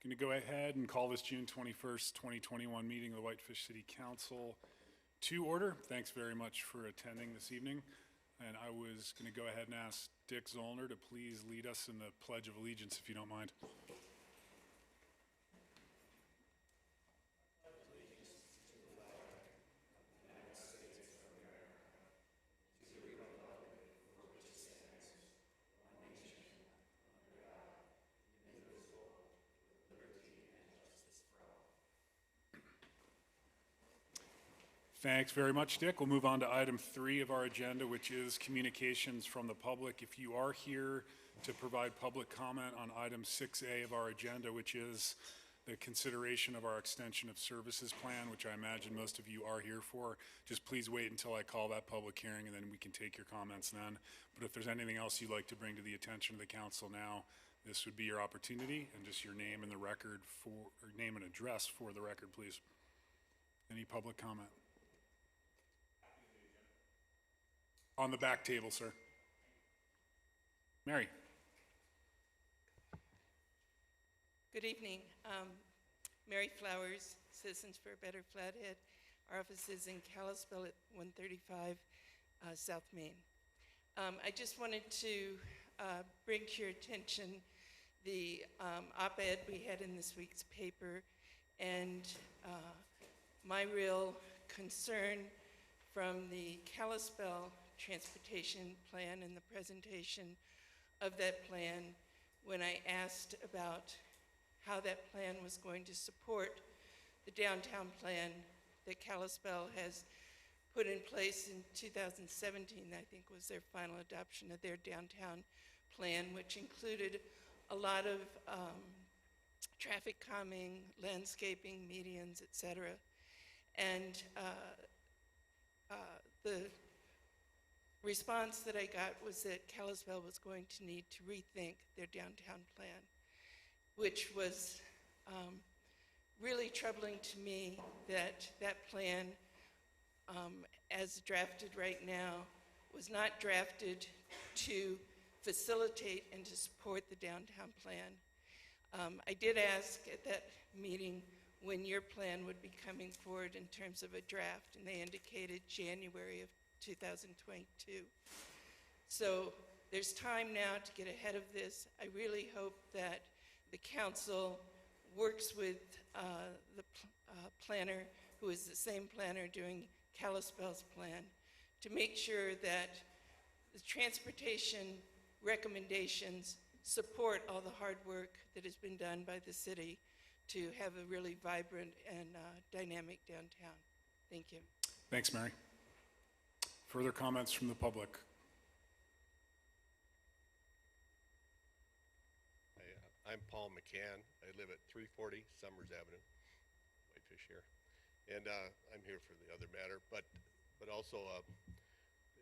Going to go ahead and call this June 21st, 2021 meeting of the Whitefish City Council to order. Thanks very much for attending this evening. And I was going to go ahead and ask Dick Zollner to please lead us in the Pledge of Allegiance, if you don't mind. Thanks very much, Dick. We'll move on to item 3 of our agenda, which is communications from the public. If you are here to provide public comment on item 6A of our agenda, which is the consideration of our extension of services plan, which I imagine most of you are here for, just please wait until I call that public hearing and then we can take your comments then. But if there's anything else you'd like to bring to the attention of the council now, this would be your opportunity, and just your name and the record for, or name and address for the record, please. Any public comment? On the back table, sir. Mary. Good evening. Mary Flowers, Citizens for a Better Flathead. Our office is in Kalispell at 135 South Main. I just wanted to bring to your attention the op-ed we had in this week's paper, and my real concern from the Kalispell transportation plan and the presentation of that plan when I asked about how that plan was going to support the downtown plan that Kalispell has put in place in 2017, I think was their final adoption of their downtown plan, which included a lot of traffic calming, landscaping, medians, etc. And the response that I got was that Kalispell was going to need to rethink their downtown plan, which was really troubling to me that that plan, as drafted right now, was not drafted to facilitate and to support the downtown plan. I did ask at that meeting when your plan would be coming forward in terms of a draft, and they indicated January of 2022. So there's time now to get ahead of this. I really hope that the council works with the planner, who is the same planner doing Kalispell's plan, to make sure that the transportation recommendations support all the hard work that has been done by the city to have a really vibrant and dynamic downtown. Thank you. Thanks, Mary. Further comments from the public? I'm Paul McCann. I live at 340 Summers Avenue, Whitefish here. And I'm here for the other matter, but also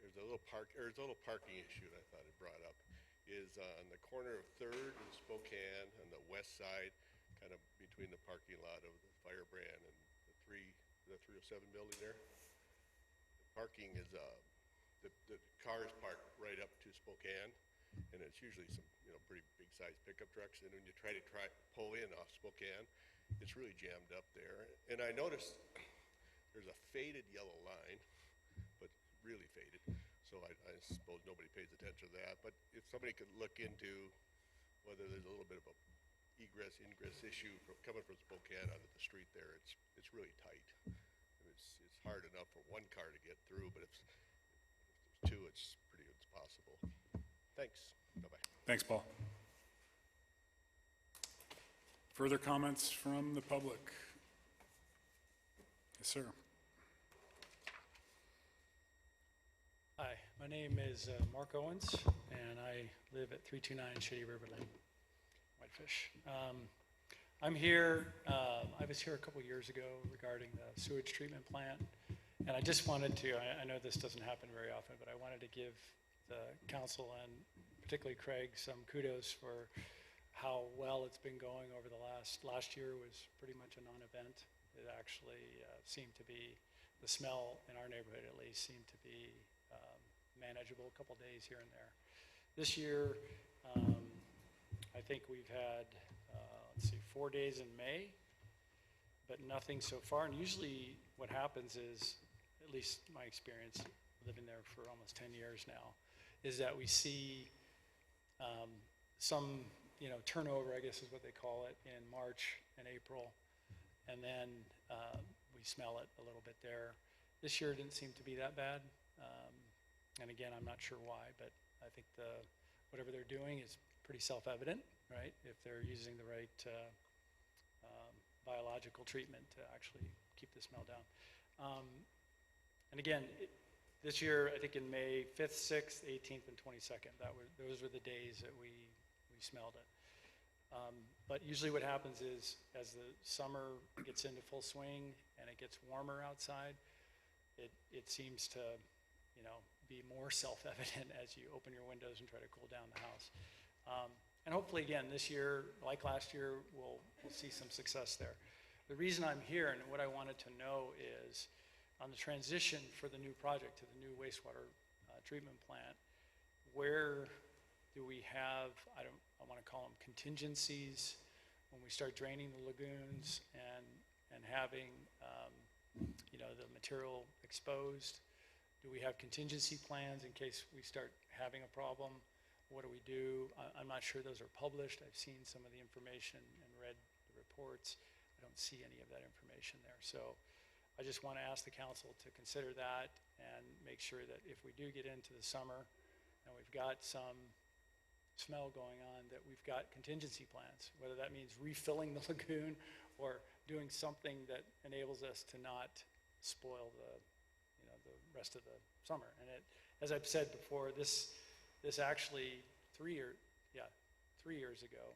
there's a little parking issue that I thought I brought up. Is on the corner of 3rd and Spokane on the west side, kind of between the parking lot of the Firebrand and the 307 building there. The parking is the cars park right up to Spokane, and it's usually some pretty big sized pickup trucks. And when you try to pull in off Spokane, it's really jammed up there. And I noticed there's a faded yellow line, but really faded. So I suppose nobody pays attention to that. But if somebody could look into whether there's a little bit of a egress-ingress issue coming from Spokane onto the street there, it's really tight. It's hard enough for one car to get through, but if there's two, it's possible. Thanks. Bye-bye. Thanks, Paul. Further comments from the public? Yes, sir. Hi, my name is Mark Owens, and I live at 329 Shady River Lane, Whitefish. I'm here, I was here a couple years ago regarding the sewage treatment plant, and I just wanted to, I know this doesn't happen very often, but I wanted to give the council and particularly Craig some kudos for how well it's been going over the last year. Was pretty much a non-event. It actually seemed to be, the smell in our neighborhood at least seemed to be manageable, a couple days here and there. This year, I think we've had let's see, 4 days in May, but nothing so far. And usually what happens is, at least my experience living there for almost 10 years now, is that we see some, turnover, I guess is what they call it, in March and April, and then we smell it a little bit there. This year didn't seem to be that bad, and again, I'm not sure why, but I think whatever they're doing is pretty self-evident, right? If they're using the right biological treatment to actually keep the smell down. And again, this year, I think in May 5th, 6th, 18th, and 22nd, those were the days that we smelled it. But usually what happens is, as the summer gets into full swing and it gets warmer outside, it seems to, be more self-evident as you open your windows and try to cool down the house. And hopefully, again, this year, like last year, we'll see some success there. The reason I'm here and what I wanted to know is, on the transition for the new project to the new wastewater treatment plant, where do we have, I want to call them contingencies, when we start draining the lagoons and having the material exposed? Do we have contingency plans in case we start having a problem? What do we do? I'm not sure those are published. I've seen some of the information and read the reports. I don't see any of that information there. So I just want to ask the council to consider that and make sure that if we do get into the summer and we've got some smell going on, that we've got contingency plans, whether that means refilling the lagoon or doing something that enables us to not spoil the rest of the summer. And as I've said before, this actually 3 years ago,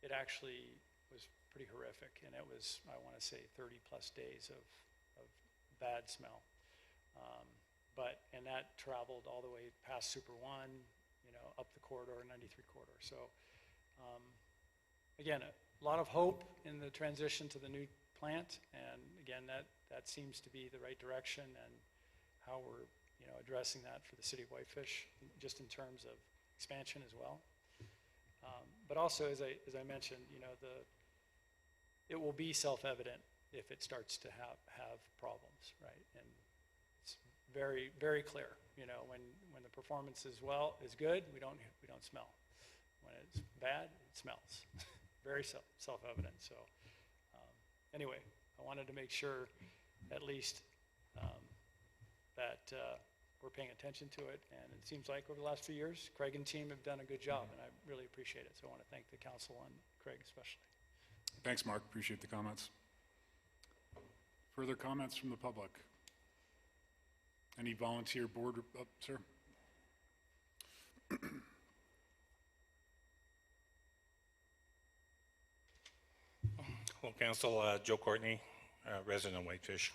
it actually was pretty horrific, and it was, I want to say, 30 plus days of bad smell. And that traveled all the way past Super 1, up the corridor, 93 corridor. So again, a lot of hope in the transition to the new plant, and again, that seems to be the right direction, and how we're addressing that for the city of Whitefish, just in terms of expansion as well. But also, as I mentioned, it will be self-evident if it starts to have problems, right? And it's very, very clear. When the performance is good, we don't smell. When it's bad, it smells. Very self-evident. So anyway, I wanted to make sure at least that we're paying attention to it, and it seems like over the last few years, Craig and team have done a good job, and I really appreciate it. So I want to thank the council and Craig especially. Thanks, Mark. Appreciate the comments. Further comments from the public? Any volunteer board, sir? Hello, Council. Joe Courtney, resident of Whitefish.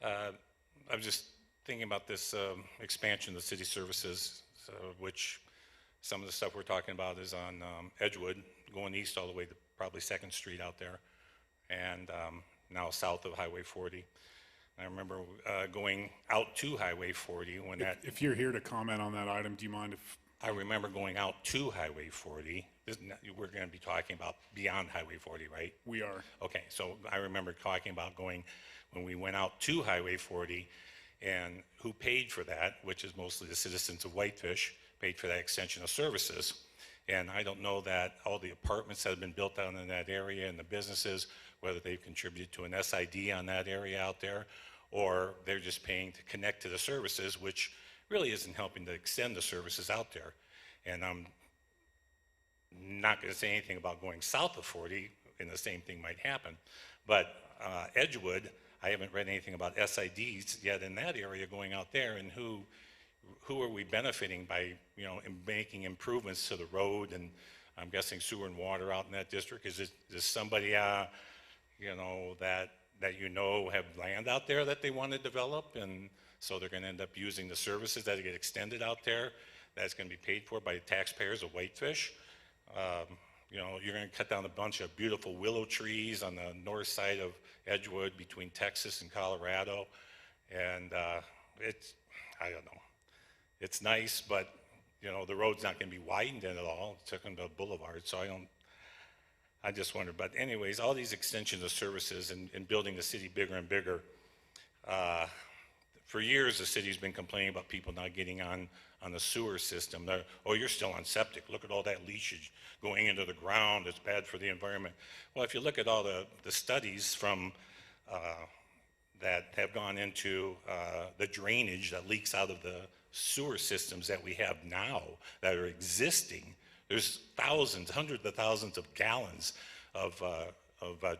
I was just thinking about this expansion of the city services, which some of the stuff we're talking about is on Edgewood, going east all the way to probably 2nd Street out there, and now south of Highway 40. I remember going out to Highway 40 when If you're here to comment on that item, do you mind if... I remember going out to Highway 40. We're going to be talking about beyond Highway 40, right? We are. Okay, so I remember talking about when we went out to Highway 40, and who paid for that, which is mostly the citizens of Whitefish, paid for that extension of services. And I don't know that all the apartments that have been built down in that area and the businesses, whether they've contributed to an SID on that area out there, or they're just paying to connect to the services, which really isn't helping to extend the services out there. And I'm not going to say anything about going south of 40, and the same thing might happen. But Edgewood, I haven't read anything about SIDs yet in that area going out there, and who are we benefiting by, making improvements to the road, and I'm guessing sewer and water out in that district? Is somebody, that have land out there that they want to develop, and so they're going to end up using the services that get extended out there, that's going to be paid for by the taxpayers of Whitefish? You're going to cut down a bunch of beautiful willow trees on the north side of Edgewood between Texas and Colorado, and I don't know. It's nice, but the road's not going to be widened at all. It's going to be a boulevard, so I just wonder, but anyways, all these extensions of services and building the city bigger and bigger, for years, the city's been complaining about people not getting on the sewer system. Oh, you're still on septic. Look at all that leachage going into the ground. It's bad for the environment. Well, if you look at all the studies from that have gone into the drainage that leaks out of the sewer systems that we have now that are existing, there's thousands, hundreds of thousands of gallons of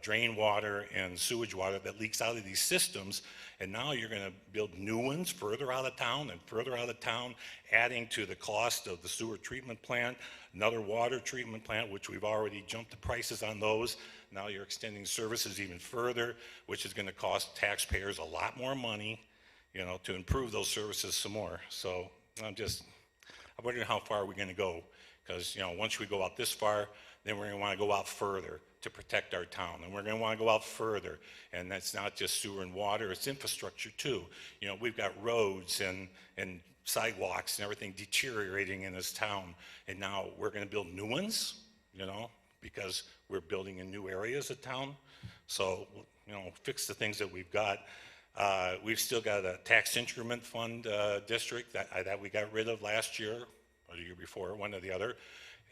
drain water and sewage water that leaks out of these systems, and now you're going to build new ones further out of town and further out of town, adding to the cost of the sewer treatment plant, another water treatment plant, which we've already jumped the prices on those. Now you're extending services even further, which is going to cost taxpayers a lot more money, you know, to improve those services some more. So I'm wondering how far we're going to go, because, you know, once we go out this far, then we're going to want to go out further to protect our town, and we're going to want to go out further. And that's not just sewer and water, it's infrastructure too. You know, we've got roads and sidewalks and everything deteriorating in this town, and now we're going to build new ones, you know, because we're building in new areas of town. So, you know, fix the things that we've got. We've still got a tax increment fund district that we got rid of last year or the year before, one or the other.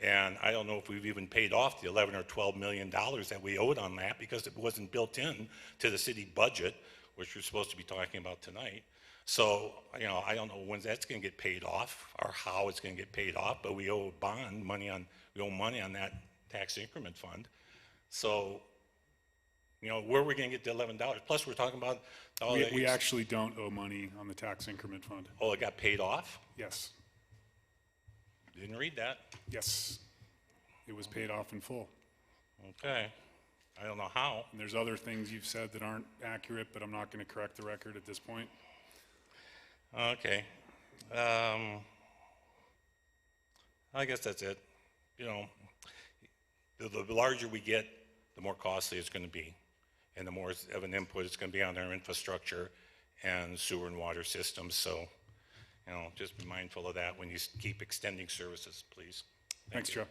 And I don't know if we've even paid off the 11 or 12 million dollars that we owed on that, because it wasn't built in to the city budget, which we're supposed to be talking about tonight. So, you know, I don't know when that's going to get paid off or how it's going to get paid off, but we owe money on that tax increment fund. So, you know, where are we going to get the $11? Plus, we're talking about all We actually don't owe money on the tax increment fund. Oh, it got paid off? Yes. Didn't read that. Yes. It was paid off in full. Okay. I don't know how. And there's other things you've said that aren't accurate, but I'm not going to correct the record at this point. Okay. I guess that's it. You know, the larger we get, the more costly it's going to be, and the more of an input it's going to be on our infrastructure and sewer and water systems. So, you know, just be mindful of that when you keep extending services, please. Thanks, Joe.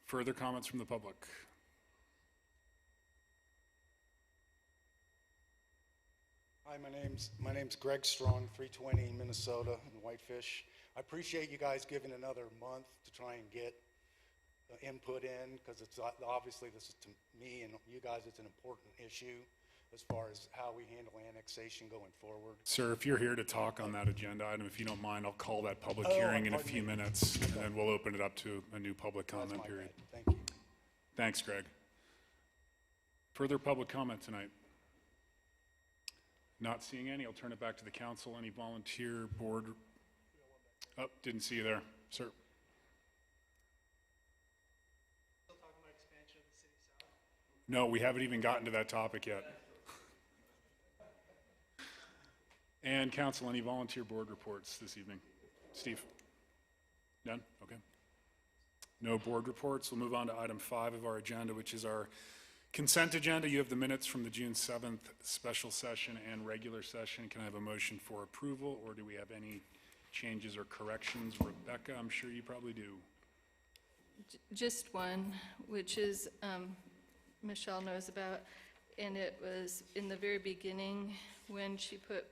Further comments from the public? Hi, my name's Greg Strong, 320 Minnesota in Whitefish. I appreciate you guys giving another month to try and get input in, because it's obviously, this is to me and you guys, it's an important issue as far as how we handle annexation going forward. Sir, if you're here to talk on that agenda item, if you don't mind, I'll call that public hearing in a few minutes, and then we'll open it up to a new public That's comment my period. bad. Thank you. Thanks, Greg. Further public comment tonight? Not seeing any. I'll turn it back to the council. Any volunteer board? Oh, didn't see you there, sir. No, we haven't even gotten to that topic yet. And council, any volunteer board reports this evening? Steve? None? Okay. No board reports. We'll move on to item 5 of our agenda, which is our consent agenda. You have the minutes from the June 7th special session and regular session. Can I have a motion for approval, or do we have any changes or corrections? Rebecca, I'm sure you probably do. Just one, which is Michelle knows about, and it was in the very beginning when she put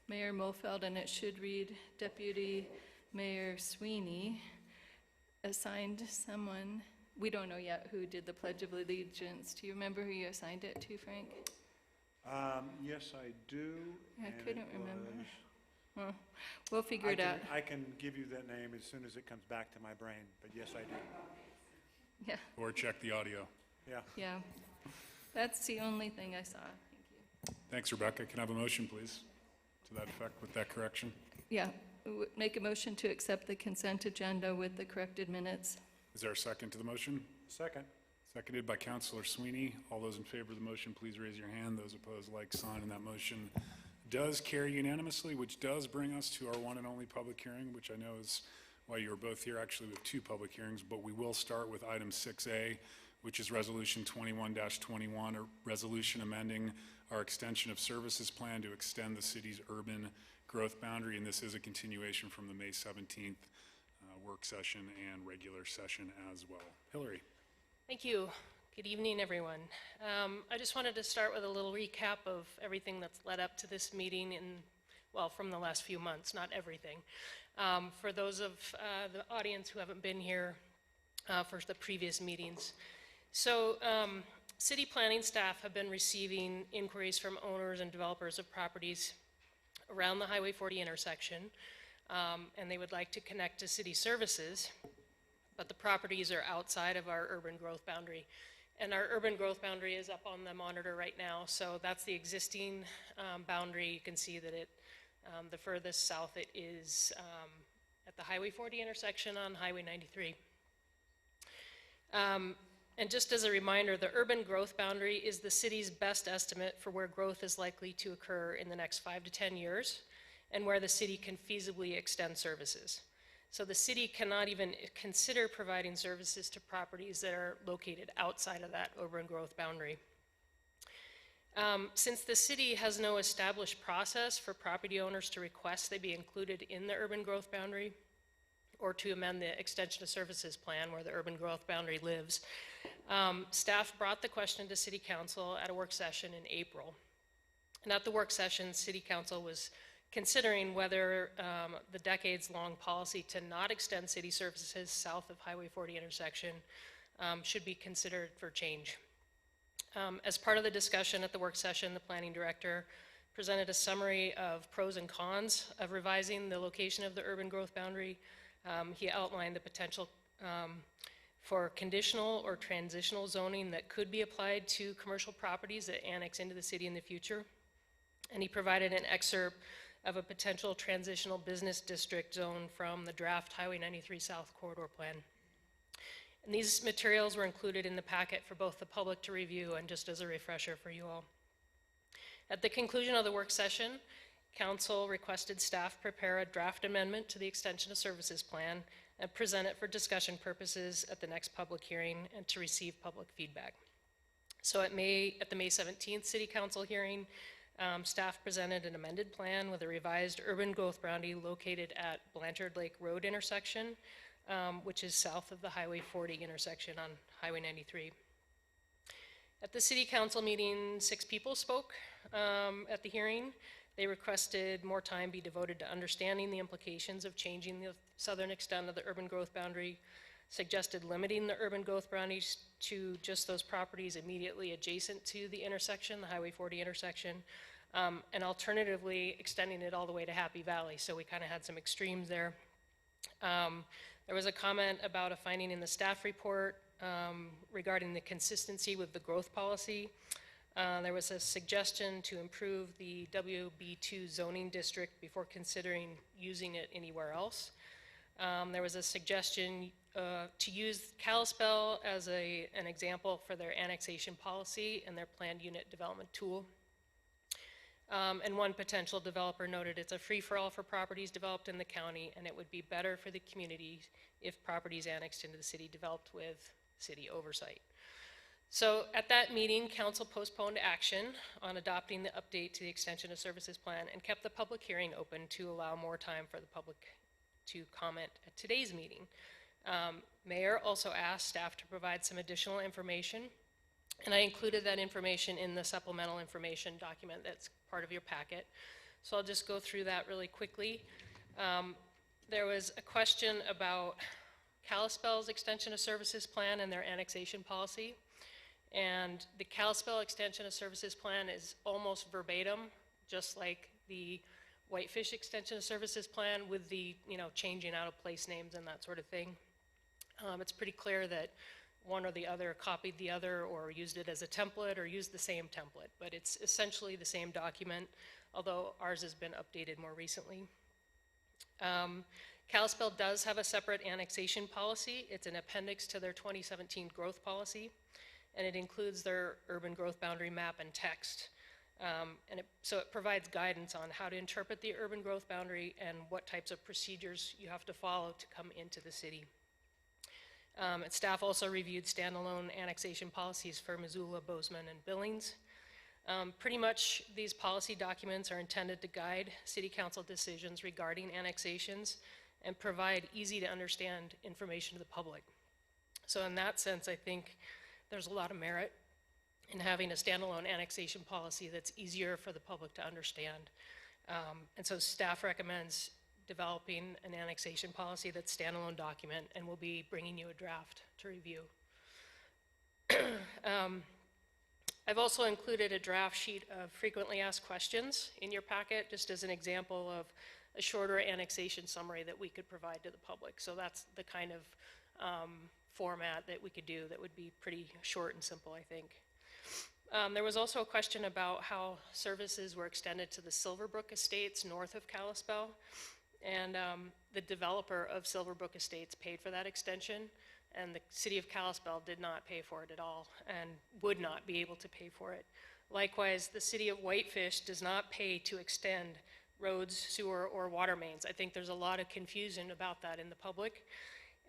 Mayor Mofeld, and it should read Deputy Mayor Sweeney, assigned someone. We don't know yet who did the Pledge of Allegiance. Do you remember who you assigned it to, Frank? Yes, I do. I and couldn't it remember. was- Well, we'll figure it out. I can give you that name as soon as it comes back to my brain, but yes, I do. Yeah, Or check the audio. Yeah. yeah. That's the only thing I saw. Thank you. Thanks, Rebecca. Can I have a motion, please, to that effect with that correction? Yeah, make a motion to accept the consent agenda with the corrected minutes. Is there a second to the motion? Second. Seconded by Councilor Sweeney. All those in favor of the motion, please raise your hand. Those opposed, like sign, and that motion does carry unanimously, which does bring us to our one and only public hearing, which I know is why you were both here. Actually, we have 2 public hearings, but we will start with item 6A, which is Resolution 21-21, a resolution amending our extension of services plan to extend the city's urban growth boundary, and this is a continuation from the May 17th work session and regular session as well. Hillary. Thank you. Good evening, everyone. I just wanted to start with a little recap of everything that's led up to this meeting from the last few months, not everything. For those of the audience who haven't been here for the previous meetings. So, city planning staff have been receiving inquiries from owners and developers of properties around the Highway 40 intersection, and they would like to connect to city services, but the properties are outside of our urban growth boundary. And our urban growth boundary is up on the monitor right now, so that's the existing boundary. You can see that the furthest south it is at the Highway 40 intersection on Highway 93. And just as a reminder, the urban growth boundary is the city's best estimate for where growth is likely to occur in the next 5 to 10 years and where the city can feasibly extend services. So the city cannot even consider providing services to properties that are located outside of that urban growth boundary. Since the city has no established process for property owners to request they be included in the urban growth boundary or to amend the extension of services plan where the urban growth boundary lives, staff brought the question to City Council at a work session in April. And at the work session, City Council was considering whether the decades-long policy to not extend city services south of Highway 40 intersection should be considered for change. As part of the discussion at the work session, the planning director presented a summary of pros and cons of revising the location of the urban growth boundary. He outlined the potential for conditional or transitional zoning that could be applied to commercial properties that annex into the city in the future. And he provided an excerpt of a potential transitional business district zone from the draft Highway 93 South Corridor Plan. And these materials were included in the packet for both the public to review and just as a refresher for you all. At the conclusion of the work session, Council requested staff prepare a draft amendment to the Extension of Services Plan and present it for discussion purposes at the next public hearing and to receive public feedback. So at the May 17th City Council hearing, staff presented an amended plan with a revised urban growth boundary located at Blanchard Lake Road intersection, which is south of the Highway 40 intersection on Highway 93. At the City Council meeting, 6 people spoke at the hearing. They requested more time be devoted to understanding the implications of changing the southern extent of the urban growth boundary, suggested limiting the urban growth boundaries to just those properties immediately adjacent to the intersection, the Highway 40 intersection, and alternatively extending it all the way to Happy Valley. So we kind of had some extremes there. There was a comment about a finding in the staff report regarding the consistency with the growth policy. There was a suggestion to improve the WB2 zoning district before considering using it anywhere else. There was a suggestion to use Kalispell as an example for their annexation policy and their planned unit development tool. And one potential developer noted it's a free-for-all for properties developed in the county, and it would be better for the community if properties annexed into the city developed with city oversight. So at that meeting, council postponed action on adopting the update to the extension of services plan and kept the public hearing open to allow more time for the public to comment at today's meeting. Mayor also asked staff to provide some additional information, and I included that information in the supplemental information document that's part of your packet. So I'll just go through that really quickly. There was a question about Kalispell's extension of services plan and their annexation policy. And the Kalispell extension of services plan is almost verbatim, just like the Whitefish extension of services plan with the, changing out of place names and that sort of thing. It's pretty clear that one or the other copied the other or used it as a template or used the same template, but it's essentially the same document, although ours has been updated more recently. Kalispell does have a separate annexation policy. It's an appendix to their 2017 growth policy, and it includes their urban growth boundary map and text. So it provides guidance on how to interpret the urban growth boundary and what types of procedures you have to follow to come into the city. And staff also reviewed standalone annexation policies for Missoula, Bozeman, and Billings. Pretty much these policy documents are intended to guide city council decisions regarding annexations and provide easy to understand information to the public. So in that sense, I think there's a lot of merit in having a standalone annexation policy that's easier for the public to understand. And so staff recommends developing an annexation policy that's standalone document, and we'll be bringing you a draft to review. I've also included a draft sheet of frequently asked questions in your packet, just as an example of a shorter annexation summary that we could provide to the public. So that's the kind of format that we could do that would be pretty short and simple, I think. There was also a question about how services were extended to the Silverbrook Estates north of Kalispell. And the developer of Silverbrook Estates paid for that extension, and the city of Kalispell did not pay for it at all and would not be able to pay for it. Likewise, the city of Whitefish does not pay to extend roads, sewer, or water mains. I think there's a lot of confusion about that in the public.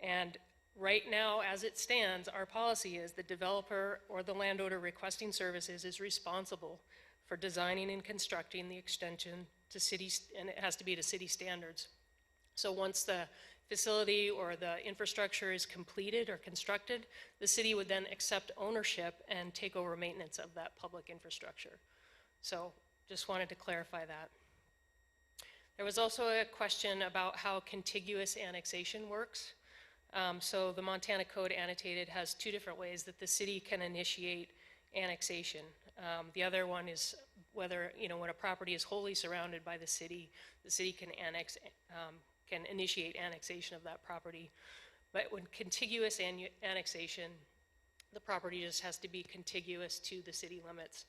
And right now, as it stands, our policy is the developer or the landowner requesting services is responsible for designing and constructing the extension to cities, and it has to be to city standards. So once the facility or the infrastructure is completed or constructed, the city would then accept ownership and take over maintenance of that public infrastructure. So just wanted to clarify that. There was also a question about how contiguous annexation works. So the Montana Code annotated has two different ways that the city can initiate annexation. The other one is whether, when a property is wholly surrounded by the city can initiate annexation of that property. But when contiguous annexation, the property just has to be contiguous to the city limits.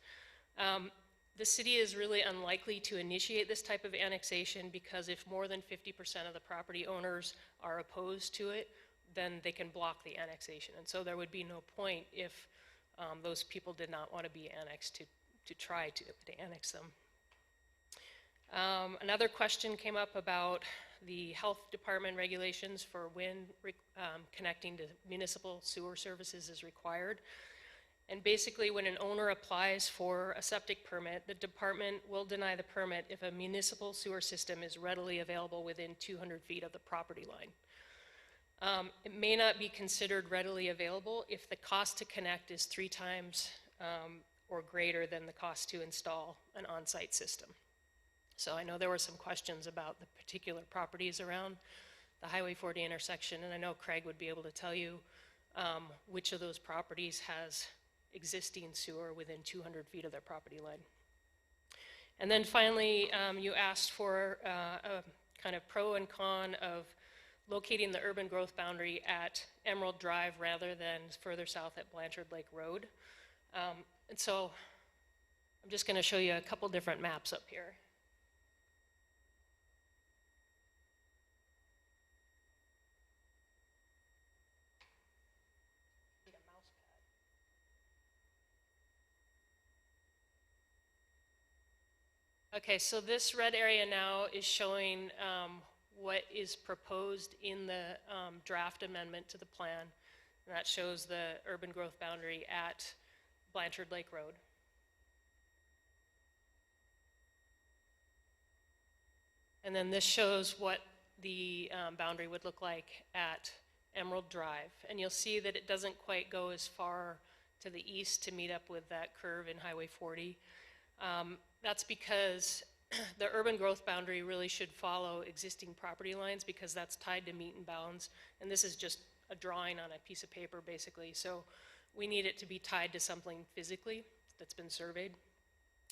The city is really unlikely to initiate this type of annexation because if more than 50% of the property owners are opposed to it, then they can block the annexation. And so there would be no point if those people did not want to be annexed to try to annex them. Another question came up about the health department regulations for when connecting to municipal sewer services is required. And basically when an owner applies for a septic permit, the department will deny the permit if a municipal sewer system is readily available within 200 feet of the property line. It may not be considered readily available if the cost to connect is 3 times or greater than the cost to install an on-site system. So I know there were some questions about the particular properties around the Highway 40 intersection, and I know Craig would be able to tell you which of those properties has existing sewer within 200 feet of their property line. And then finally, you asked for a kind of pro and con of locating the urban growth boundary at Emerald Drive rather than further south at Blanchard Lake Road. And so I'm just going to show you a couple different maps up here. Need a mouse pad. Okay, so this red area now is showing what is proposed in the draft amendment to the plan. And that shows the urban growth boundary at Blanchard Lake Road. And then this shows what the boundary would look like at Emerald Drive. And you'll see that it doesn't quite go as far to the east to meet up with that curve in Highway 40. That's because the urban growth boundary really should follow existing property lines because that's tied to meet and bounds. And this is just a drawing on a piece of paper, basically. So we need it to be tied to something physically that's been surveyed.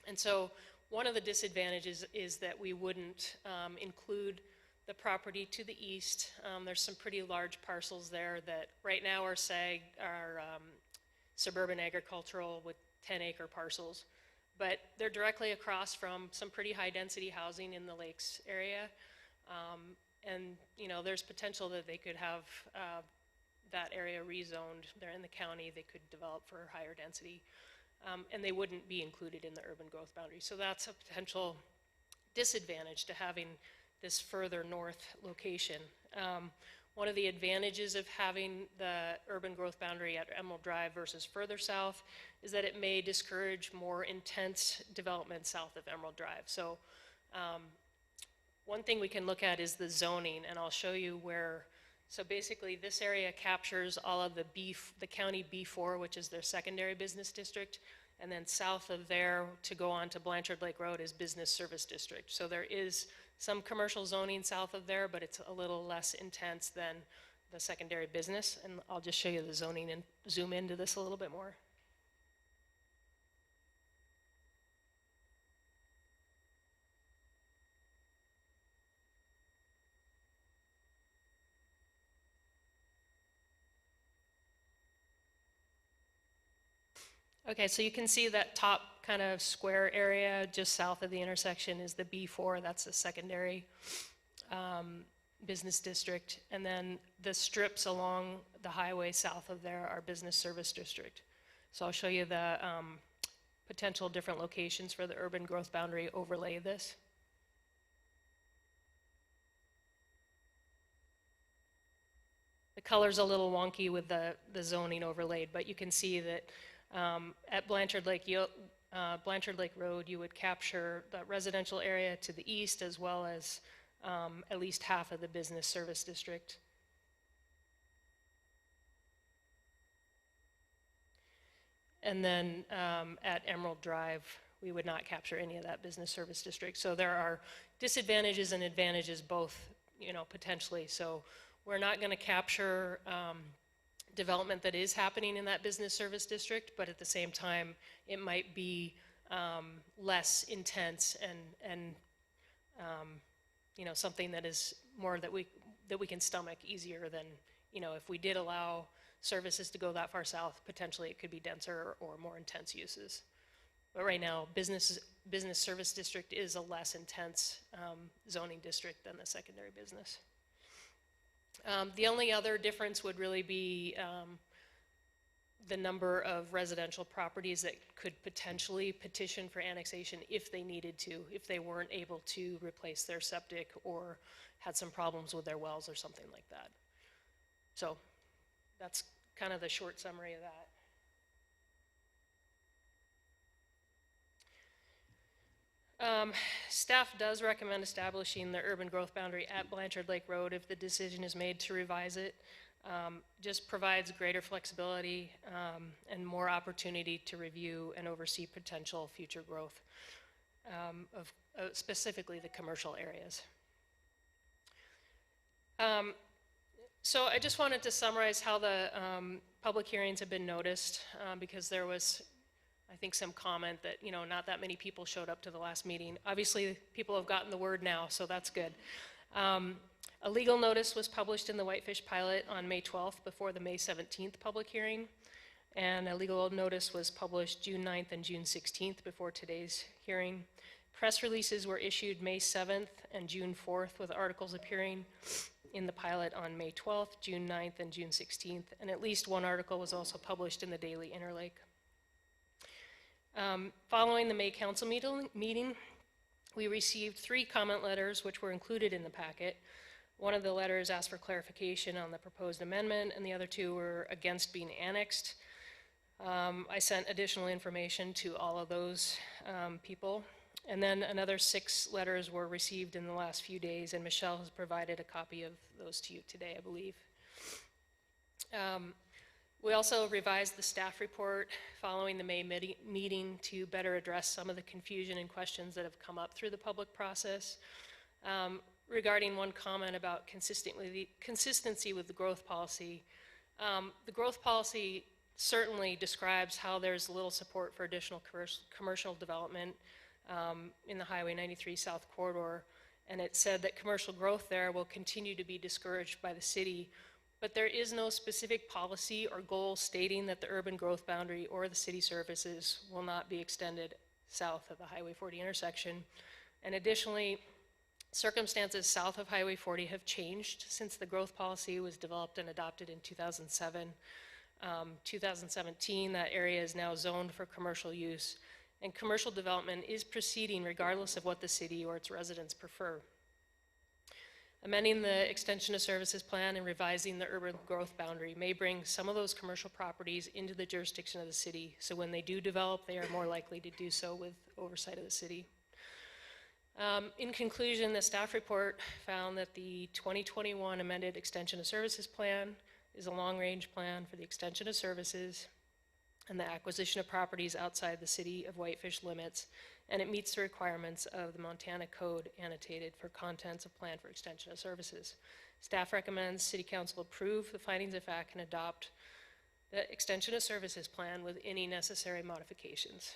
And so one of the disadvantages is that we wouldn't include the property to the east. There's some pretty large parcels there that right now are suburban agricultural with 10-acre parcels. But they're directly across from some pretty high-density housing in the lakes area. And, there's potential that they could have that area rezoned. They're in the county. They could develop for higher density. And they wouldn't be included in the urban growth boundary. So that's a potential disadvantage to having this further north location. One of the advantages of having the urban growth boundary at Emerald Drive versus further south is that it may discourage more intense development south of Emerald Drive. So one thing we can look at is the zoning, and I'll show you where So basically, this area captures all of the county B4, which is their secondary business district, and then south of there to go on to Blanchard Lake Road is business service district. So there is some commercial zoning south of there, but it's a little less intense than the secondary business. And I'll just show you the zoning and zoom into this a little bit more. Okay, so you can see that top kind of square area just south of the intersection is the B4, that's the secondary business district. And then the strips along the highway south of there are business service district. So I'll show you the potential different locations for the urban growth boundary overlay this. The color's a little wonky with the zoning overlaid, but you can see that at Blanchard Lake Road, you would capture the residential area to the east as well as at least half of the business service district. And then at Emerald Drive, we would not capture any of that business service district. So there are disadvantages and advantages both, you know, potentially. So we're not going to capture development that is happening in that business service district, but at the same time, it might be less intense and you know, something that is more that we can stomach easier than, you know, if we did allow services to go that far south, potentially it could be denser or more intense uses. But right now, business service district is a less intense zoning district than the secondary business. The only other difference would really be the number of residential properties that could potentially petition for annexation if they needed to, if they weren't able to replace their septic or had some problems with their wells or something like that. So that's kind of the short summary of that. Staff does recommend establishing the urban growth boundary at Blanchard Lake Road if the decision is made to revise it. Just provides greater flexibility and more opportunity to review and oversee potential future growth of specifically the commercial areas. So I just wanted to summarize how the public hearings have been noticed because there was, I think, some comment that, you know, not that many people showed up to the last meeting. Obviously, people have gotten the word now, so that's good. A legal notice was published in the Whitefish pilot on May 12th before the May 17th public hearing, and a legal notice was published June 9th and June 16th before today's hearing. Press releases were issued May 7th and June 4th with articles appearing in the pilot on May 12th, June 9th, and June 16th, and at least one article was also published in the Daily Interlake. Following the May council meeting, we received 3 comment letters which were included in the packet. One of the letters asked for clarification on the proposed amendment, and the other 2 were against being annexed. I sent additional information to all of those people. And then another 6 letters were received in the last few days, and Michelle has provided a copy of those to you today, I believe. We also revised the staff report following the May meeting to better address some of the confusion and questions that have come up through the public process. Regarding one comment about consistency with the growth policy, the growth policy certainly describes how there's little support for additional commercial development in the Highway 93 South Corridor, and it said that commercial growth there will continue to be discouraged by the city, but there is no specific policy or goal stating that the urban growth boundary or the city services will not be extended south of the Highway 40 intersection. And additionally, circumstances south of Highway 40 have changed since the growth policy was developed and adopted in 2007. 2017, that area is now zoned for commercial use, and commercial development is proceeding regardless of what the city or its residents prefer. Amending the extension of services plan and revising the urban growth boundary may bring some of those commercial properties into the jurisdiction of the city, so when they do develop, they are more likely to do so with oversight of the city. In conclusion, the staff report found that the 2021 amended extension of services plan is a long-range plan for the extension of services and the acquisition of properties outside the city of Whitefish limits, and it meets the requirements of the Montana Code annotated for contents of plan for extension of services. Staff recommends City Council approve the findings of fact and adopt the extension of services plan with any necessary modifications.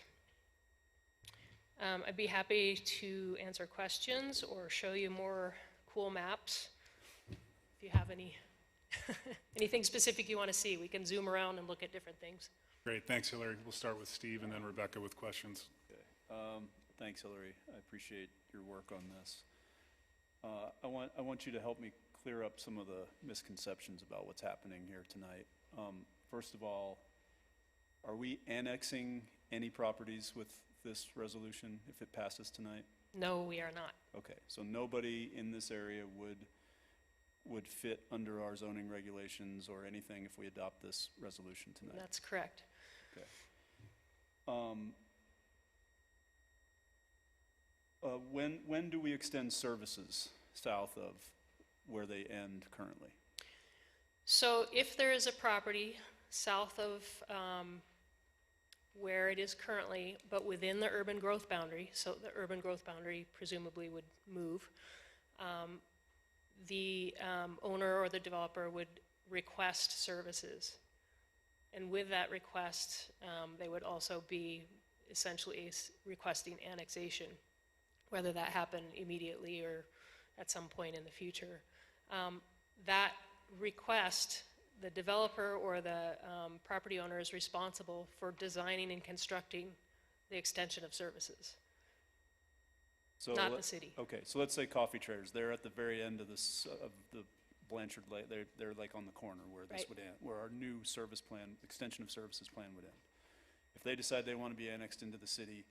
I'd be happy to answer questions or show you more cool maps. If you have any anything specific you want to see, we can zoom around and look at different things. Great, thanks, Hillary. We'll start with Steve and then Rebecca with questions. Thanks, Hillary. I appreciate your work on this. I want you to help me clear up some of the misconceptions about what's happening here tonight. First of all, are we annexing any properties with this resolution if it passes tonight? No, we are not. Okay, so nobody in this area would fit under our zoning regulations or anything if we adopt this resolution tonight? That's correct. Okay. When do we extend services south of where they end currently? So if there is a property south of where it is currently, but within the urban growth boundary, so the urban growth boundary presumably would move, the owner or the developer would request services. And with that request, they would also be essentially requesting annexation, whether that happened immediately or at some point in the future. That request, the developer or the property owner is responsible for designing and constructing the extension of services, So not the city. Okay, so let's say Coffee Traders. They're at the very end of this of the Blanchard Lake. They're like on the corner where this Right. would end, where our new service plan, extension of services plan would end. If they decide they want to be annexed into the city,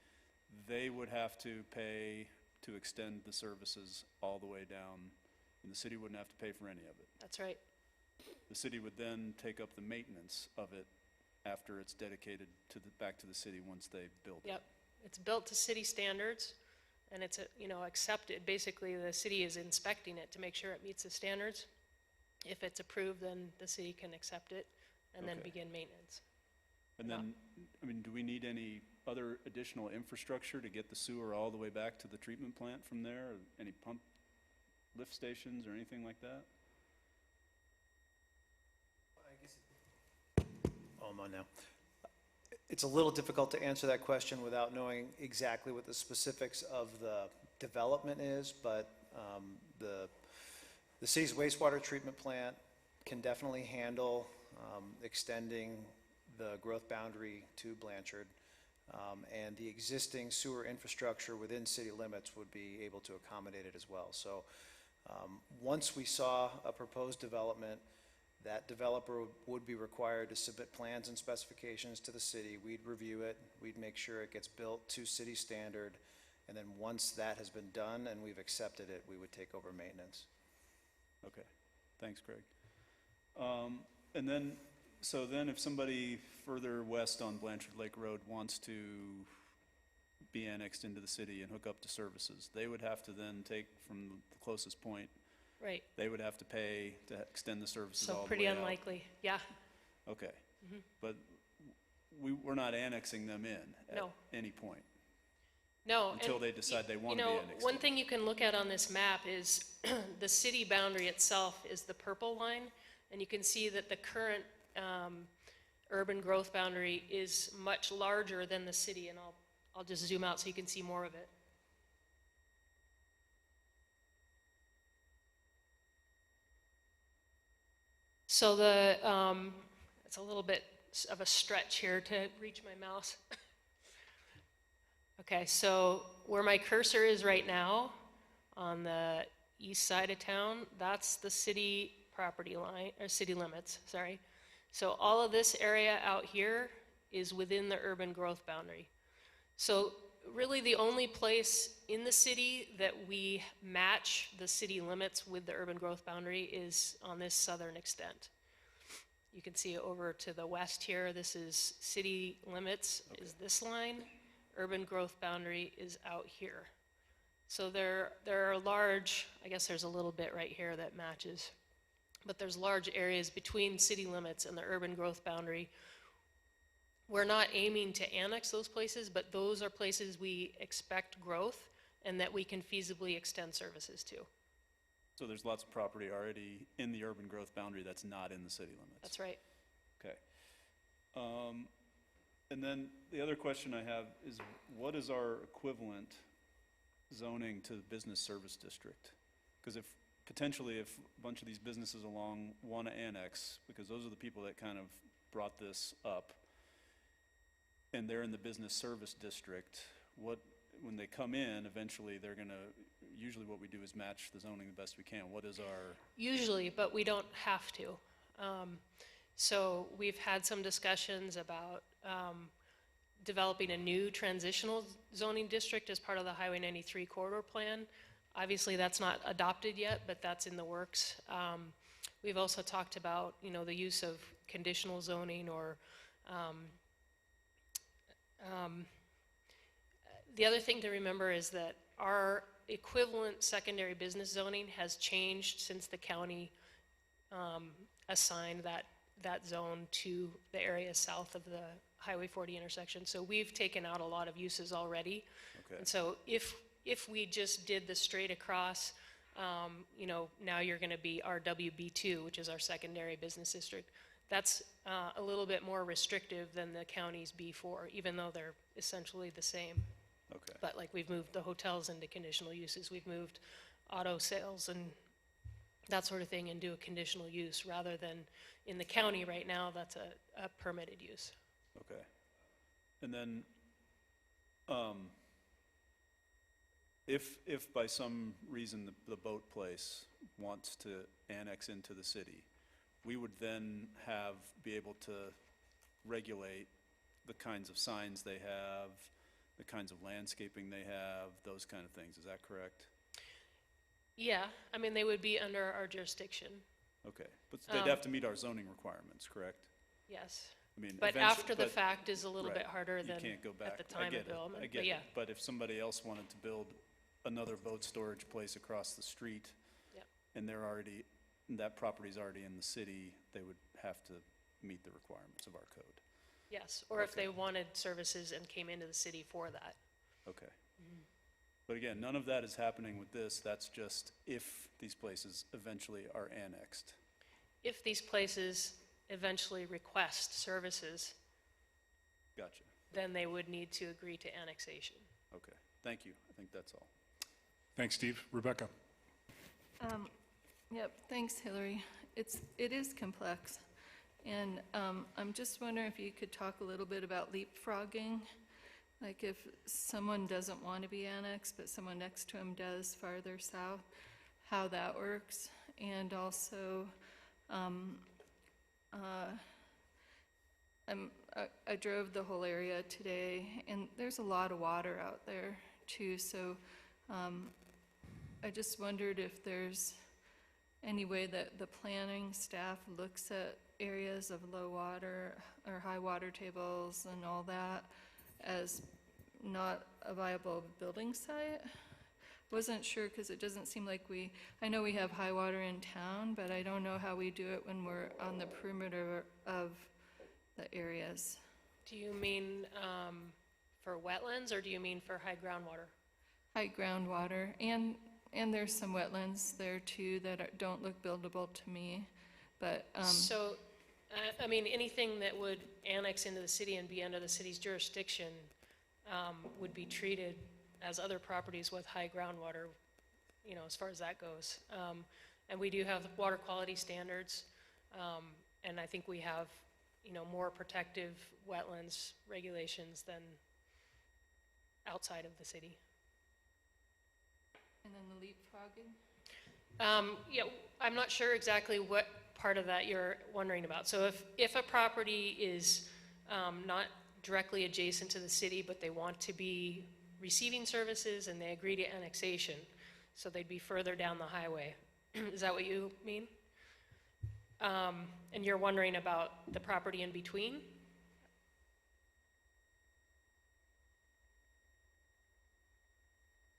they would have to pay to extend the services all the way down, and the city wouldn't have to pay for any of it. That's right. The city would then take up the maintenance of it after it's dedicated to back to the city once they build it. Yep. It's built to city standards, and it's accepted. Basically, the city is inspecting it to make sure it meets the standards. If it's approved, then the city can accept it and then Okay. begin maintenance. And then, I mean, do we need any other additional infrastructure to get the sewer all the way back to the treatment plant from there? Or any pump lift stations or anything like that? Oh, I'm on now. It's a little difficult to answer that question without knowing exactly what the specifics of the development is, but the city's wastewater treatment plant can definitely handle extending the growth boundary to Blanchard, and the existing sewer infrastructure within city limits would be able to accommodate it as well. So once we saw a proposed development, that developer would be required to submit plans and specifications to the city. We'd review it, we'd make sure it gets built to city standard, and then once that has been done and we've accepted it, we would take over maintenance. Okay, thanks, Greg. And then, so then if somebody further west on Blanchard Lake Road wants to be annexed into the city and hook up to services, they would have to then take from the closest point, Right. they would have to pay to extend the services all So the pretty way out. unlikely. Yeah. Okay, but we're not annexing them in at No. any point No. until and they decide they you want to be know, annexed. one in. thing you can look at on this map is the city boundary itself is the purple line, and you can see that the current urban growth boundary is much larger than the city, and I'll just zoom out so you can see more of it. So it's a little bit of a stretch here to reach my mouse. Okay, so where my cursor is right now, on the east side of town, that's the city property line, or city limits, sorry. So all of this area out here is within the urban growth boundary. So really the only place in the city that we match the city limits with the urban growth boundary is on this southern extent. You can see over to the west here, this is city limits, is this line. Urban growth boundary is out here. So there are large, I guess there's a little bit right here that matches, but there's large areas between city limits and the urban growth boundary. We're not aiming to annex those places, but those are places we expect growth and that we can feasibly extend services to. So there's lots of property already in the urban growth boundary that's not in the city limits? That's right. Okay. And then the other question I have is, what is our equivalent zoning to the business service district? Because if, potentially, if a bunch of these businesses along want to annex, because those are the people that kind of brought this up, and they're in the business service district, when they come in, eventually they're gonna, usually what we do is match the zoning the best we can. What is our? Usually, but we don't have to. So we've had some discussions about developing a new transitional zoning district as part of the Highway 93 corridor plan. Obviously, that's not adopted yet, but that's in the works. We've also talked about, the use of conditional zoning or the other thing to remember is that our equivalent secondary business zoning has changed since the county assigned that zone to the area south of the Highway 40 intersection. So we've taken out a lot of uses already. Okay. And so if we just did the straight across, now you're going to be RWB2, which is our secondary business district. That's a little bit more restrictive than the county's B4, even though they're essentially the same. Okay. But like we've moved the hotels into conditional uses, we've moved auto sales and that sort of thing into a conditional use rather than in the county right now, that's a permitted use. Okay. And then, if by some reason the boat place wants to annex into the city, we would then be able to regulate the kinds of signs they have, the kinds of landscaping they have, those kind of things. Is that correct? Yeah, I mean, they would be under our jurisdiction, Okay, but they'd have to meet our zoning requirements, correct? yes. I mean, But after the fact is a little right, bit harder you than can't go back. at the I time get of it, development, I but get yeah. it. But if somebody else wanted to build another boat storage place across the street, Yep. and that property's already in the city, they would have to meet the requirements of our code. Yes, or if Okay. they wanted services and came into the city for that. Okay. But again, none of that is happening with this. That's just if these places eventually are annexed. If these places eventually request services, Gotcha. then they would need to agree to annexation. Okay. Thank you. I think that's all. Thanks, Steve. Rebecca? Yep, thanks, Hillary. It is complex. And I'm just wondering if you could talk a little bit about leapfrogging. Like if someone doesn't want to be annexed, but someone next to them does farther south, how that works. And also, I drove the whole area today, and there's a lot of water out there too. So I just wondered if there's any way that the planning staff looks at areas of low water or high water tables and all that as not a viable building site. Wasn't sure because it doesn't seem like I know we have high water in town, but I don't know how we do it when we're on the perimeter of the areas. Do you mean for wetlands, or do you mean for high groundwater? High groundwater, and there's some wetlands there too that don't look buildable to me, but So, I mean, anything that would annex into the city and be under the city's jurisdiction would be treated as other properties with high groundwater, as far as that goes. And we do have water quality standards, and I think we have, more protective wetlands regulations than outside of the city. and then the leapfrogging. Yeah, I'm not sure exactly what part of that you're wondering about. So if a property is not directly adjacent to the city, but they want to be receiving services and they agree to annexation, so they'd be further down the highway. Is that what you mean? And you're wondering about the property in between?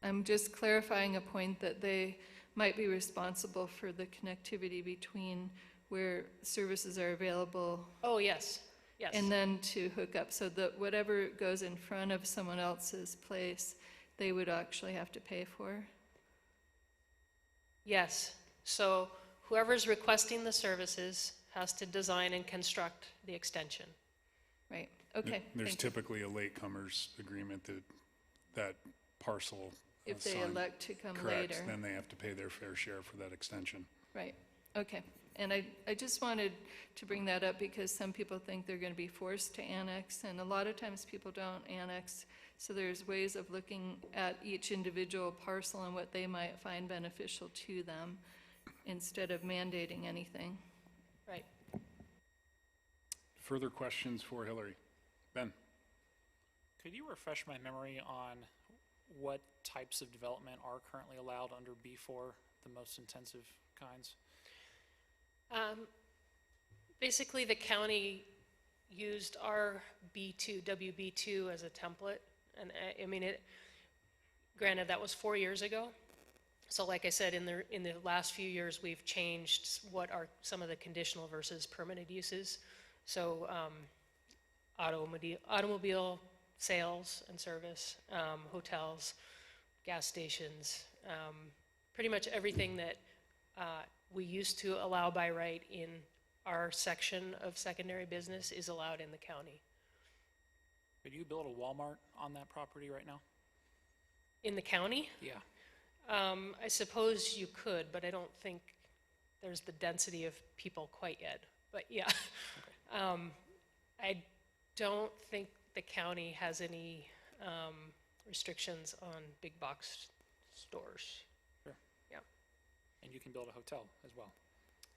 I'm just clarifying a point that they might be responsible for the connectivity between where services are available Oh, yes, yes. and then to hook up, so that whatever goes in front of someone else's place, they would actually have to pay for? Yes, so whoever's requesting the services has to design and construct the extension. Right, okay, There's thank you. typically a latecomers agreement that parcel. If they signed. elect to come Correct, later. then they have to pay their fair share for that extension. Right, okay. And I just wanted to bring that up because some people think they're going to be forced to annex, and a lot of times people don't annex. So there's ways of looking at each individual parcel and what they might find beneficial to them instead of mandating anything. Right. Further questions for Hillary? Ben? Could you refresh my memory on what types of development are currently allowed under B4, the most intensive kinds? Basically, the county used our B2, WB2 as a template. And I mean, granted, that was 4 years ago. So like I said, in the last few years, we've changed what are some of the conditional versus permitted uses. So automobile sales and service, hotels, gas stations, pretty much everything that we used to allow by right in our section of secondary business is allowed in the county. Could you build a Walmart on that property right now? In the county? Yeah. I suppose you could, but I don't think there's the density of people quite yet. But yeah, I don't think the county has any restrictions on big box stores. Sure. Yeah. And you can build a hotel as well.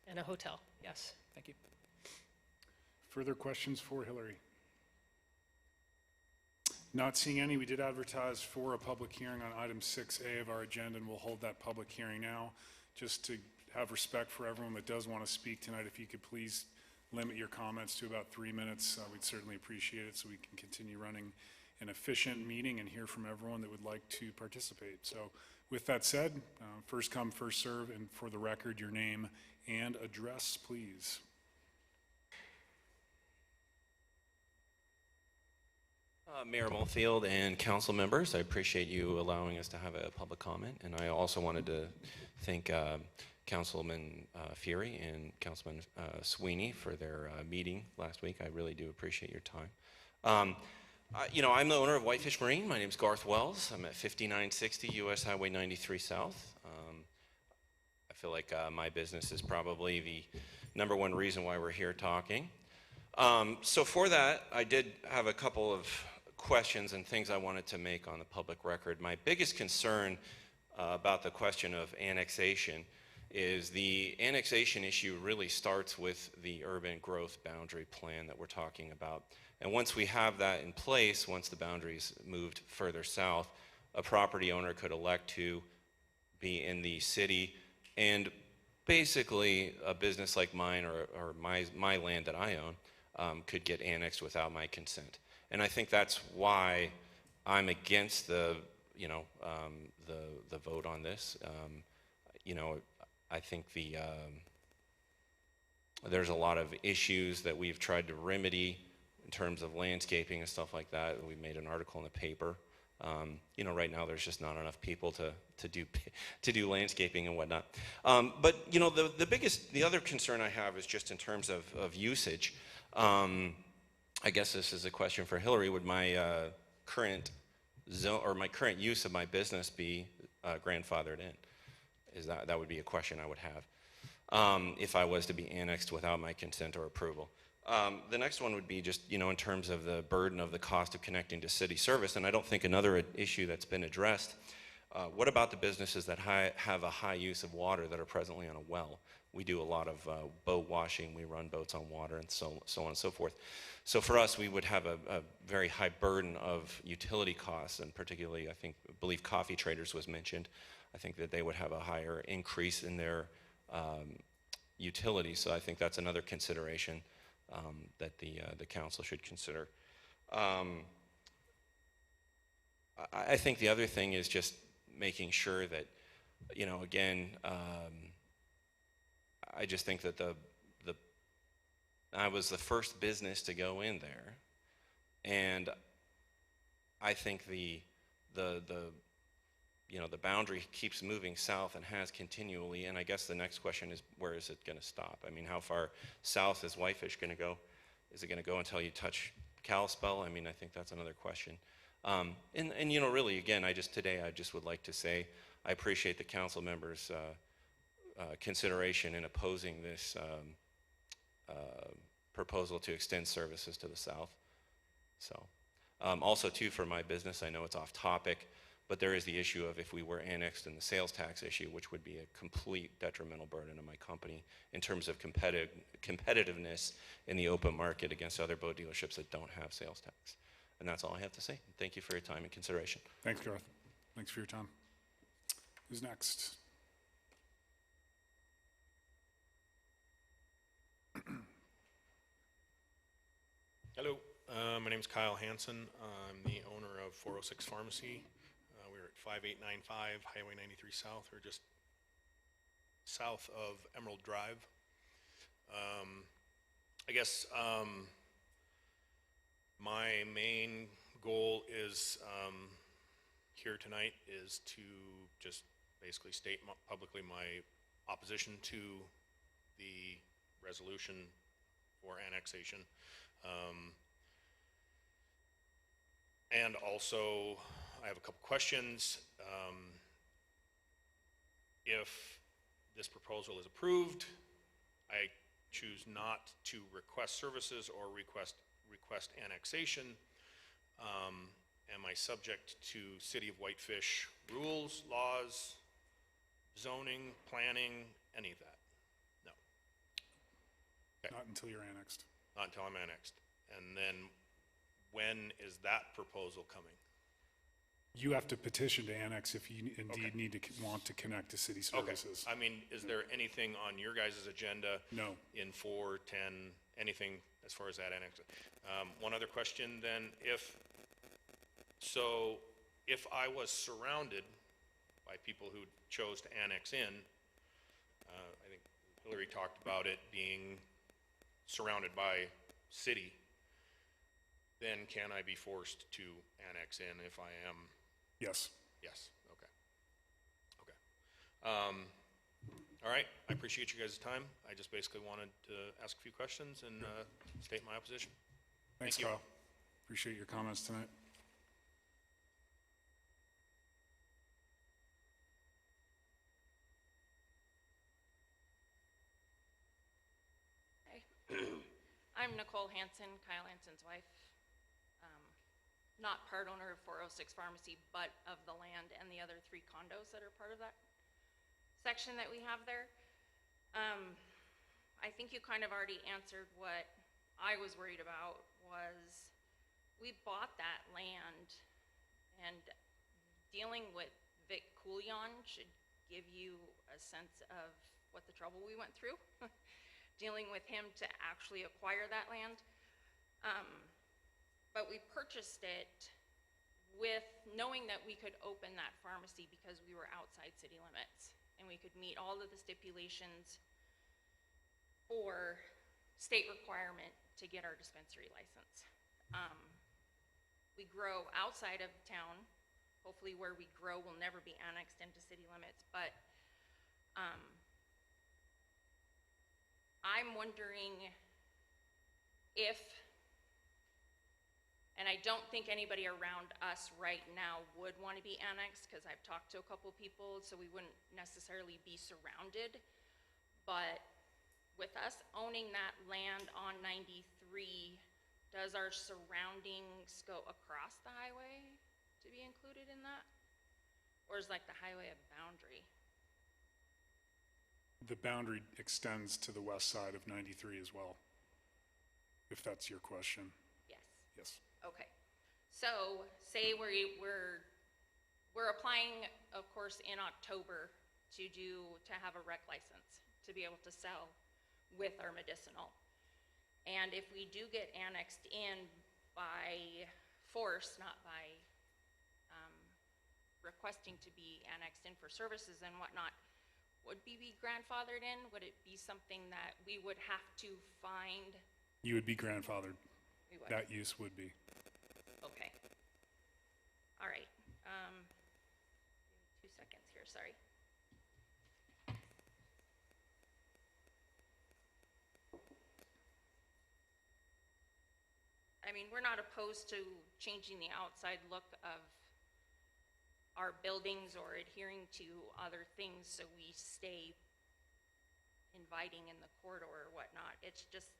And a hotel, yes. Thank you. Further questions for Hillary? Not seeing any. We did advertise for a public hearing on item 6A of our agenda, and we'll hold that public hearing now. Just to have respect for everyone that does want to speak tonight, if you could please limit your comments to about 3 minutes, we'd certainly appreciate it so we can continue running an efficient meeting and hear from everyone that would like to participate. So with that said, first come, first serve, and for the record, your name and address, please. Mayor Mulfield and council members, I appreciate you allowing us to have a public comment, and I also wanted to thank Councilman Fury and Councilman Sweeney for their meeting last week. I really do appreciate your time. You know, I'm the owner of Whitefish Marine. My name's Garth Wells. I'm at 5960 US Highway 93 South. I feel like my business is probably the #1 reason why we're here talking. So for that, I did have a couple of questions and things I wanted to make on the public record. My biggest concern about the question of annexation is the annexation issue really starts with the urban growth boundary plan that we're talking about. And once we have that in place, once the boundaries moved further south, a property owner could elect to be in the city, and basically a business like mine or my land that I own could get annexed without my consent. And I think that's why I'm against the vote on this. You know, I think there's a lot of issues that we've tried to remedy in terms of landscaping and stuff like that. We made an article in the paper. You know, right now there's just not enough people to do landscaping and whatnot. But you know, the other concern I have is just in terms of usage. I guess this is a question for Hillary. Would my current zone or my current use of my business be grandfathered in? That would be a question I would have if I was to be annexed without my consent or approval. The next one would be just, you know, in terms of the burden of the cost of connecting to city service, and I don't think another issue that's been addressed. What about the businesses that have a high use of water that are presently on a well? We do a lot of boat washing, we run boats on water, and so on and so forth. So for us, we would have a very high burden of utility costs, and particularly, I believe Coffee Traders was mentioned. I think that they would have a higher increase in their utilities, so I think that's another consideration that the council should consider. I think the other thing is just making sure that, again, I just think that I was the first business to go in there, and I think the boundary keeps moving south and has continually, and I guess the next question is, where is it going to stop? I mean, how far south is Whitefish going to go? Is it going to go until you touch Kalispell? I mean, I think that's another question. And really, again, I just would like to say I appreciate the council members' consideration in opposing this proposal to extend services to the south. So, also too, for my business, I know it's off topic, but there is the issue of if we were annexed in the sales tax issue, which would be a complete detrimental burden on my company in terms of competitiveness in the open market against other boat dealerships that don't have sales tax. And that's all I have to say. Thank you for your time and consideration. Thanks, Garth. Thanks for your time. Who's next? Hello, my name is Kyle Hansen. I'm the owner of 406 Pharmacy. We're at 5895 Highway 93 South. We're just south of Emerald Drive. I guess my main goal is here tonight is to just basically state publicly my opposition to the resolution for annexation. And also, I have a couple questions. If this proposal is approved, I choose not to request services or request annexation. Am I subject to City of Whitefish rules, laws, zoning, planning, any of that? No. Okay. Not until you're annexed. Not until I'm annexed. And then when is that proposal coming? You have to petition to annex if you indeed need to want to connect to city services. Okay. I mean, is there anything on your guys' agenda? No. In 4, 10, anything as far as that annex? One other question then, if I was surrounded by people who chose to annex in, I think Hillary talked about it being surrounded by city, then can I be forced to annex in if I am? Yes. Yes, okay. All right, I appreciate you guys' time. I just basically wanted to ask a few questions and state my opposition. Thanks, Thank you. Kyle. Appreciate your comments tonight. I'm Nicole Hansen, Kyle Hansen's wife. Not part owner of 406 Pharmacy, but of the land and the other 3 condos that are part of that section that we have there. I think you kind of already answered what I was worried about. Was we bought that land, and dealing with Vic Coulion should give you a sense of what the trouble we went through. Dealing with him to actually acquire that land. But we purchased it with knowing that we could open that pharmacy because we were outside city limits and we could meet all of the stipulations for state requirement to get our dispensary license. We grow outside of town. Hopefully where we grow will never be annexed into city limits, but I'm wondering if, and I don't think anybody around us right now would want to be annexed because I've talked to a couple people, so we wouldn't necessarily be surrounded. But with us owning that land on 93, does our surroundings go across the highway to be included in that? Or is like the highway a boundary? The boundary extends to the west side of 93 as well, if that's your question. Yes. Yes. Okay. So say we're applying, of course, in October to have a rec license to be able to sell with our medicinal. And if we do get annexed in by force, not by requesting to be annexed in for services and whatnot, would be grandfathered in? Would it be something that we would have to find? You would be grandfathered. We would. That use would be. Okay. All right. 2 seconds here, sorry. I mean, we're not opposed to changing the outside look of our buildings or adhering to other things so we stay inviting in the corridor or whatnot. It's just,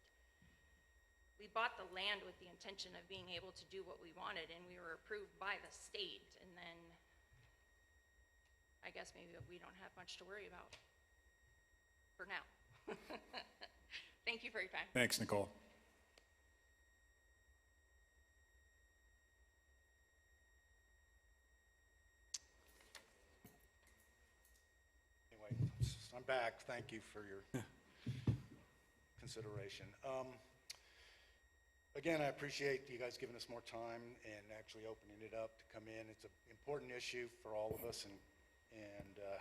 we bought the land with the intention of being able to do what we wanted, and we were approved by the state, and then I guess maybe we don't have much to worry about for now. Thank you for your time. Thanks, Nicole. Anyway, I'm back. Thank you for your consideration. Again, I appreciate you guys giving us more time and actually opening it up to come in. It's an important issue for all of us and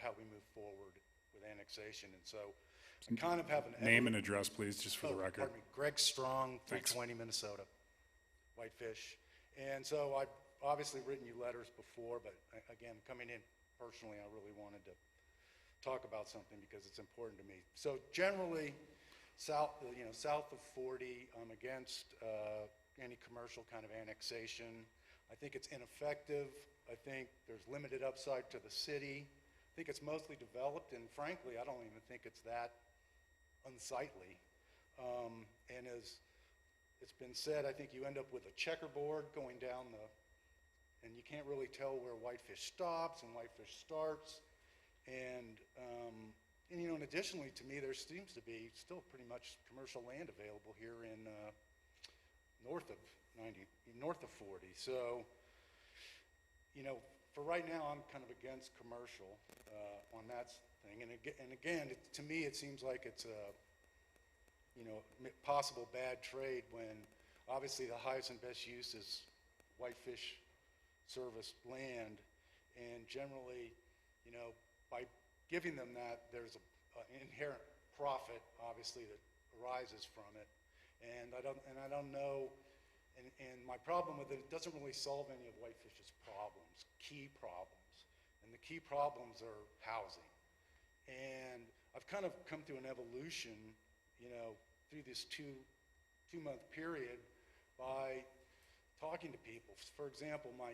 how we move forward with annexation. And so I kind of have an... Name and address, please, just for the record. Pardon me. Greg Strong, Thanks. 320 Minnesota, Whitefish. And so I've obviously written you letters before, but again, coming in personally, I really wanted to talk about something because it's important to me. So generally, south of 40, I'm against any commercial kind of annexation. I think it's ineffective. I think there's limited upside to the city. I think it's mostly developed, and frankly, I don't even think it's that unsightly. And as it's been said, I think you end up with a checkerboard going down and you can't really tell where Whitefish stops and Whitefish starts. And additionally, to me, there seems to be still pretty much commercial land available here in north of 40. So, for right now, I'm kind of against commercial on that thing. And again, to me, it seems like it's a possible bad trade when obviously the highest and best use is Whitefish service land, and generally, by giving them that, there's an inherent profit, obviously, that arises from it. And I don't know, and my problem with it doesn't really solve any of Whitefish's problems, key problems. And the key problems are housing. And I've kind of come through an evolution, through this two-month period by talking to people. For example, my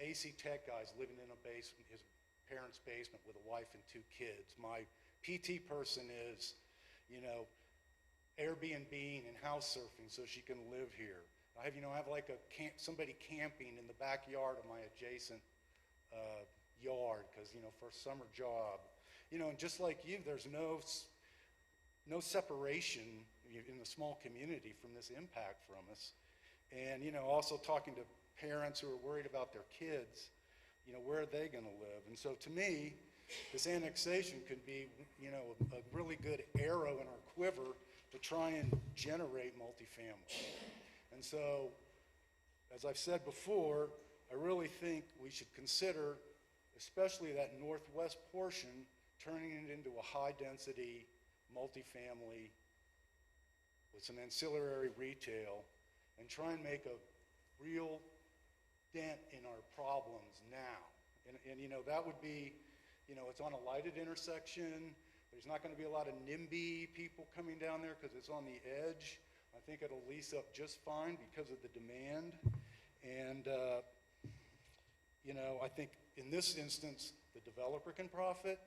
AC Tech guy's living in a basement, his parents' basement with a wife and 2 kids. My PT person is, Airbnb and house surfing so she can live here. I have like somebody camping in the backyard of my adjacent yard because, for a summer job. And just like you, there's no separation in the small community from this impact from us. And, also talking to parents who are worried about their kids, where are they going to live? And so to me, this annexation could be, a really good arrow in our quiver to try and generate multifamily. And so, as I've said before, I really think we should consider, especially that northwest portion, turning it into a high-density multifamily with some ancillary retail and try and make a real dent in our problems now. And that would be, it's on a lighted intersection. There's not going to be a lot of NIMBY people coming down there because it's on the edge. I think it'll lease up just fine because of the demand. And, I think in this instance, the developer can profit,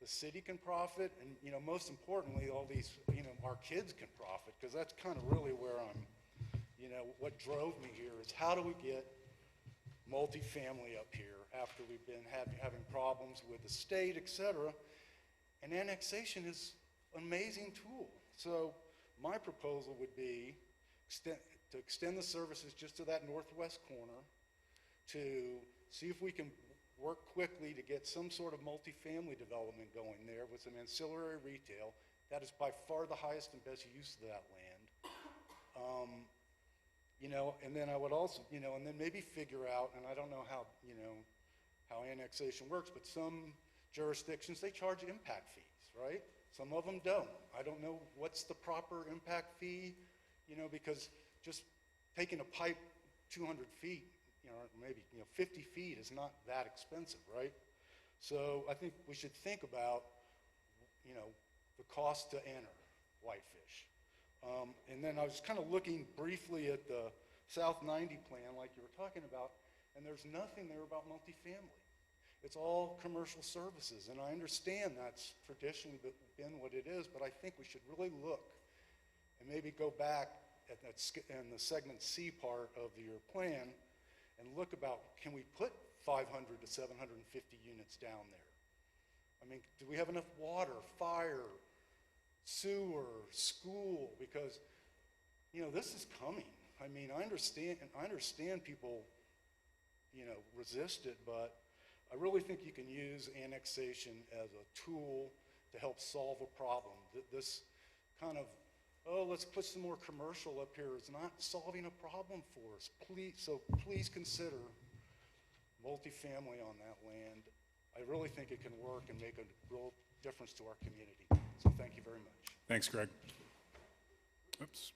the city can profit, and, most importantly, all these, our kids can profit, because that's kind of really where I'm, what drove me here is how do we get multifamily up here after we've been having problems with the state, et cetera. And annexation is an amazing tool. So my proposal would be to extend the services just to that northwest corner, to see if we can work quickly to get some sort of multifamily development going there with some ancillary retail. That is by far the highest and best use of that land. And then I would also, and then maybe figure out, and I don't know how annexation works, but some jurisdictions, they charge impact fees, right? Some of them don't. I don't know what's the proper impact fee, because just taking a pipe 200 feet, maybe 50 feet is not that expensive, right? So I think we should think about, the cost to enter Whitefish. And then I was kind of looking briefly at the South 90 plan like you were talking about, and there's nothing there about multifamily. It's all commercial services, and I understand that's traditionally been what it is, but I think we should really look and maybe go back at in the segment C part of your plan and look about, can we put 500 to 750 units down there? I mean, do we have enough water, fire, sewer, school? Because, this is coming. I mean, I understand people, resist it, but I really think you can use annexation as a tool to help solve a problem. This kind of, let's put some more commercial up here is not solving a problem for us. Please consider multifamily on that land. I really think it can work and make a real difference to our community. So thank you very much. Thanks, Greg. Oops.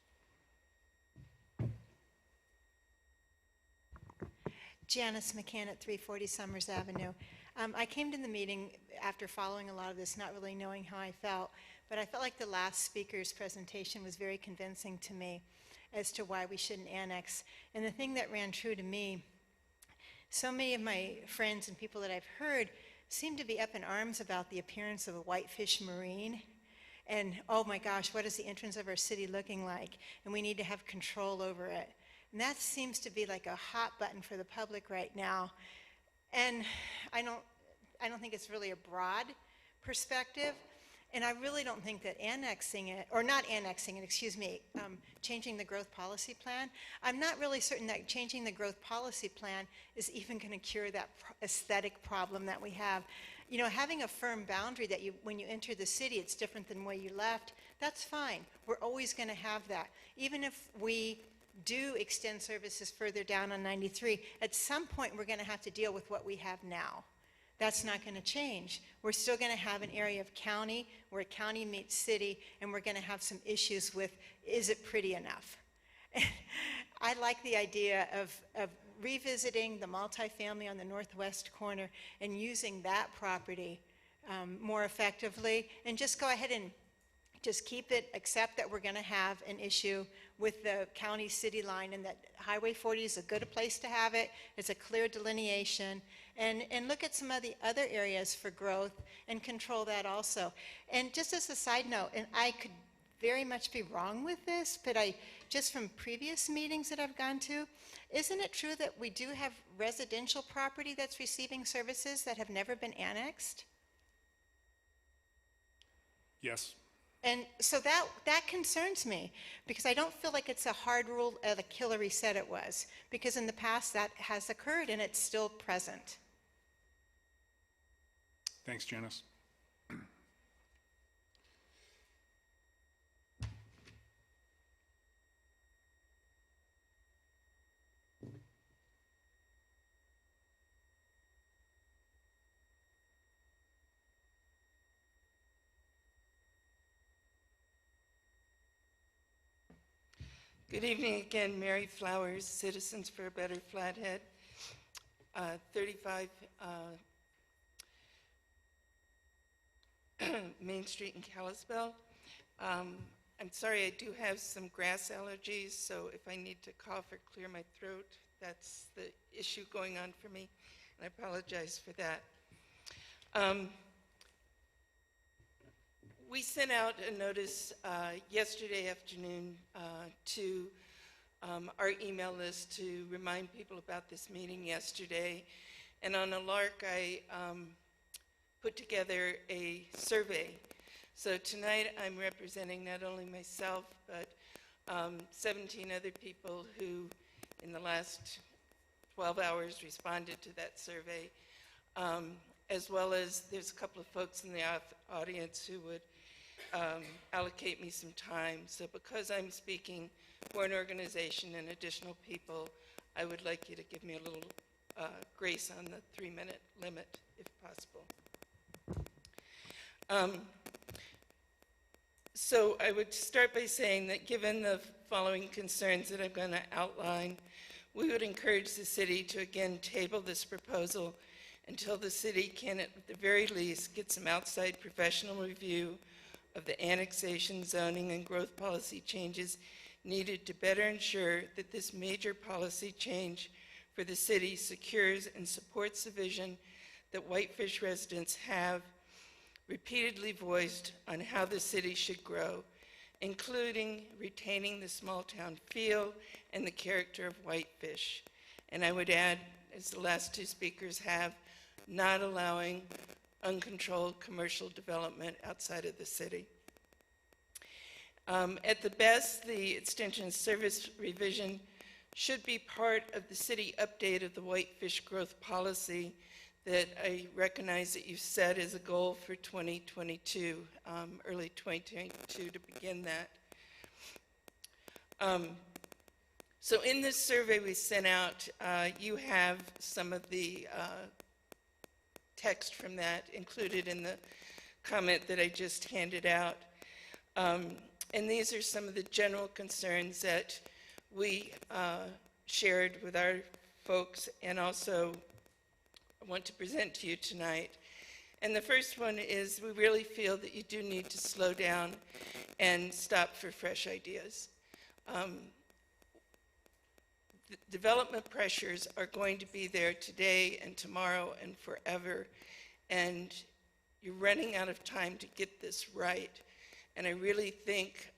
Janice McCann at 340 Summers Avenue. I came to the meeting after following a lot of this, not really knowing how I felt, but I felt like the last speaker's presentation was very convincing to me as to why we shouldn't annex. And the thing that ran true to me, so many of my friends and people that I've heard seem to be up in arms about the appearance of a Whitefish Marine. And, oh my gosh, what is the entrance of our city looking like? And we need to have control over it. And that seems to be like a hot button for the public right now. And I don't think it's really a broad perspective. And I really don't think that annexing it, or not annexing it, excuse me, changing the growth policy plan, I'm not really certain that changing the growth policy plan is even going to cure that aesthetic problem that we have. Having a firm boundary that when you enter the city, it's different than where you left, that's fine. We're always going to have that. Even if we do extend services further down on 93, at some point we're going to have to deal with what we have now. That's not going to change. We're still going to have an area of county where county meets city, and we're going to have some issues with, is it pretty enough? I like the idea of revisiting the multifamily on the northwest corner and using that property more effectively, and just go ahead and just keep it, accept that we're going to have an issue with the county city line, and that Highway 40 is a good place to have it. It's a clear delineation, and look at some of the other areas for growth and control that also. And just as a side note, and I could very much be wrong with this, but just from previous meetings that I've gone to, isn't it true that we do have residential property that's receiving services that have never been annexed? Yes. And so that concerns me, because I don't feel like it's a hard rule like Hillary said it was, because in the past that has occurred and it's still present. Thanks, Janice. Good evening again, Mary Flowers, Citizens for a Better Flathead, 35 Main Street in Kalispell. I'm sorry, I do have some grass allergies, so if I need to cough or clear my throat, that's the issue going on for me, and I apologize for that. We sent out a notice yesterday afternoon to our email list to remind people about this meeting yesterday. And on a lark, I put together a survey. So tonight I'm representing not only myself, but 17 other people who in the last 12 hours responded to that survey, as well as there's a couple of folks in the audience who would allocate me some time. So because I'm speaking for an organization and additional people, I would like you to give me a little grace on the 3-minute limit, if possible. So I would start by saying that given the following concerns that I'm going to outline, we would encourage the city to again table this proposal until the city can at the very least get some outside professional review of the annexation, zoning, and growth policy changes needed to better ensure that this major policy change for the city secures and supports the vision that Whitefish residents have repeatedly voiced on how the city should grow, including retaining the small town feel and the character of Whitefish. And I would add, as the last two speakers have, not allowing uncontrolled commercial development outside of the city. At the best, the extension service revision should be part of the city update of the Whitefish growth policy that I recognize that you set as a goal for 2022, early 2022 to begin that. So in this survey we sent out, you have some of the text from that included in the comment that I just handed out. And these are some of the general concerns that we shared with our folks and also want to present to you tonight. And the first one is we really feel that you do need to slow down and stop for fresh ideas. The development pressures are going to be there today and tomorrow and forever, and you're running out of time to get this right. And I really think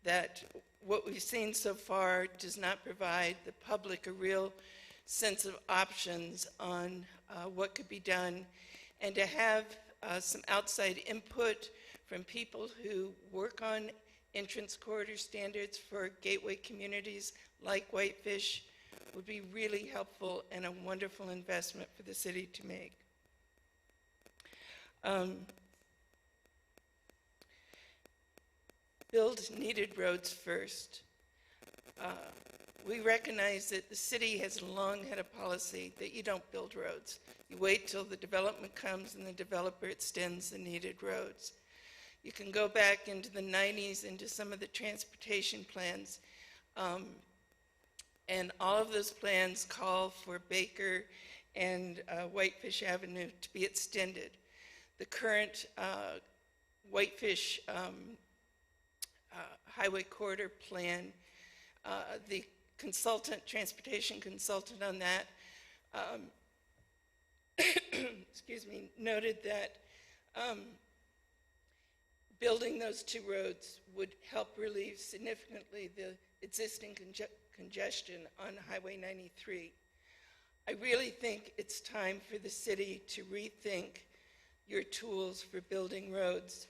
that what we've seen so far does not provide the public a real sense of options on what could be done, and to have some outside input from people who work on entrance corridor standards for gateway communities like Whitefish would be really helpful and a wonderful investment for the city to make. Build needed roads first. We recognize that the city has long had a policy that you don't build roads. You wait till the development comes and the developer extends the needed roads. You can go back into the 90s into some of the transportation plans, and all of those plans call for Baker and Whitefish Avenue to be extended. The current Whitefish Highway Corridor Plan, the transportation consultant on that, excuse me, noted that building those two roads would help relieve significantly the existing congestion on Highway 93. I really think it's time for the city to rethink your tools for building roads.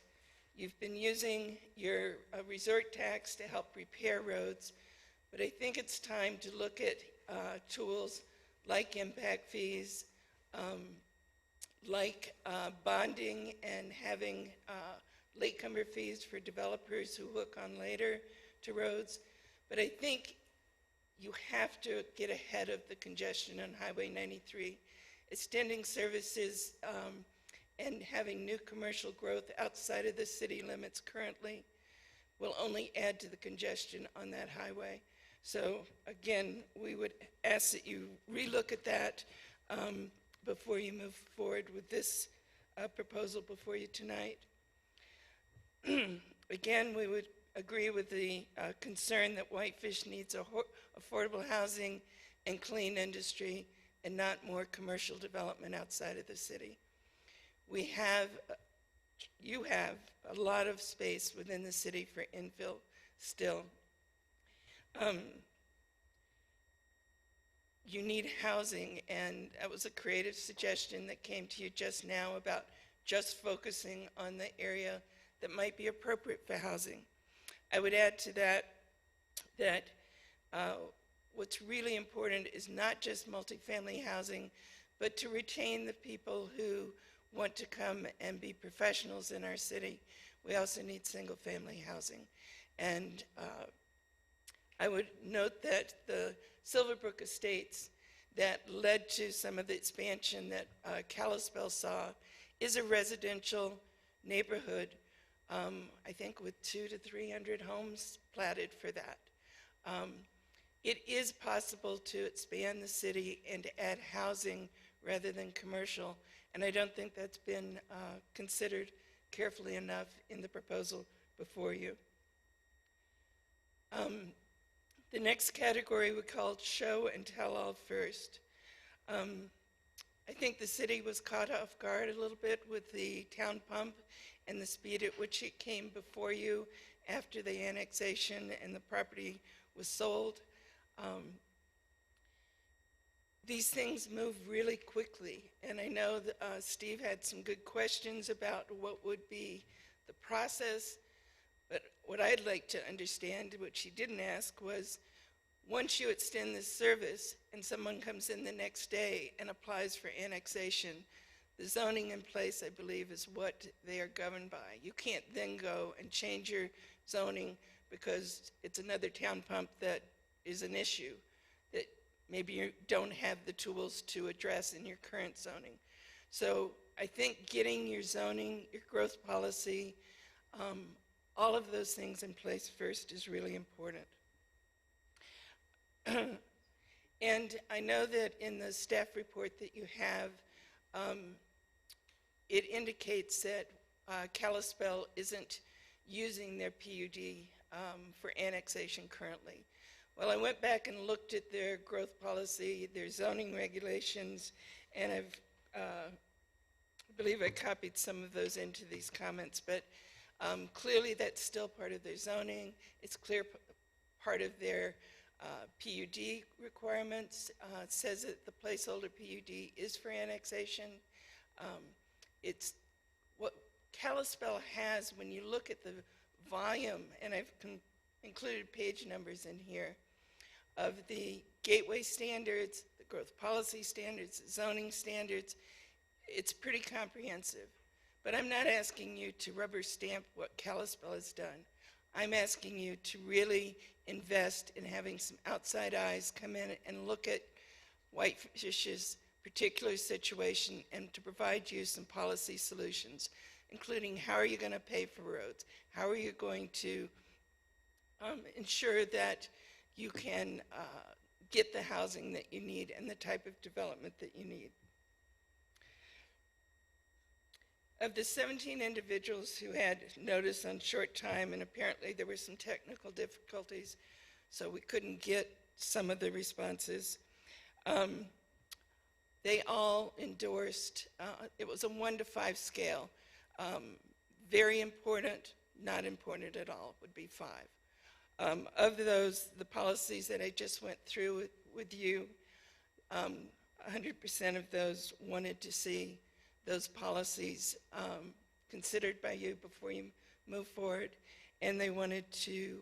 You've been using your resort tax to help repair roads, but I think it's time to look at tools like impact fees, like bonding and having latecomer fees for developers who hook on later to roads. But I think you have to get ahead of the congestion on Highway 93. Extending services and having new commercial growth outside of the city limits currently will only add to the congestion on that highway. So again, we would ask that you relook at that before you move forward with this proposal before you tonight. Again, we would agree with the concern that Whitefish needs affordable housing and clean industry and not more commercial development outside of the city. You have a lot of space within the city for infill still. You need housing, and that was a creative suggestion that came to you just now about just focusing on the area that might be appropriate for housing. I would add to that what's really important is not just multifamily housing, but to retain the people who want to come and be professionals in our city. We also need single-family housing. And I would note that the Silverbrook Estates that led to some of the expansion that Kalispell saw is a residential neighborhood, I think with 200 to 300 homes platted for that. It is possible to expand the city and to add housing rather than commercial, and I don't think that's been considered carefully enough in the proposal before you. The next category we called show and tell all first. I think the city was caught off guard a little bit with the town pump and the speed at which it came before you after the annexation and the property was sold. These things move really quickly, and I know that Steve had some good questions about what would be the process, but what I'd like to understand, which he didn't ask, was once you extend this service and someone comes in the next day and applies for annexation, the zoning in place, I believe, is what they are governed by. You can't then go and change your zoning because it's another town pump that is an issue that maybe you don't have the tools to address in your current zoning. So I think getting your zoning, your growth policy, all of those things in place first is really important. And I know that in the staff report that you have, it indicates that Kalispell isn't using their PUD for annexation currently. Well, I went back and looked at their growth policy, their zoning regulations, and I believe I copied some of those into these comments, but clearly that's still part of their zoning. It's clear part of their PUD requirements. It says that the placeholder PUD is for annexation. It's what Kalispell has when you look at the volume, and I've included page numbers in here, of the gateway standards, the growth policy standards, the zoning standards. It's pretty comprehensive. But I'm not asking you to rubber stamp what Kalispell has done. I'm asking you to really invest in having some outside eyes come in and look at Whitefish's particular situation and to provide you some policy solutions, including how are you going to pay for roads? How are you going to ensure that you can get the housing that you need and the type of development that you need? Of the 17 individuals who had notice on short time, and apparently there were some technical difficulties, so we couldn't get some of the responses, they all endorsed, it was a 1 to 5 scale. Very important, not important at all would be 5. Of those, the policies that I just went through with you, 100% of those wanted to see those policies considered by you before you move forward, and they wanted to,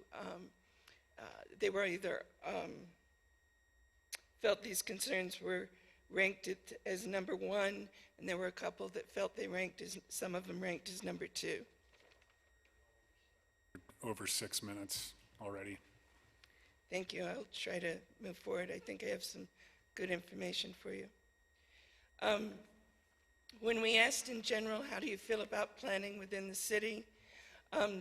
they were either felt these concerns were ranked as number 1, and there were a couple that felt they ranked as, some of them ranked as number 2. Over 6 minutes already. Thank you. I'll try to move forward. I think I have some good information for you. When we asked in general, how do you feel about planning within the city?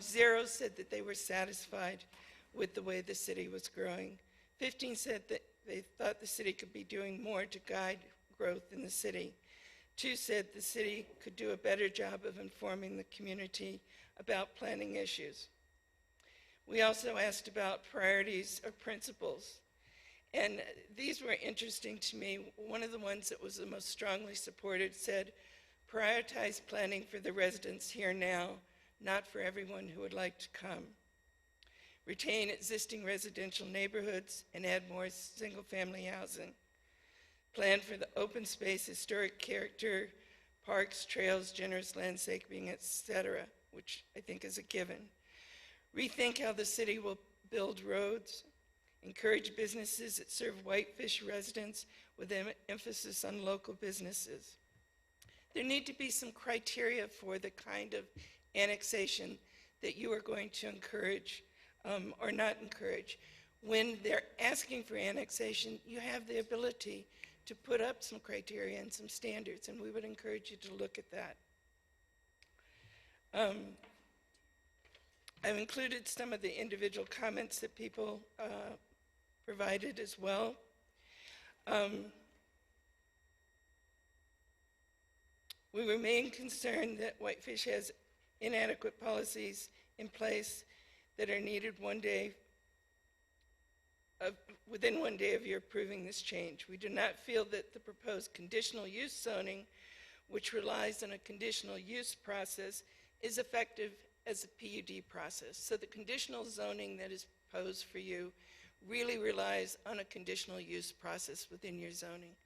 0 said that they were satisfied with the way the city was growing. 15 said that they thought the city could be doing more to guide growth in the city. 2 said the city could do a better job of informing the community about planning issues. We also asked about priorities or principles. And these were interesting to me. One of the ones that was the most strongly supported said, prioritize planning for the residents here now, not for everyone who would like to come. Retain existing residential neighborhoods and add more single-family housing. Plan for the open space, historic character, parks, trails, generous landscaping, etc., which I think is a given. Rethink how the city will build roads. Encourage businesses that serve Whitefish residents with emphasis on local businesses. There need to be some criteria for the kind of annexation that you are going to encourage or not encourage. When they're asking for annexation, you have the ability to put up some criteria and some standards, and we would encourage you to look at that. I've included some of the individual comments that people provided as well. We remain concerned that Whitefish has inadequate policies in place that are needed within 1 day of your approving this change. We do not feel that the proposed conditional use zoning, which relies on a conditional use process, is effective as a PUD process. So the conditional zoning that is proposed for you really relies on a conditional use process within your zoning.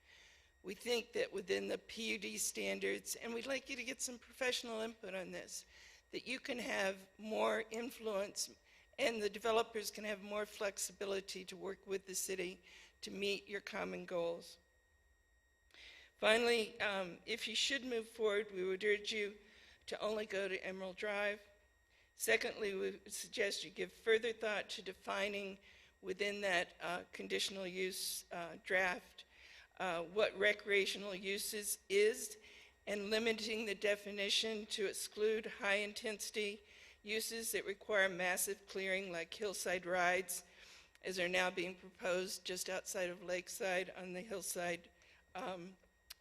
We think that within the PUD standards, and we'd like you to get some professional input on this, that you can have more influence and the developers can have more flexibility to work with the city to meet your common goals. Finally, if you should move forward, we would urge you to only go to Emerald Drive. Secondly, we would suggest you give further thought to defining within that conditional use draft what recreational uses is, and limiting the definition to exclude high-intensity uses that require massive clearing like hillside rides, as are now being proposed just outside of Lakeside on the hillside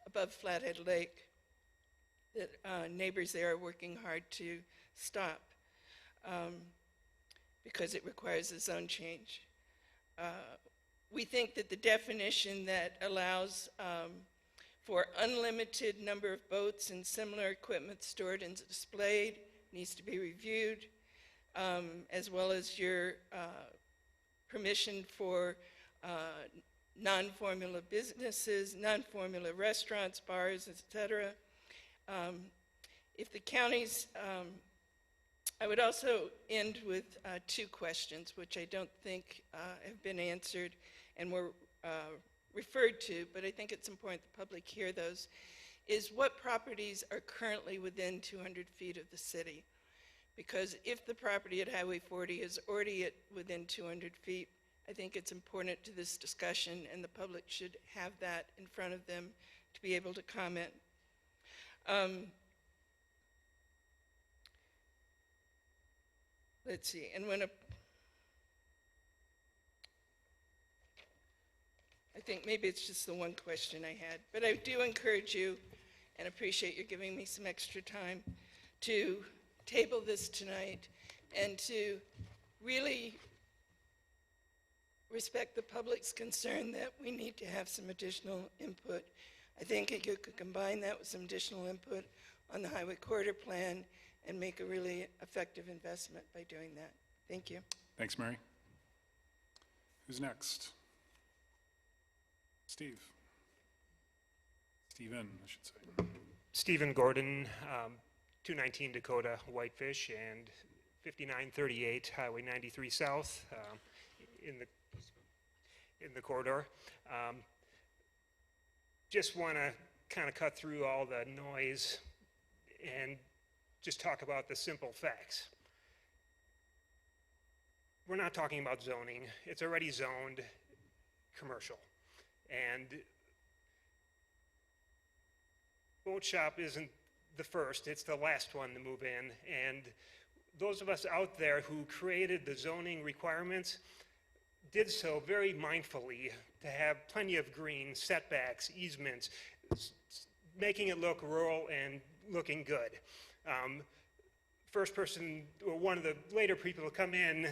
above Flathead Lake, that neighbors there are working hard to stop because it requires a zone change. We think that the definition that allows for unlimited number of boats and similar equipment stored and displayed needs to be reviewed, as well as your permission for non-formula businesses, non-formula restaurants, bars, etc. If the counties, I would also end with two questions, which I don't think have been answered and were referred to, but I think it's important the public hear those, is what properties are currently within 200 feet of the city? Because if the property at Highway 40 is already within 200 feet, I think it's important to this discussion, and the public should have that in front of them to be able to comment. Let's see, and I think maybe it's just the one question I had, but I do encourage you and appreciate you giving me some extra time to table this tonight and to really respect the public's concern that we need to have some additional input. I think you could combine that with some additional input on the highway corridor plan and make a really effective investment by doing that. Thank you. Thanks, Mary. Who's next? Steve. Steven, I should say. Stephen Gordon, 219 Dakota, Whitefish, and 5938 Highway 93 South in the corridor. Just want to kind of cut through all the noise and just talk about the simple facts. We're not talking about zoning. It's already zoned commercial. And boat shop isn't the first, it's the last one to move in. And those of us out there who created the zoning requirements did so very mindfully to have plenty of green, setbacks, easements, making it look rural and looking good. First person, or one of the later people to come in,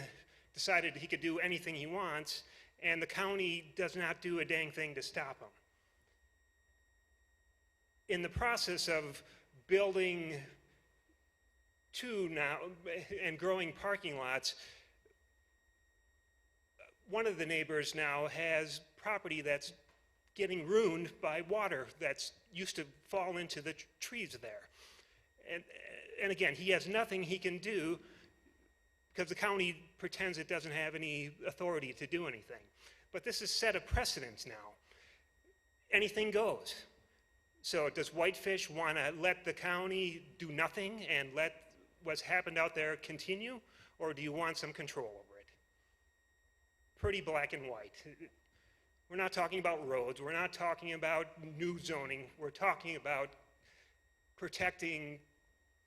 decided he could do anything he wants, and the county does not do a dang thing to stop him. In the process of building two now and growing parking lots, one of the neighbors now has property that's getting ruined by water that's used to fall into the trees there. And again, he has nothing he can do because the county pretends it doesn't have any authority to do anything. But this has set a precedence now. Anything goes. So does Whitefish want to let the county do nothing and let what's happened out there continue? Or do you want some control over it? Pretty black and white. We're not talking about roads. We're not talking about new zoning. We're talking about protecting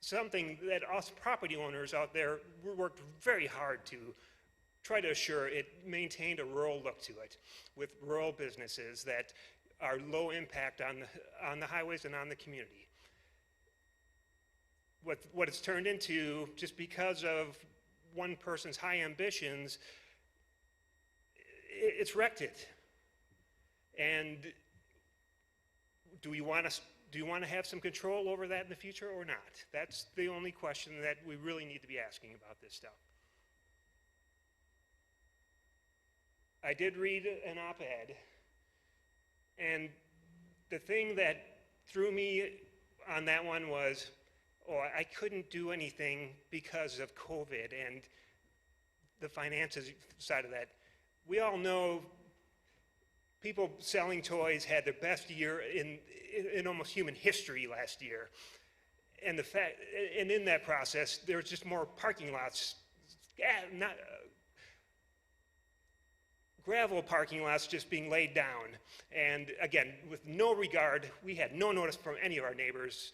something that us property owners out there worked very hard to try to assure it maintained a rural look to it, with rural businesses that are low impact on the highways and on the community. What it's turned into, just because of one person's high ambitions, it's wrecked it. And do you want to have some control over that in the future or not? That's the only question that we really need to be asking about this stuff. I did read an op-ed, and the thing that threw me on that one was, oh, I couldn't do anything because of COVID and the finances side of that. We all know people selling toys had their best year in almost human history last year. And in that process, there was just more parking lots, gravel parking lots just being laid down. And again, with no regard, we had no notice from any of our neighbors.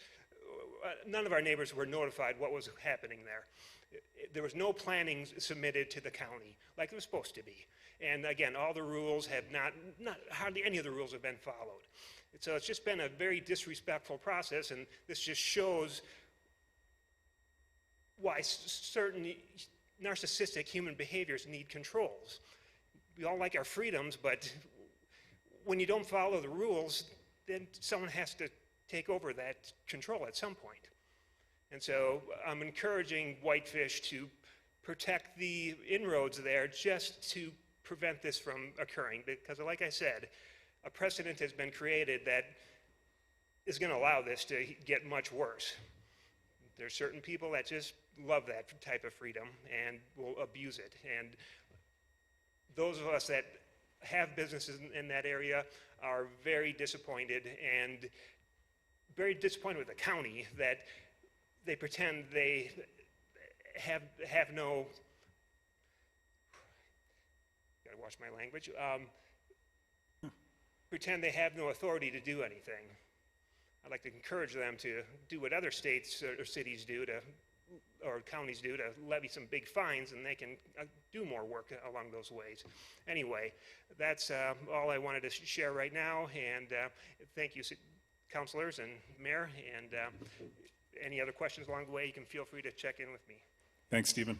None of our neighbors were notified what was happening there. There was no planning submitted to the county like it was supposed to be. And again, all the rules have hardly any of the rules have been followed. So it's just been a very disrespectful process, and this just shows why certain narcissistic human behaviors need controls. We all like our freedoms, but when you don't follow the rules, then someone has to take over that control at some point. And so I'm encouraging Whitefish to protect the inroads there just to prevent this from occurring, because like I said, a precedent has been created that is going to allow this to get much worse. There's certain people that just love that type of freedom and will abuse it. And those of us that have businesses in that area are very disappointed, and very disappointed with the county that they pretend they have no, gotta watch my language, pretend they have no authority to do anything. I'd like to encourage them to do what other states or cities do or counties do, to levy some big fines, and they can do more work along those ways. Anyway, that's all I wanted to share right now, and thank you, councilors and mayor, and any other questions along the way, you can feel free to check in with me. Thanks, Stephen.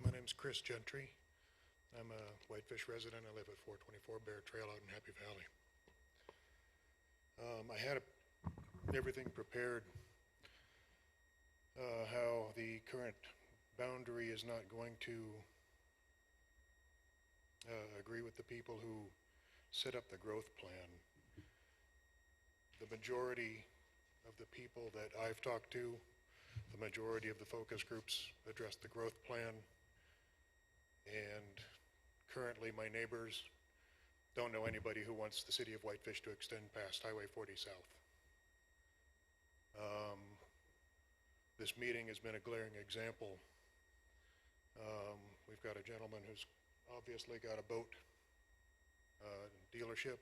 My name's Chris Gentry. I'm a Whitefish resident. I live at 424 Bear Trail out in Happy Valley. I had everything prepared, how the current boundary is not going to agree with the people who set up the growth plan. The majority of the people that I've talked to, the majority of the focus groups addressed the growth plan, and currently my neighbors don't know anybody who wants the city of Whitefish to extend past Highway 40 south. This meeting has been a glaring example. We've got a gentleman who's obviously got a boat dealership,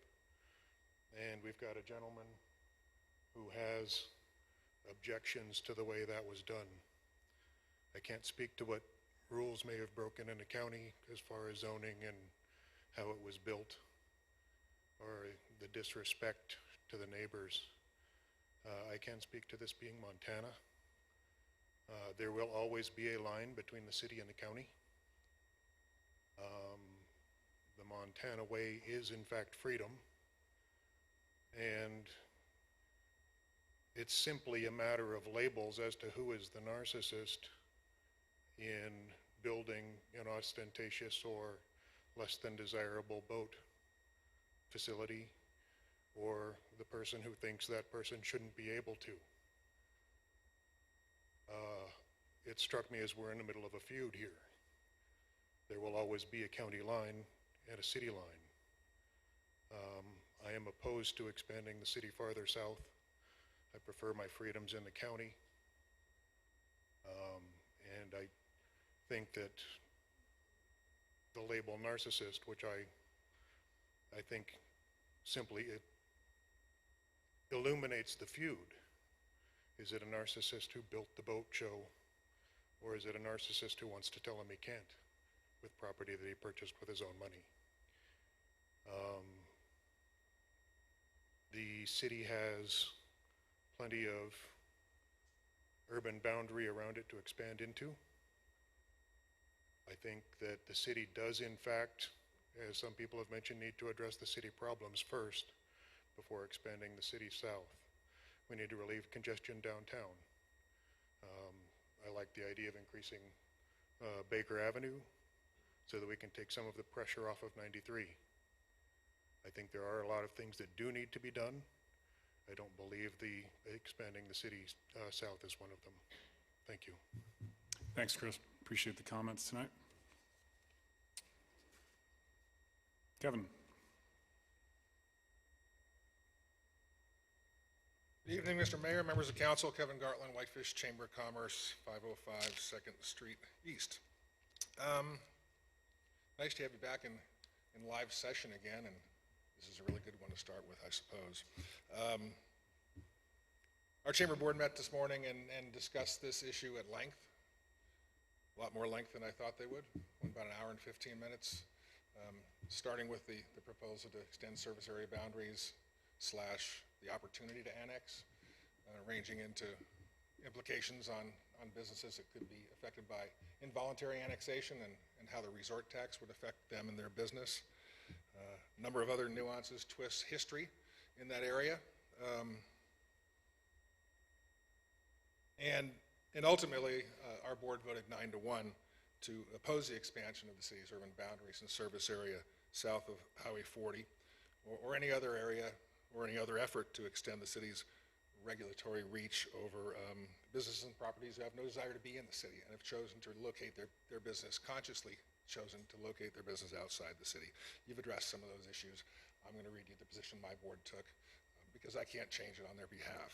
and we've got a gentleman who has objections to the way that was done. I can't speak to what rules may have broken in the county as far as zoning and how it was built, or the disrespect to the neighbors. I can speak to this being Montana. There will always be a line between the city and the county. The Montana way is in fact freedom, and it's simply a matter of labels as to who is the narcissist in building an ostentatious or less than desirable boat facility, or the person who thinks that person shouldn't be able to. It struck me as we're in the middle of a feud here. There will always be a county line and a city line. I am opposed to expanding the city farther south. I prefer my freedoms in the county. And I think that the label narcissist, which I think simply it illuminates the feud. Is it a narcissist who built the boat show, or is it a narcissist who wants to tell him he can't with property that he purchased with his own money? The city has plenty of urban boundary around it to expand into. I think that the city does, in fact, as some people have mentioned, need to address the city problems first before expanding the city south. We need to relieve congestion downtown. I like the idea of increasing Baker Avenue so that we can take some of the pressure off of 93. I think there are a lot of things that do need to be done. I don't believe expanding the city south is one of them. Thank you. Thanks, Chris. Appreciate the comments tonight. Kevin. Good evening, Mr. Mayor, members of council. Kevin Gartland, Whitefish Chamber of Commerce, 505 2nd Street East. Nice to have you back in live session again, and this is a really good one to start with, I suppose. Our chamber board met this morning and discussed this issue at length, a lot more length than I thought they would, went about an hour and 15 minutes, starting with the proposal to extend service area boundaries / the opportunity to annex, ranging into implications on businesses that could be affected by involuntary annexation and how the resort tax would affect them and their business. A number of other nuances, twists, history in that area. And ultimately, our board voted 9-1 to oppose the expansion of the city's urban boundaries and service area south of Highway 40 or any other area or any other effort to extend the city's regulatory reach over businesses and properties who have no desire to be in the city and have chosen to locate their business, consciously chosen to locate their business outside the city. You've addressed some of those issues. I'm going to read you the position my board took because I can't change it on their behalf.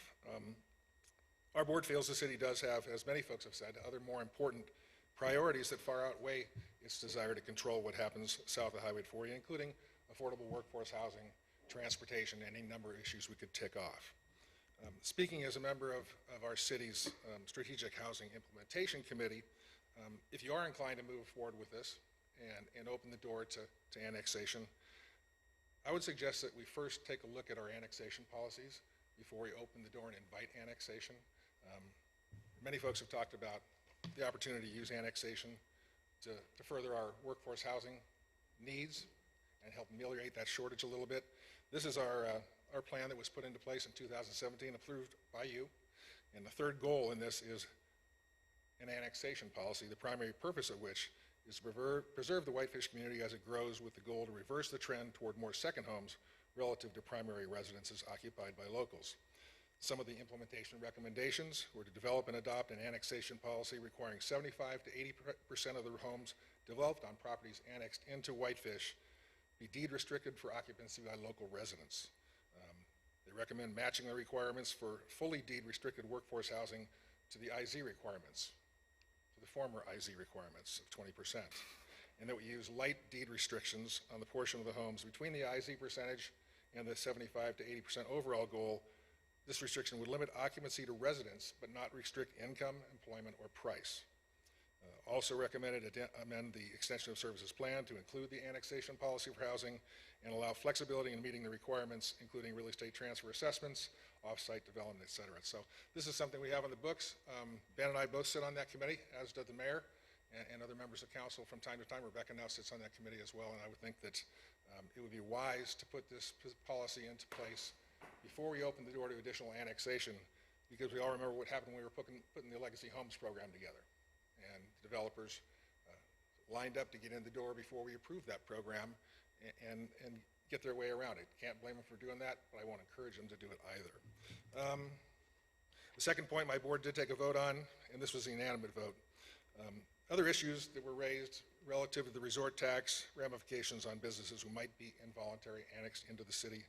Our board feels the city does have, as many folks have said, other more important priorities that far outweigh its desire to control what happens south of Highway 40, including affordable workforce housing, transportation, any number of issues we could tick off. Speaking as a member of our city's Strategic Housing Implementation Committee, if you are inclined to move forward with this and open the door to annexation, I would suggest that we first take a look at our annexation policies before we open the door and invite annexation. Many folks have talked about the opportunity to use annexation to further our workforce housing needs and help ameliorate that shortage a little bit. This is our plan that was put into place in 2017, approved by you. And the third goal in this is an annexation policy, the primary purpose of which is to preserve the Whitefish community as it grows with the goal to reverse the trend toward more second homes relative to primary residences occupied by locals. Some of the implementation recommendations were to develop and adopt an annexation policy requiring 75 to 80% of the homes developed on properties annexed into Whitefish be deed restricted for occupancy by local residents. They recommend matching the requirements for fully deed restricted workforce housing to the IZ requirements, to the former IZ requirements of 20%. And that we use light deed restrictions on the portion of the homes between the IZ percentage and the 75 to 80% overall goal. This restriction would limit occupancy to residents, but not restrict income, employment, or price. Also recommended amend the extension of services plan to include the annexation policy for housing and allow flexibility in meeting the requirements, including real estate transfer assessments, off-site development, et cetera. So this is something we have on the books. Ben and I both sit on that committee, as does the mayor and other members of council from time to time. Rebecca now sits on that committee as well, and I would think that it would be wise to put this policy into place before we open the door to additional annexation, because we all remember what happened when we were putting the Legacy Homes program together. And developers lined up to get in the door before we approved that program and get their way around it. Can't blame them for doing that, but I won't encourage them to do it either. The second point my board did take a vote on, and this was a unanimous vote. Other issues that were raised relative to the resort tax ramifications on businesses who might be involuntary annexed into the city.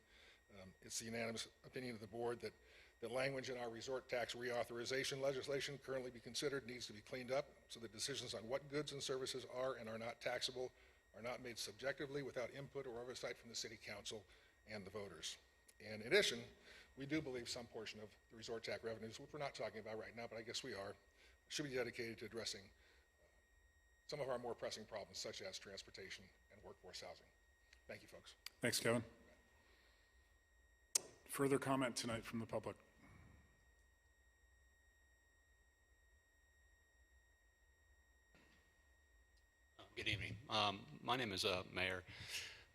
It's the unanimous opinion of the board that the language in our resort tax reauthorization legislation currently be considered needs to be cleaned up so that decisions on what goods and services are and are not taxable are not made subjectively without input or oversight from the city council and the voters. And in addition, we do believe some portion of the resort tax revenues, which we're not talking about right now, but I guess we are, should be dedicated to addressing some of our more pressing problems, such as transportation and workforce housing. Thank you, folks. Thanks, Kevin. Further comment tonight from the public? Good evening. My name is Mayor,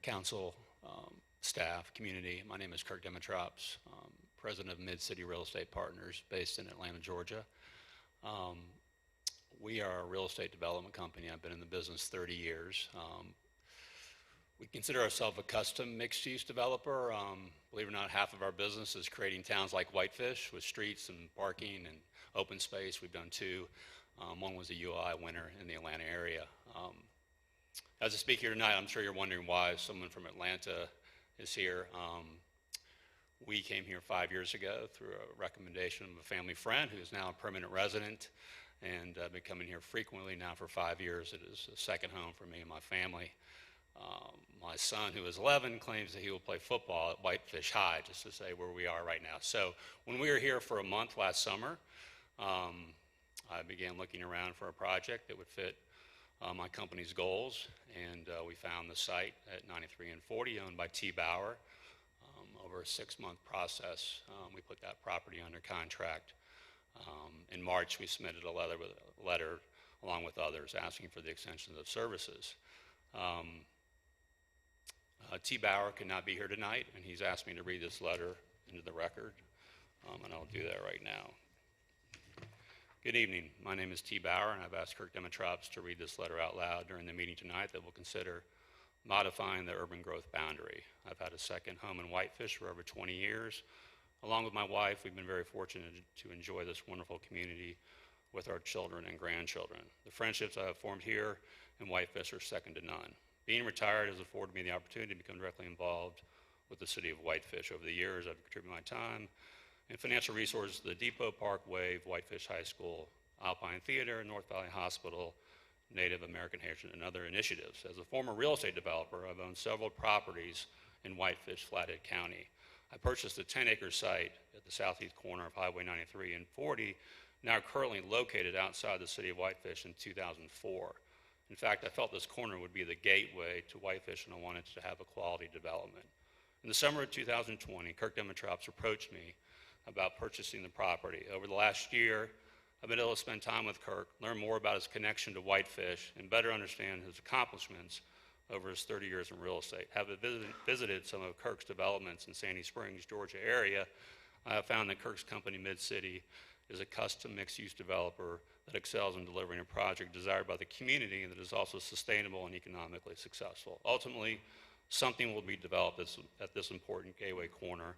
Council, staff, community. My name is Kirk Dimitrops, President of Mid-City Real Estate Partners based in Atlanta, Georgia. We are a real estate development company. I've been in the business 30 years. We consider ourselves a custom mixed-use developer. Believe it or not, half of our business is creating towns like Whitefish with streets and parking and open space. We've done 2. One was a UI winner in the Atlanta area. As I speak here tonight, I'm sure you're wondering why someone from Atlanta is here. We came here 5 years ago through a recommendation of a family friend who is now a permanent resident, and I've been coming here frequently now for 5 years. It is a second home for me and my family. My son, who is 11, claims that he will play football at Whitefish High, just to say where we are right now. So when we were here for a month last summer, I began looking around for a project that would fit my company's goals, and we found the site at 93 and 40, owned by T. Bauer. Over a 6-month process, we put that property under contract. In March, we submitted a letter along with others asking for the extension of services. T. Bauer could not be here tonight, and he's asked me to read this letter into the record, and I'll do that right now. Good evening. My name is T. Bauer, and I've asked Kirk Dimitrops to read this letter out loud during the meeting tonight that will consider modifying the urban growth boundary. I've had a second home in Whitefish for over 20 years. Along with my wife, we've been very fortunate to enjoy this wonderful community with our children and grandchildren. The friendships I have formed here in Whitefish are second to none. Being retired has afforded me the opportunity to become directly involved with the city of Whitefish. Over the years, I've contributed my time and financial resources to the Depot Park Wave, Whitefish High School, Alpine Theater, North Valley Hospital, Native American Heritage, and other initiatives. As a former real estate developer, I've owned several properties in Whitefish, Flathead County. I purchased a 10-acre site at the southeast corner of Highway 93 and 40, now currently located outside the city of Whitefish in 2004. In fact, I felt this corner would be the gateway to Whitefish, and I wanted to have a quality development. In the summer of 2020, Kirk Dimitrops approached me about purchasing the property. Over the last year, I've been able to spend time with Kirk, learn more about his connection to Whitefish, and better understand his accomplishments over his 30 years in real estate. Having visited some of Kirk's developments in Sandy Springs, Georgia area, I have found that Kirk's company, Mid-City, is a custom mixed-use developer that excels in delivering a project desired by the community that is also sustainable and economically successful. Ultimately, something will be developed at this important gateway corner.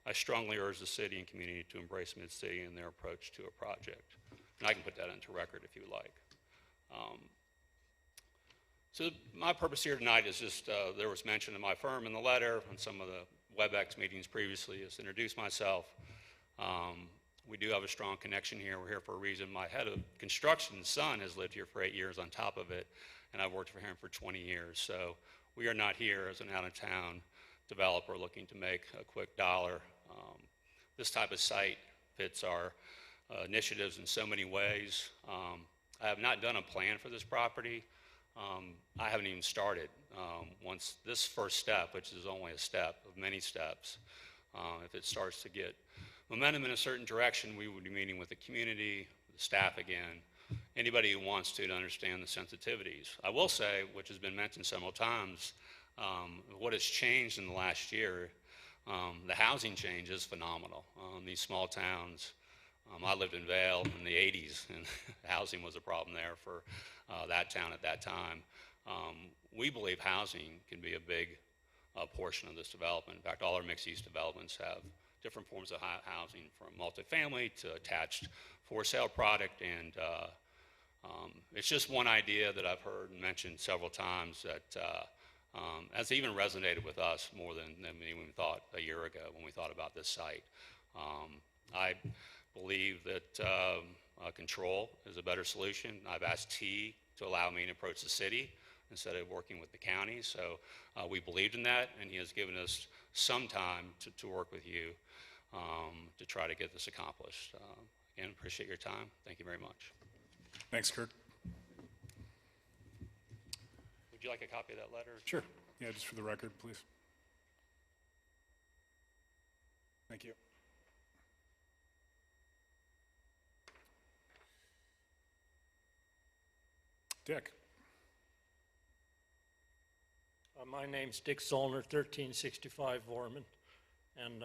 I strongly urge the city and community to embrace Mid-City in their approach to a project. And I can put that into record if you like. So my purpose here tonight is just, there was mention of my firm in the letter and some of the WebEx meetings previously, is to introduce myself. We do have a strong connection here. We're here for a reason. My head of construction son has lived here for 8 years on top of it, and I've worked for him for 20 years. So we are not here as an out-of-town developer looking to make a quick dollar. This type of site fits our initiatives in so many ways. I have not done a plan for this property. I haven't even started. Once this first step, which is only a step of many steps, if it starts to get momentum in a certain direction, we would be meeting with the community, the staff again, anybody who wants to understand the sensitivities. I will say, which has been mentioned several times, what has changed in the last year, the housing change is phenomenal. These small towns, I lived in Vail in the 80s, and housing was a problem there for that town at that time. We believe housing can be a big portion of this development. In fact, all our mixed-use developments have different forms of housing, from multifamily to attached for-sale product, and It's just one idea that I've heard mentioned several times that has even resonated with us more than we even thought a year ago when we thought about this site. I believe that control is a better solution. I've asked T to allow me to approach the city instead of working with the county. So we believed in that, and he has given us some time to work with you to try to get this accomplished. Again, appreciate your time. Thank you very much. Thanks, Kirk. Would you like a copy of that letter? Sure. Yeah, just for the record, please. Thank you. Dick. My name's Dick Zollner, 1365 Vorman, and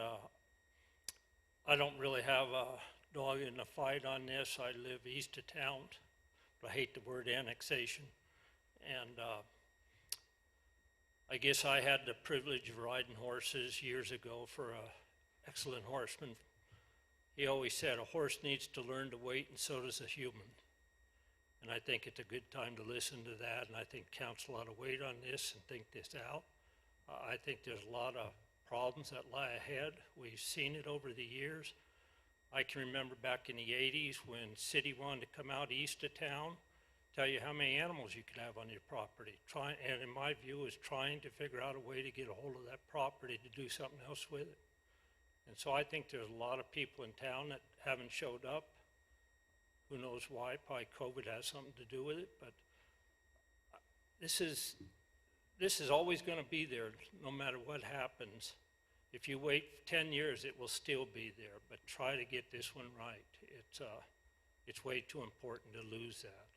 I don't really have a dog in the fight on this. I live east of town, but I hate the word annexation. And I guess I had the privilege of riding horses years ago for an excellent horseman. He always said a horse needs to learn to wait, and so does a human. And I think it's a good time to listen to that, and I think council ought to wait on this and think this out. I think there's a lot of problems that lie ahead. We've seen it over the years. I can remember back in the 80s when city wanted to come out east of town, tell you how many animals you could have on your property. And in my view, is trying to figure out a way to get a hold of that property to do something else with it. And so I think there's a lot of people in town that haven't showed up. Who knows why? Probably COVID has something to do with it, but this is always going to be there no matter what happens. If you wait 10 years, it will still be there, but try to get this one right. It's way too important to lose that.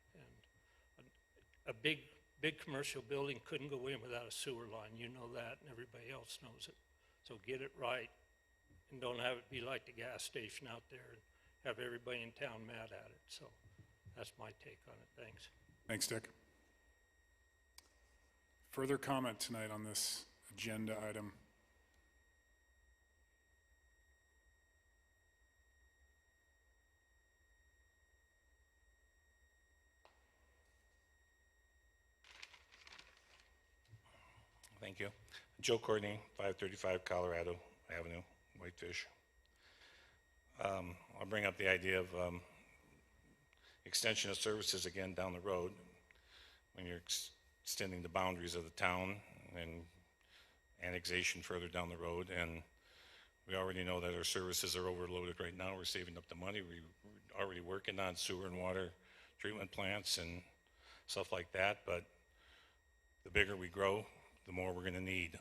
And a big commercial building couldn't go in without a sewer line. You know that, and everybody else knows it. So get it right, and don't have it be like the gas station out there and have everybody in town mad at it. So that's my take on it. Thanks. Thanks, Dick. Further comment tonight on this agenda item? Thank you. Joe Courtney, 535 Colorado Avenue, Whitefish. I'll bring up the idea of extension of services again down the road when you're extending the boundaries of the town and annexation further down the road. And we already know that our services are overloaded right now. We're saving up the money. We're already working on sewer and water treatment plants and stuff like that. But the bigger we grow, the more we're going to need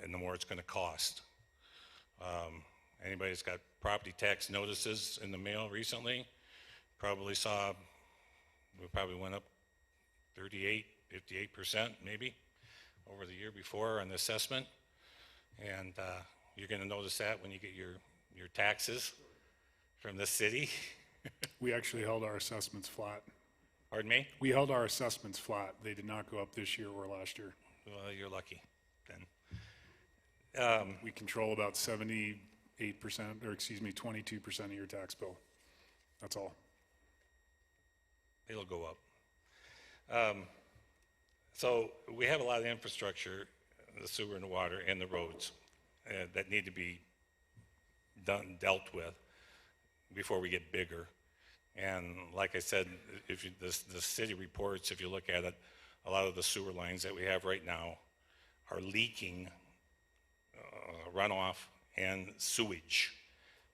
and the more it's going to cost. Anybody that's got property tax notices in the mail recently probably saw we probably went up 38, 58% maybe over the year before on the assessment. And you're going to notice that when you get your taxes from the city. We actually held our assessments flat. Pardon me? We held our assessments flat. They did not go up this year or last year. Well, you're lucky then. We control about 78%, or excuse me, 22% of your tax bill. That's all. It'll go up. So we have a lot of infrastructure, the sewer and the water and the roads that need to be dealt with before we get bigger. And like I said, if the city reports, if you look at it, a lot of the sewer lines that we have right now are leaking runoff and sewage,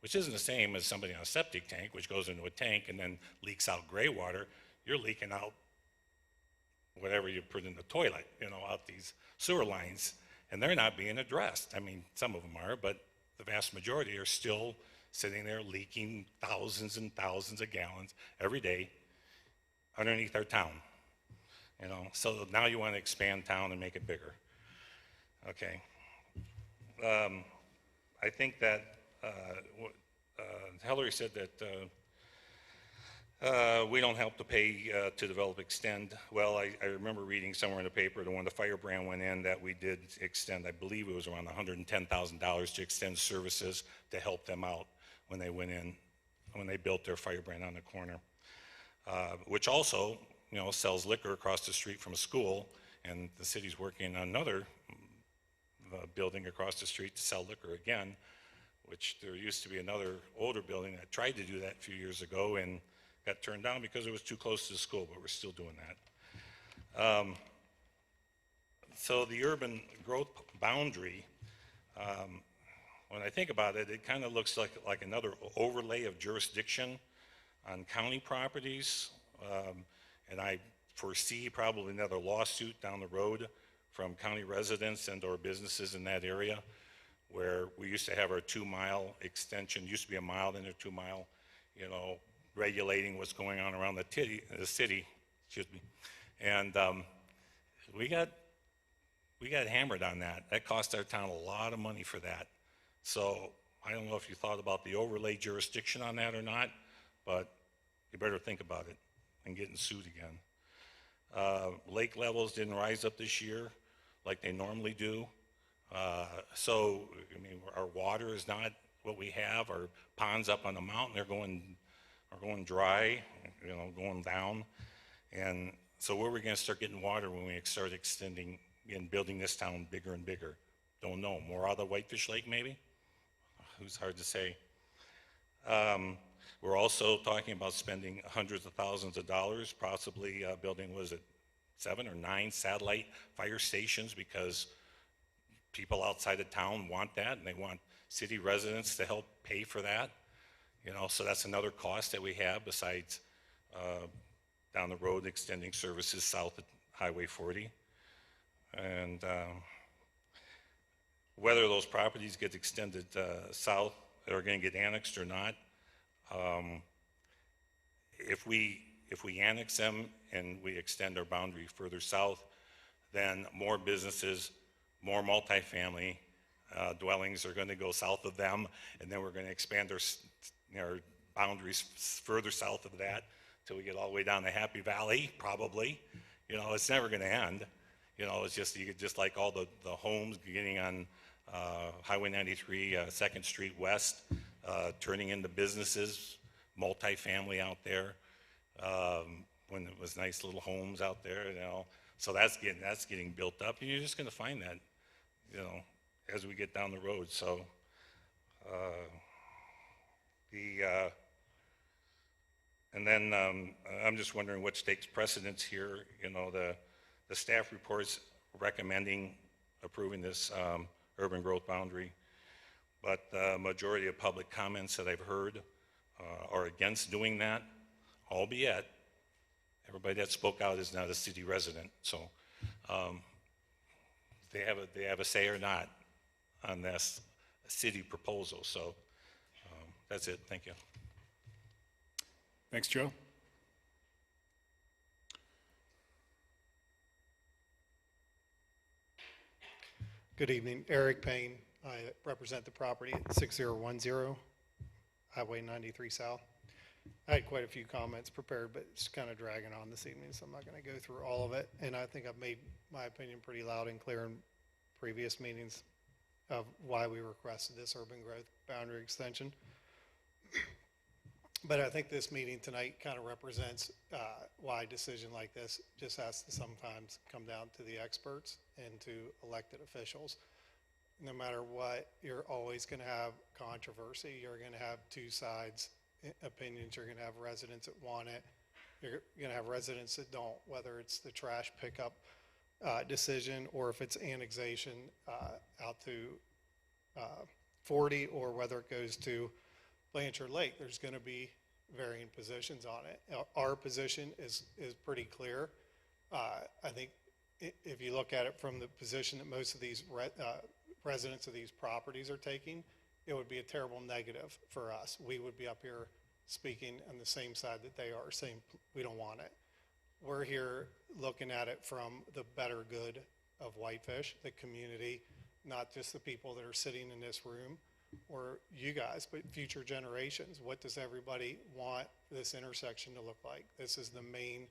which isn't the same as somebody on a septic tank, which goes into a tank and then leaks out gray water. You're leaking out whatever you put in the toilet, out these sewer lines, and they're not being addressed. I mean, some of them are, but the vast majority are still sitting there leaking thousands and thousands of gallons every day underneath our town. So now you want to expand town and make it bigger. Okay. I think that Hillary said that we don't help to pay to develop extend. Well, I remember reading somewhere in the paper that when the firebrand went in that we did extend, I believe it was around $110,000 to extend services to help them out when they went in, when they built their firebrand on the corner. which also, sells liquor across the street from a school, and the city's working on another building across the street to sell liquor again, which there used to be another older building that tried to do that a few years ago and got turned down because it was too close to the school, but we're still doing that. So the urban growth boundary, when I think about it, it kind of looks like another overlay of jurisdiction on county properties. And I foresee probably another lawsuit down the road from county residents and or businesses in that area, where we used to have our 2-mile extension, used to be a mile, then a 2-mile, regulating what's going on around the city, excuse me. And we got hammered on that. That cost our town a lot of money for that. So I don't know if you thought about the overlay jurisdiction on that or not, but you better think about it and getting sued again. Lake levels didn't rise up this year like they normally do. So, our water is not what we have. Our ponds up on the mountain, are going dry, going down. And so where are we going to start getting water when we start extending and building this town bigger and bigger? Don't know. More out of the Whitefish Lake, maybe? It's hard to say. We're also talking about spending hundreds of thousands of dollars, possibly building, 7 or 9 satellite fire stations, because people outside of town want that, and they want city residents to help pay for that. So that's another cost that we have besides down the road extending services south of Highway 40. And whether those properties get extended south or going to get annexed or not, if we annex them and we extend our boundary further south, then more businesses, more multifamily dwellings are going to go south of them, and then we're going to expand our boundaries further south of that till we get all the way down to Happy Valley, probably. It's never going to end. It's just like all the homes beginning on Highway 93, 2nd Street West, turning into businesses, multifamily out there, when it was nice little homes out there, So that's getting built up, and you're just going to find that, as we get down the road. So and then I'm just wondering which takes precedence here. The staff report's recommending approving this urban growth boundary, but the majority of public comments that I've heard are against doing that, albeit everybody that spoke out is not a city resident. So they have a say or not on this city proposal. So that's it. Thank you. Thanks, Joe. Good evening. Eric Payne. I represent the property at 6010 Highway 93 South. I had quite a few comments prepared, but it's kind of dragging on this evening, so I'm not going to go through all of it. And I think I've made my opinion pretty loud and clear in previous meetings of why we requested this urban growth boundary extension. But I think this meeting tonight kind of represents why a decision like this just has to sometimes come down to the experts and to elected officials. No matter what, you're always going to have controversy. You're going to have two sides opinions. You're going to have residents that want it. You're going to have residents that don't, whether it's the trash pickup decision or if it's annexation out to 40 or whether it goes to Blanchard Lake. There's going to be varying positions on it. Our position is pretty clear. I think if you look at it from the position that most of these residents of these properties are taking, it would be a terrible negative for us. We would be up here speaking on the same side that they are, saying we don't want it. We're here looking at it from the better good of Whitefish, the community, not just the people that are sitting in this room or you guys, but future generations. What does everybody want this intersection to look like? This is the main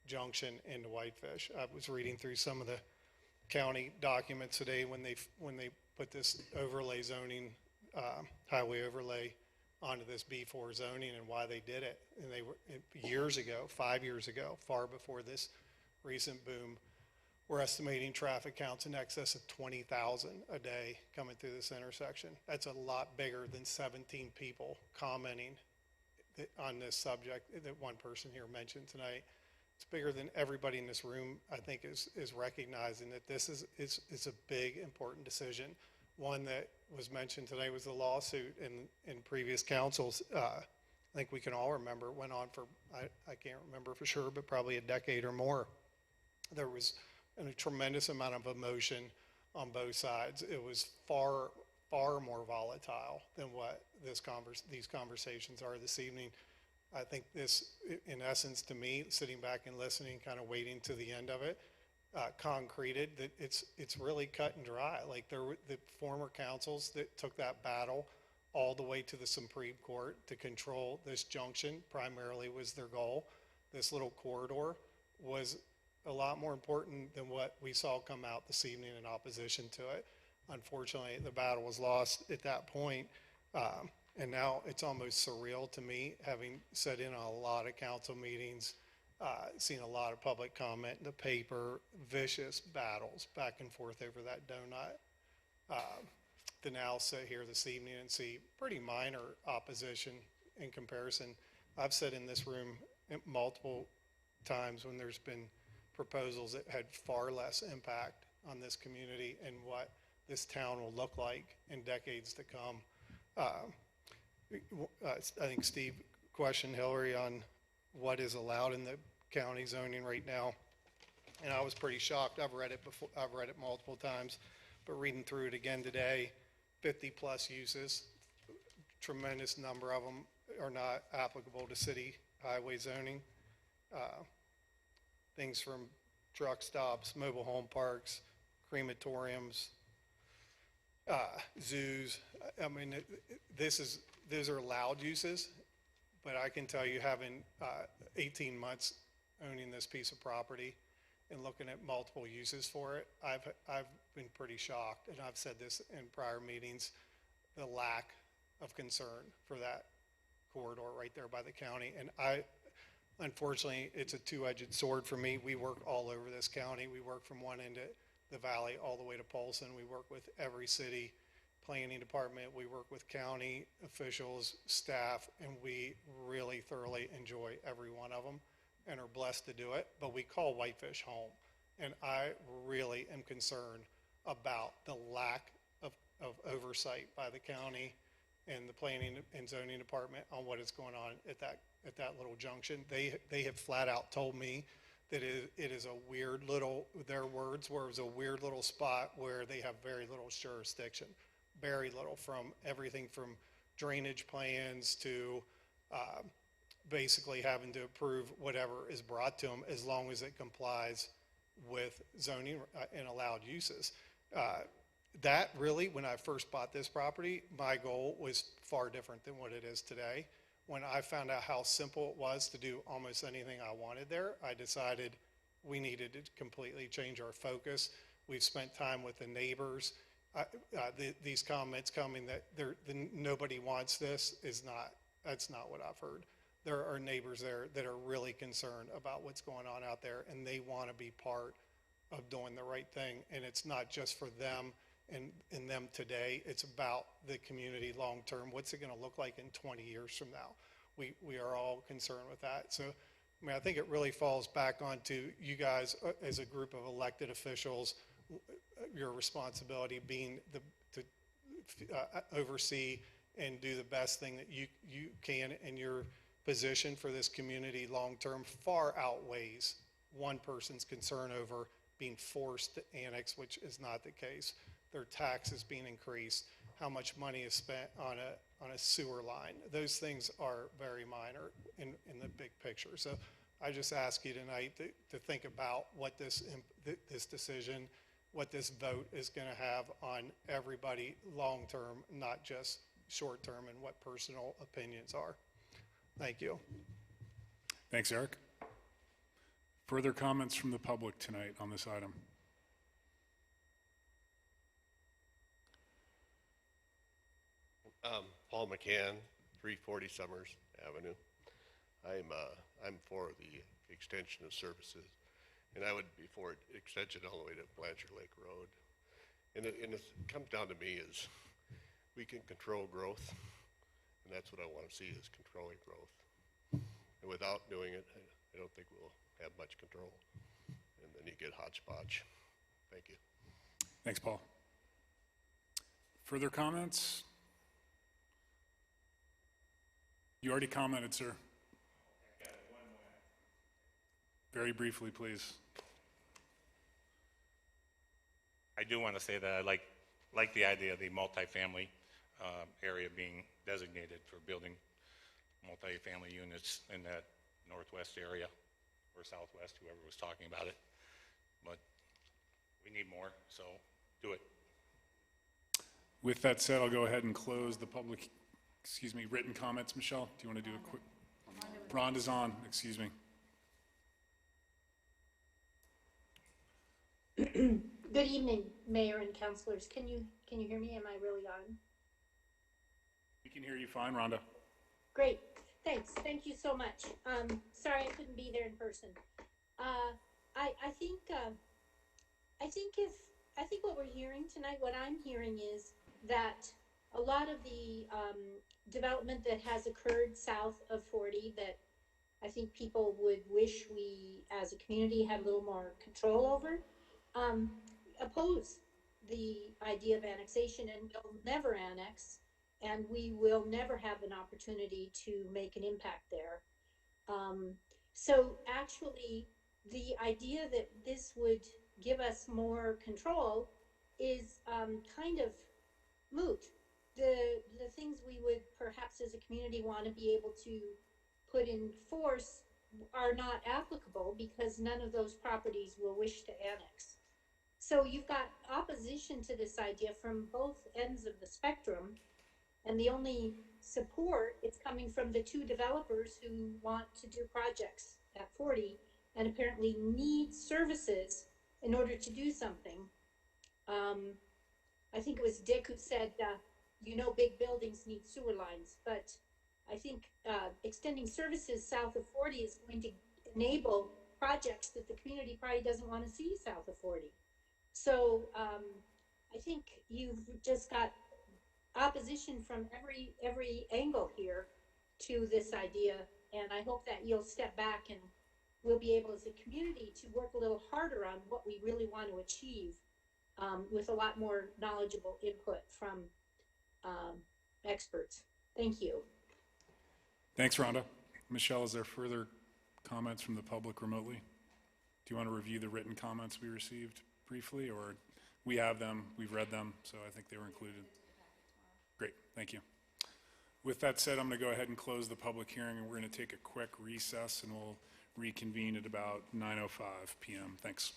junction into Whitefish. I was reading through some of the county documents today when they put this overlay zoning, highway overlay onto this B4 zoning and why they did it. And they were, years ago, 5 years ago, far before this recent boom, we're estimating traffic counts in excess of 20,000 a day coming through this intersection. That's a lot bigger than 17 people commenting on this subject that one person here mentioned tonight. It's bigger than everybody in this room, I think, is recognizing that this is a big, important decision. One that was mentioned today was the lawsuit in previous councils. I think we can all remember it went on for, I can't remember for sure, but probably a decade or more. There was a tremendous amount of emotion on both sides. It was far more volatile than what these conversations are this evening. I think this, in essence, to me, sitting back and listening, kind of waiting to the end of it, concreted that it's really cut and dry. Like the former councils that took that battle all the way to the Supreme Court to control this junction primarily was their goal. This little corridor was a lot more important than what we saw come out this evening in opposition to it. Unfortunately, the battle was lost at that point. And now it's almost surreal to me, having sat in on a lot of council meetings, seen a lot of public comment in the paper, vicious battles back and forth over that donut. To now sit here this evening and see pretty minor opposition in comparison. I've sat in this room multiple times when there's been proposals that had far less impact on this community and what this town will look like in decades to come. I think Steve questioned Hillary on what is allowed in the county zoning right now, and I was pretty shocked. I've read it before. I've read it multiple times, but reading through it again today, 50 plus uses, tremendous number of them are not applicable to city highway zoning. Things from truck stops, mobile home parks, crematoriums, zoos. I mean, those are allowed uses, but I can tell you, having 18 months owning this piece of property and looking at multiple uses for it, I've been pretty shocked, and I've said this in prior meetings, the lack of concern for that corridor right there by the county. And unfortunately, it's a two-edged sword for me. We work all over this county. We work from one end of the valley all the way to Polson. We work with every city planning department. We work with county officials, staff, and we really thoroughly enjoy every one of them and are blessed to do it. But we call Whitefish home. And I really am concerned about the lack of oversight by the county and the planning and zoning department on what is going on at that little junction. They have flat out told me that it is a weird little, their words were, it was a weird little spot where they have very little jurisdiction, very little, from everything from drainage plans to basically having to approve whatever is brought to them as long as it complies with zoning and allowed uses. That really, when I first bought this property, my goal was far different than what it is today. When I found out how simple it was to do almost anything I wanted there, I decided we needed to completely change our focus. We've spent time with the neighbors. These comments coming that nobody wants this that's not what I've heard. There are neighbors there that are really concerned about what's going on out there, and they want to be part of doing the right thing. And it's not just for them and them today. It's about the community long term. What's it going to look like in 20 years from now? We are all concerned with that. So, I mean, I think it really falls back onto you guys as a group of elected officials, your responsibility being to oversee and do the best thing that you can in your position for this community long term far outweighs one person's concern over being forced to annex, which is not the case. Their taxes being increased, how much money is spent on a sewer line. Those things are very minor in the big picture. So I just ask you tonight to think about what this decision, what this vote is going to have on everybody long term, not just short term, and what personal opinions are. Thank you. Thanks, Eric. Further comments from the public tonight on this item? Paul McCann 340 Summers Avenue. I'm for the extension of services, and I would be for extension all the way to Blanchard Lake Road. And it comes down to me is we can control growth, and that's what I want to see is controlling growth. And without doing it, I don't think we'll have much control. And then you get hodgepodge. Thank you. Thanks, Paul. Further comments? You already commented, sir. Very briefly, please. I do want to say that I like the idea of the multifamily area being designated for building multifamily units in that northwest area or southwest, whoever was talking about it. But we need more, so do it. With that said, I'll go ahead and close the public, written comments. Michelle, do you want to do a quick? Rhonda's on, excuse me. Good evening, Mayor and councilors. Can you hear me? Am I really on? We can hear you fine, Rhonda. Great, thanks. Thank you so much. Sorry I couldn't be there in person. I think what we're hearing tonight, what I'm hearing is that a lot of the development that has occurred south of 40 that I think people would wish we as a community had a little more control over, oppose the idea of annexation and will never annex, and we will never have an opportunity to make an impact there. So actually, the idea that this would give us more control is kind of moot. The things we would perhaps as a community want to be able to put in force are not applicable because none of those properties will wish to annex. So you've got opposition to this idea from both ends of the spectrum, and the only support is coming from the two developers who want to do projects at 40 and apparently need services in order to do something. I think it was Dick who said, big buildings need sewer lines, but I think extending services south of 40 is going to enable projects that the community probably doesn't want to see south of 40. So I think you've just got opposition from every angle here to this idea, and I hope that you'll step back and we'll be able as a community to work a little harder on what we really want to achieve with a lot more knowledgeable input from experts. Thank you. Thanks, Rhonda. Michelle, is there further comments from the public remotely? Do you want to review the written comments we received briefly, or we have them, we've read them, so I think they were included. Great, thank you. With that said, I'm going to go ahead and close the public hearing, and we're going to take a quick recess, and we'll reconvene at about 9:05 p.m. Thanks.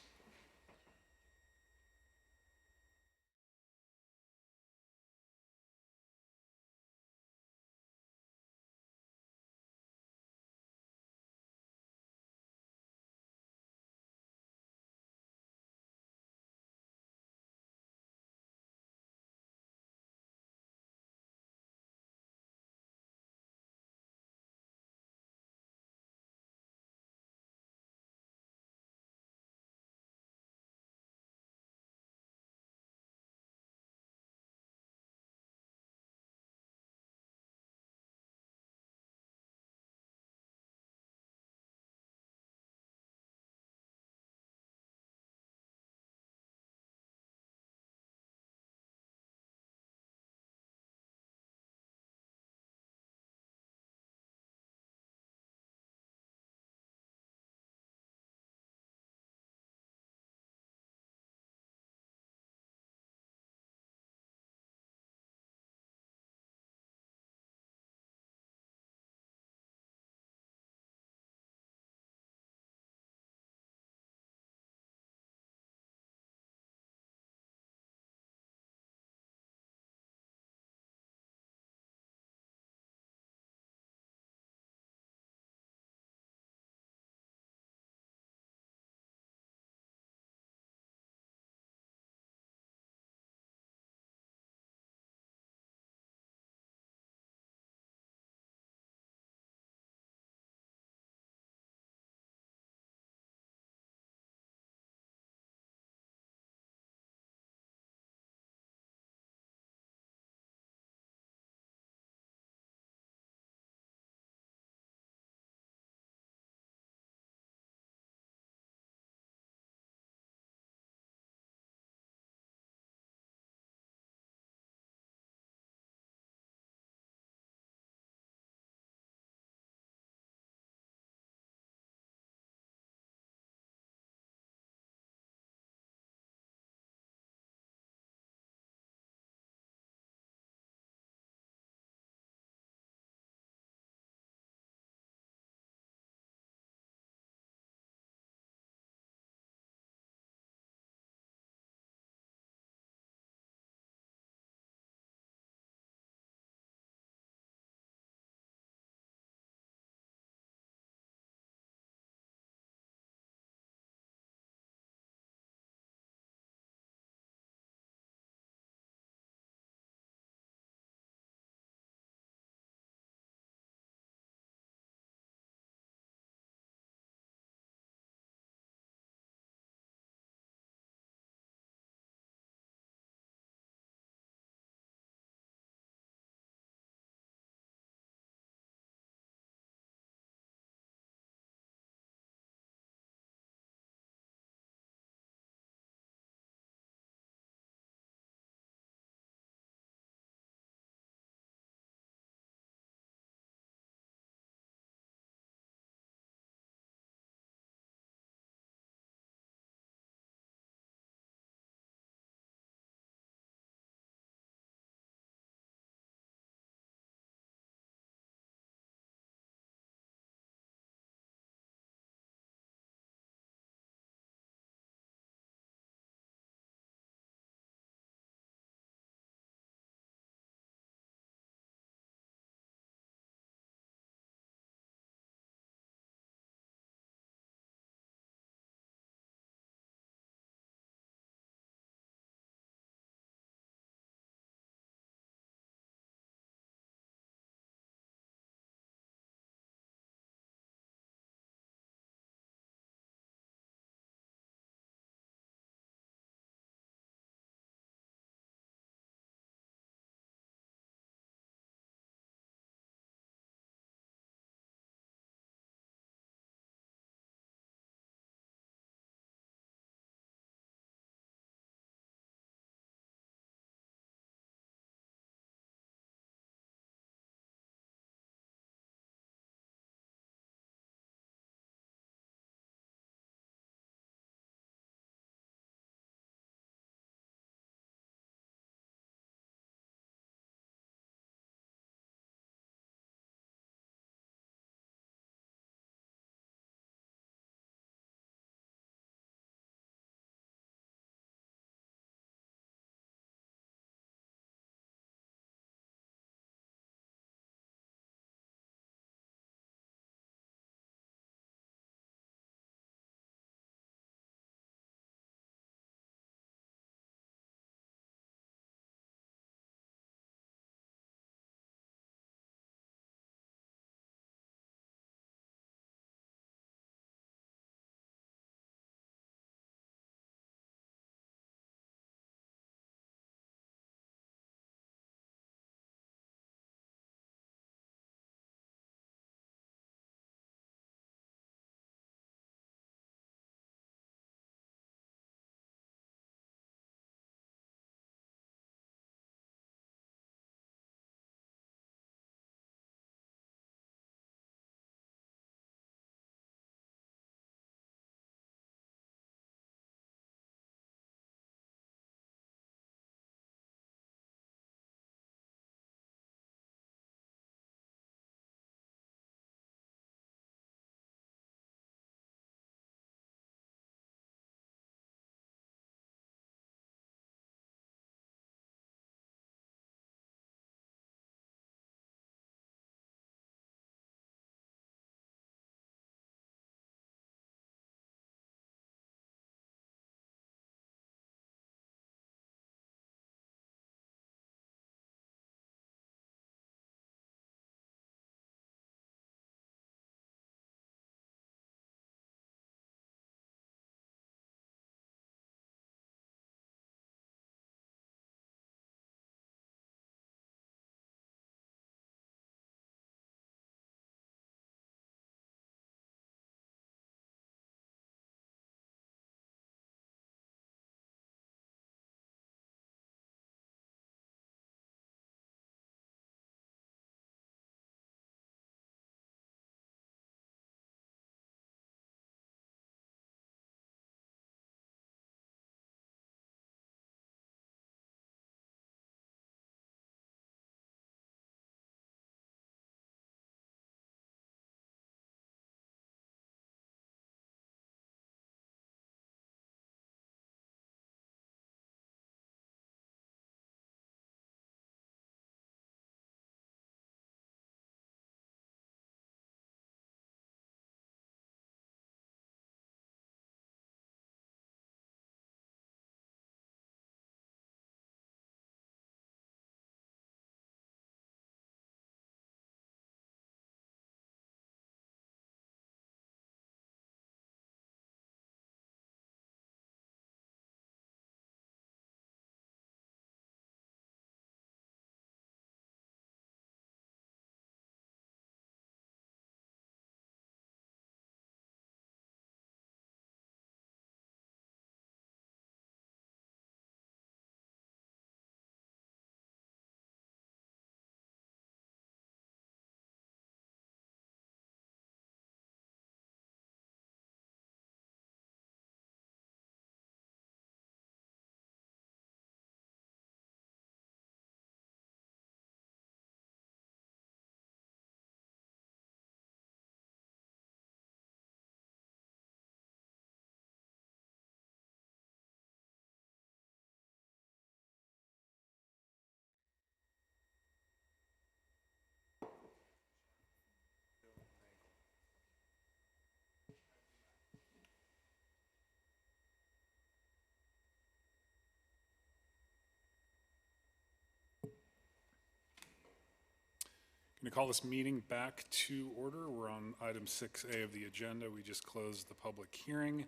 going to call this meeting back to order. We're on item 6A of the agenda. We just closed the public hearing,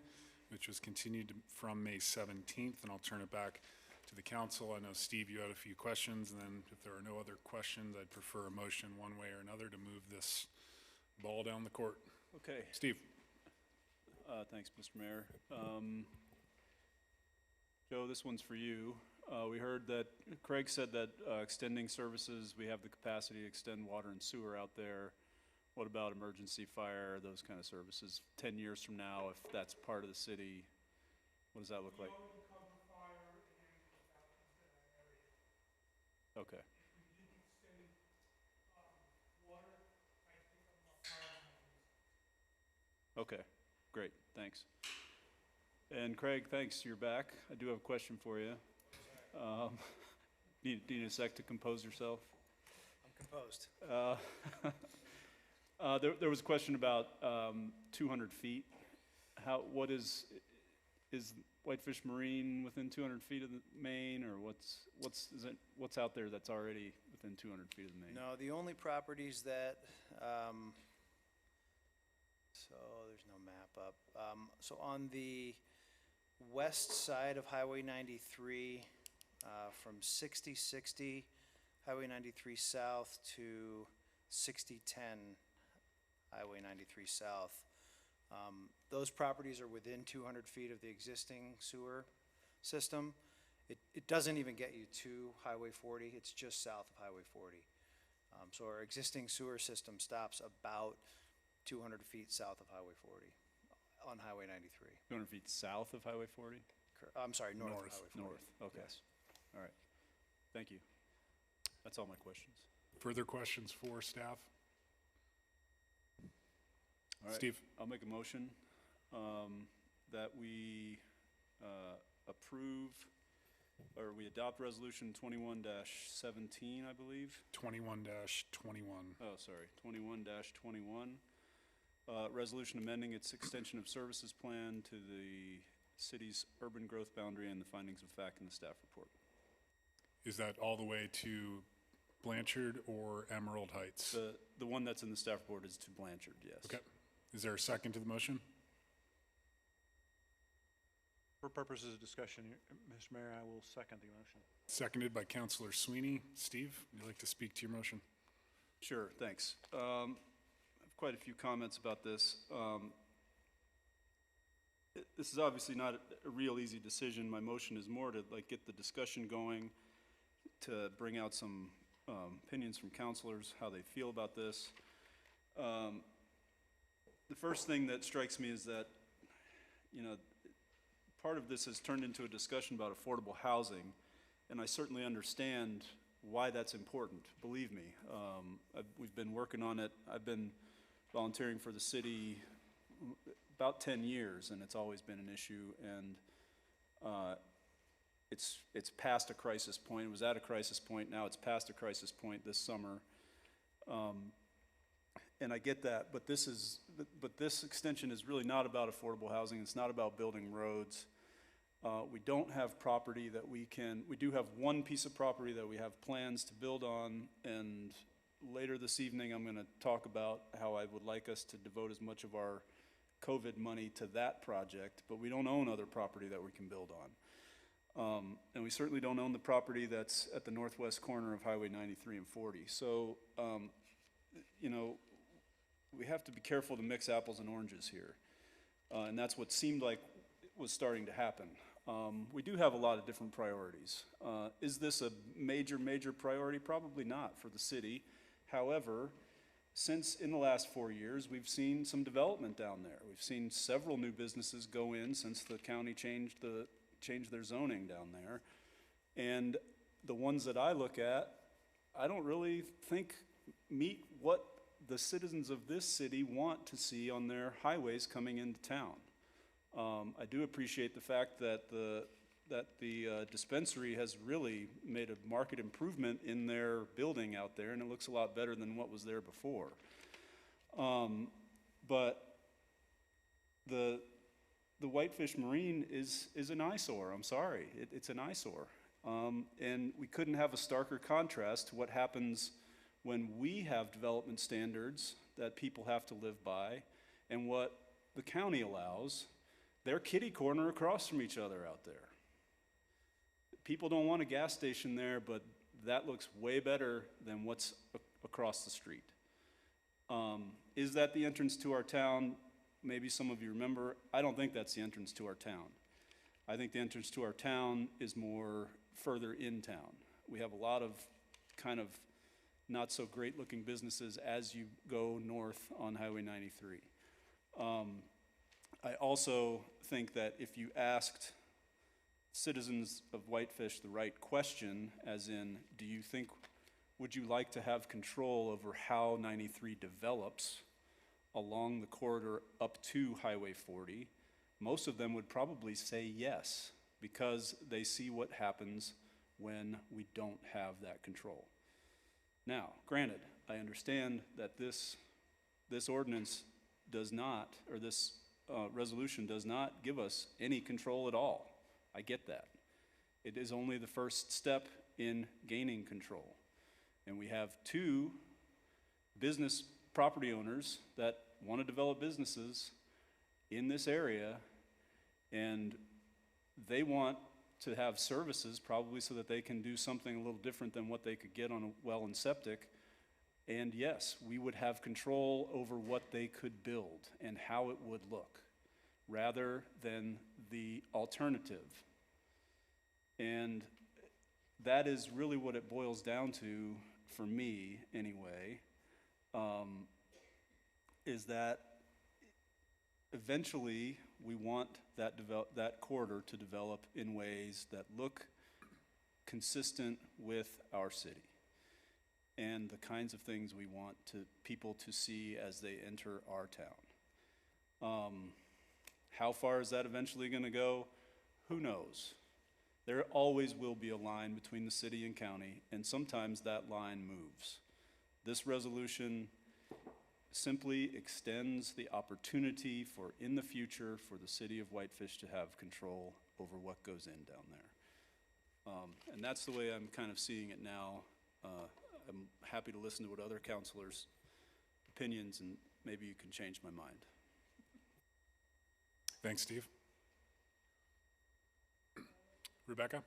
which was continued from May 17th, and I'll turn it back to the council. I know, Steve, you had a few questions, and then if there are no other questions, I'd prefer a motion one way or another to move this ball down the court. Okay. Steve. Thanks, Mr. Mayor. Joe, this one's for you. We heard that Craig said that extending services, we have the capacity to extend water and sewer out there. What about emergency fire, those kind of services? 10 years from now, if that's part of the city, what does that look like? Okay. Okay, great, thanks. And Craig, thanks, you're back. I do have a question for you. Need a sec to compose yourself? I'm composed. There was a question about 200 feet. What is Whitefish Marine within 200 feet of the main, or what's out there that's already within 200 feet of the main? No, the only properties that, so there's no map up. So on the west side of Highway 93, from 6060 Highway 93 South to 6010 Highway 93 South, those properties are within 200 feet of the existing sewer system. It doesn't even get you to Highway 40, it's just south of Highway 40. So our existing sewer system stops about 200 feet south of Highway 40 on Highway 93. 200 feet south of Highway 40? I'm sorry, north of Highway 40. North, okay. Yes. All right, thank you. That's all my questions. Further questions for staff? All right, Steve. I'll make a motion that we approve, or we adopt resolution 21-17, I believe. 21-21. Oh, sorry, 21-21. Resolution amending its extension of services plan to the city's urban growth boundary and the findings of fact in the staff report. Is that all the way to Blanchard or Emerald Heights? The one that's in the staff report is to Blanchard, yes. Okay. Is there a second to the motion? For purposes of discussion, Mr. Mayor, I will second the motion. Seconded by Councilor Sweeney. Steve, would you like to speak to your motion? Sure, thanks. I have quite a few comments about this. This is obviously not a real easy decision. My motion is more to get the discussion going, to bring out some opinions from councilors, how they feel about this. The first thing that strikes me is that, part of this has turned into a discussion about affordable housing, and I certainly understand why that's important, believe me. We've been working on it. I've been volunteering for the city about 10 years, and it's always been an issue, and it's past a crisis point. It was at a crisis point, now it's past a crisis point this summer. And I get that, but this extension is really not about affordable housing. It's not about building roads. We don't have property that we do have one piece of property that we have plans to build on, and later this evening I'm gonna talk about how I would like us to devote as much of our COVID money to that project, but we don't own other property that we can build on. And we certainly don't own the property that's at the northwest corner of Highway 93 and 40. So, we have to be careful to mix apples and oranges here. And that's what seemed like was starting to happen. We do have a lot of different priorities. Is this a major priority? Probably not for the city. However, since in the last 4 years, we've seen some development down there. We've seen several new businesses go in since the county changed their zoning down there. And the ones that I look at, I don't really think meet what the citizens of this city want to see on their highways coming into town. I do appreciate the fact that the dispensary has really made a marked improvement in their building out there, and it looks a lot better than what was there before. But the Whitefish Marine is an eyesore. I'm sorry, it's an eyesore. And we couldn't have a starker contrast to what happens when we have development standards that people have to live by and what the county allows, they're kitty corner across from each other out there. People don't want a gas station there, but that looks way better than what's across the street. Is that the entrance to our town? Maybe some of you remember. I don't think that's the entrance to our town. I think the entrance to our town is more further in town. We have a lot of kind of not so great looking businesses as you go north on Highway 93. I also think that if you asked citizens of Whitefish the right question, as in, would you like to have control over how 93 develops along the corridor up to Highway 40, most of them would probably say yes, because they see what happens when we don't have that control. Now, granted, I understand that this ordinance does not, or this resolution does not give us any control at all. I get that. It is only the first step in gaining control. And we have two business property owners that want to develop businesses in this area, and they want to have services probably so that they can do something a little different than what they could get on a well and septic. And yes, we would have control over what they could build and how it would look, rather than the alternative. And that is really what it boils down to, for me anyway, is that eventually we want that corridor to develop in ways that look consistent with our city and the kinds of things we want people to see as they enter our town. How far is that eventually going to go? Who knows? There always will be a line between the city and county, and sometimes that line moves. This resolution simply extends the opportunity for, in the future, for the city of Whitefish to have control over what goes in down there. And that's the way I'm kind of seeing it now. I'm happy to listen to what other councilors' opinions, and maybe you can change my mind. Thanks, Steve. Rebecca?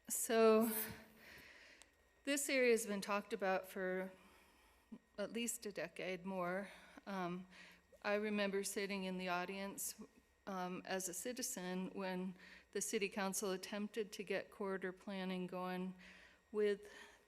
So this area has been talked about for at least a decade more. I remember sitting in the audience as a citizen when the city council attempted to get corridor planning going with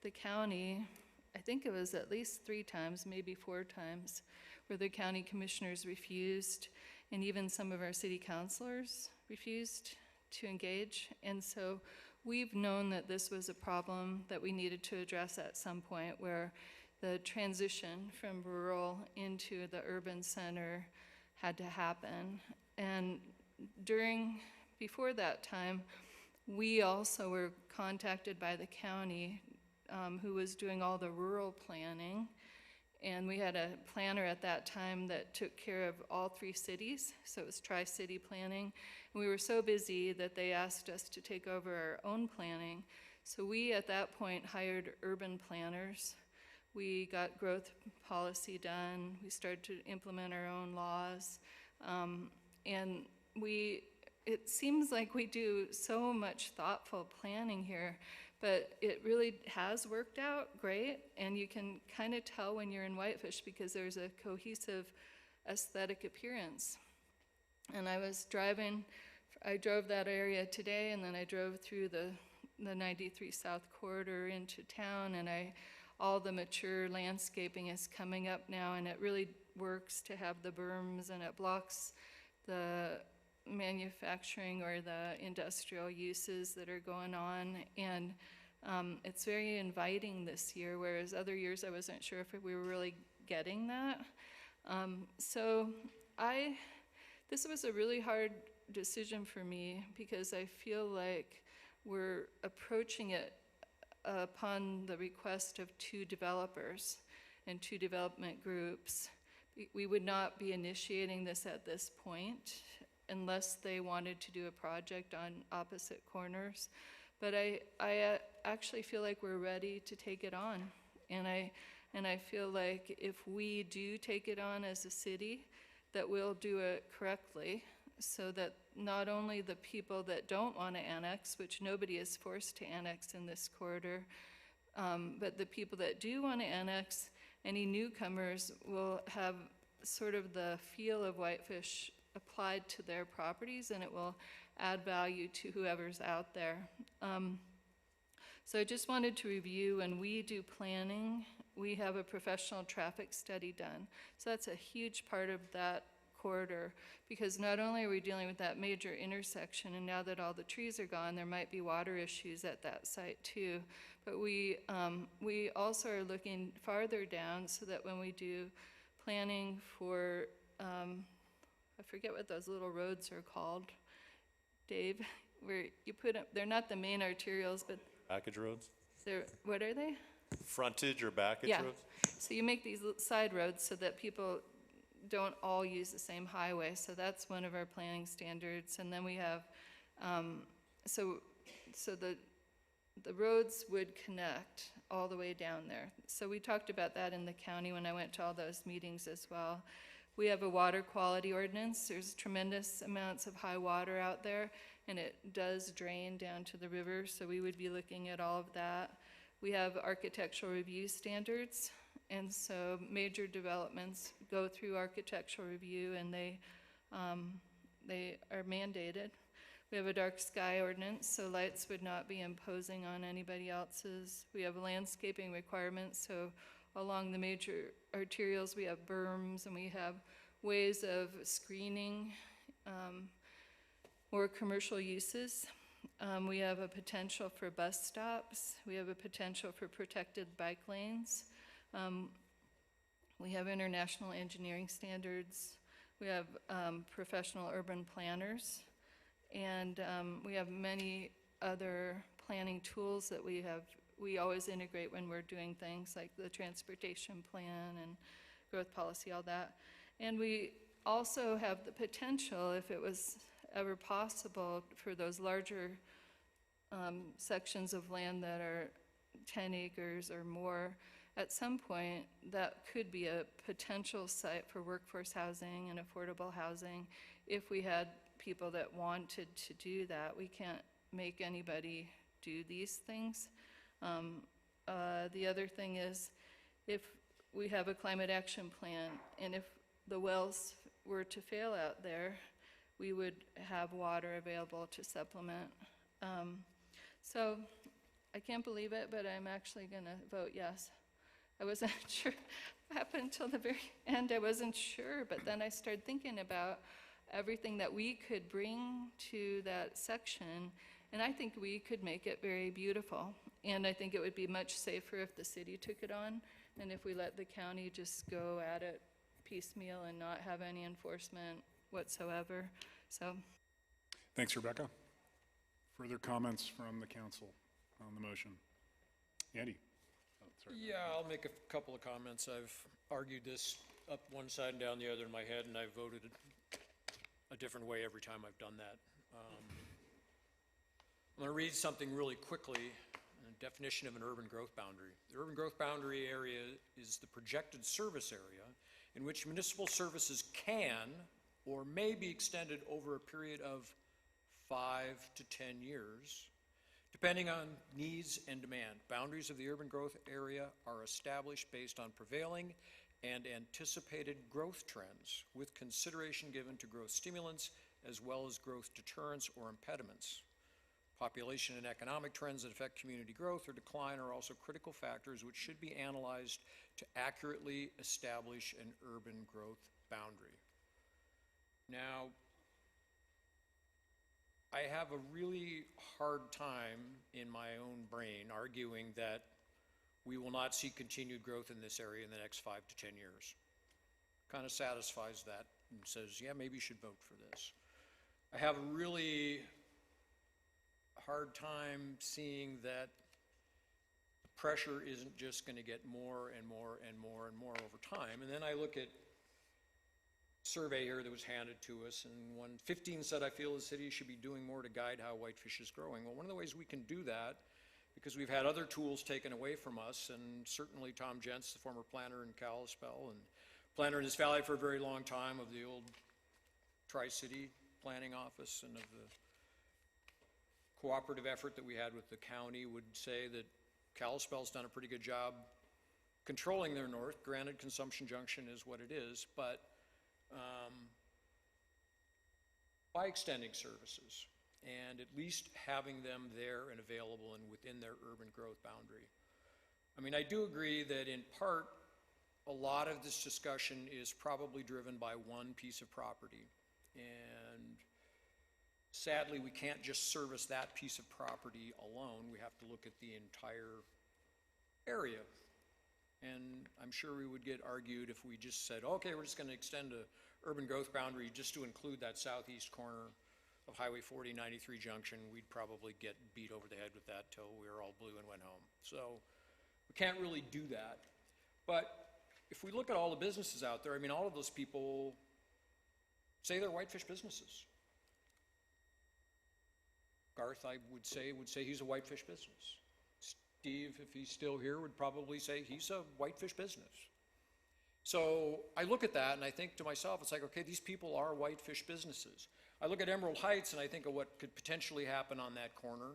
the county. I think it was at least 3 times, maybe 4 times, where the county commissioners refused, and even some of our city councilors refused to engage. And so we've known that this was a problem that we needed to address at some point, where the transition from rural into the urban center had to happen. And before that time, we also were contacted by the county who was doing all the rural planning. And we had a planner at that time that took care of all 3 cities, so it was tri-city planning. And we were so busy that they asked us to take over our own planning. So we, at that point, hired urban planners. We got growth policy done. We started to implement our own laws. And it seems like we do so much thoughtful planning here, but it really has worked out great, and you can kind of tell when you're in Whitefish because there's a cohesive aesthetic appearance. And I drove that area today, and then I drove through the 93 South Corridor into town, and all the mature landscaping is coming up now, and it really works to have the berms, and it blocks the manufacturing or the industrial uses that are going on, and it's very inviting this year, whereas other years I wasn't sure if we were really getting that. So this was a really hard decision for me because I feel like we're approaching it upon the request of 2 developers and 2 development groups. We would not be initiating this at this point unless they wanted to do a project on opposite corners. But I actually feel like we're ready to take it on. And I feel like if we do take it on as a city, that we'll do it correctly, so that not only the people that don't want to annex, which nobody is forced to annex in this corridor, but the people that do want to annex, any newcomers will have sort of the feel of Whitefish applied to their properties, and it will add value to whoever's out there. So I just wanted to review, when we do planning, we have a professional traffic study done. So that's a huge part of that corridor, because not only are we dealing with that major intersection, and now that all the trees are gone, there might be water issues at that site too, but we also are looking farther down so that when we do planning for, I forget what those little roads are called, Dave, where you put up, they're not the main arterials, but Backage roads? what are they? Frontage or backage Yeah. roads? So you make these side roads so that people don't all use the same highway. So that's one of our planning standards. And then we have, so the roads would connect all the way down there. So we talked about that in the county when I went to all those meetings as well. We have a water quality ordinance. There's tremendous amounts of high water out there, and it does drain down to the river, so we would be looking at all of that. We have architectural review standards, and so major developments go through architectural review, and they are mandated. We have a dark sky ordinance, so lights would not be imposing on anybody else's. We have landscaping requirements, so along the major arterials we have berms, and we have ways of screening more commercial uses. We have a potential for bus stops. We have a potential for protected bike lanes. We have international engineering standards. We have professional urban planners. And we have many other planning tools that we always integrate when we're doing things like the transportation plan and growth policy, all that. And we also have the potential, if it was ever possible, for those larger sections of land that are 10 acres or more, at some point that could be a potential site for workforce housing and affordable housing if we had people that wanted to do that. We can't make anybody do these things. The other thing is, if we have a climate action plan, and if the wells were to fail out there, we would have water available to supplement. So I can't believe it, but I'm actually going to vote yes. I wasn't sure. Up until the very end, I wasn't sure, but then I started thinking about everything that we could bring to that section, and I think we could make it very beautiful. And I think it would be much safer if the city took it on, and if we let the county just go at it piecemeal and not have any enforcement whatsoever. So, Thanks, Rebecca. Further comments from the council on the motion? Andy? Oh, sorry. Yeah, I'll make a couple of comments. I've argued this up one side and down the other in my head, and I've voted a different way every time I've done that. I'm going to read something really quickly, a definition of an urban growth boundary. The urban growth boundary area is the projected service area in which municipal services can or may be extended over a period of 5 to 10 years, depending on needs and demand. Boundaries of the urban growth area are established based on prevailing and anticipated growth trends, with consideration given to growth stimulants as well as growth deterrents or impediments. Population and economic trends that affect community growth or decline are also critical factors which should be analyzed to accurately establish an urban growth boundary. Now, I have a really hard time in my own brain arguing that we will not see continued growth in this area in the next 5 to 10 years. Kind of satisfies that and says, yeah, maybe you should vote for this. I have a really hard time seeing that the pressure isn't just going to get more and more and more and more over time. And then I look at survey here that was handed to us, and 15 said, I feel the city should be doing more to guide how whitefish is growing. Well, one of the ways we can do that, because we've had other tools taken away from us, and certainly Tom Gents, the former planner in Kalispell, and planner in this valley for a very long time of the old Tri-City Planning Office and of the cooperative effort that we had with the county, would say that Kalispell's done a pretty good job controlling their north. Granted, Consumption Junction is what it is, but by extending services and at least having them there and available and within their urban growth boundary. I mean, I do agree that in part, a lot of this discussion is probably driven by one piece of property. And sadly, we can't just service that piece of property alone. We have to look at the entire area. And I'm sure we would get argued if we just said, okay, we're just going to extend a urban growth boundary just to include that southeast corner of Highway 40, 93 junction. We'd probably get beat over the head with that till we were all blue and went home. So we can't really do that. But if we look at all the businesses out there, I mean, all of those people say they're whitefish businesses. Garth, I would say he's a whitefish business. Steve, if he's still here, would probably say he's a whitefish business. So I look at that and I think to myself, it's like, okay, these people are whitefish businesses. I look at Emerald Heights and I think of what could potentially happen on that corner.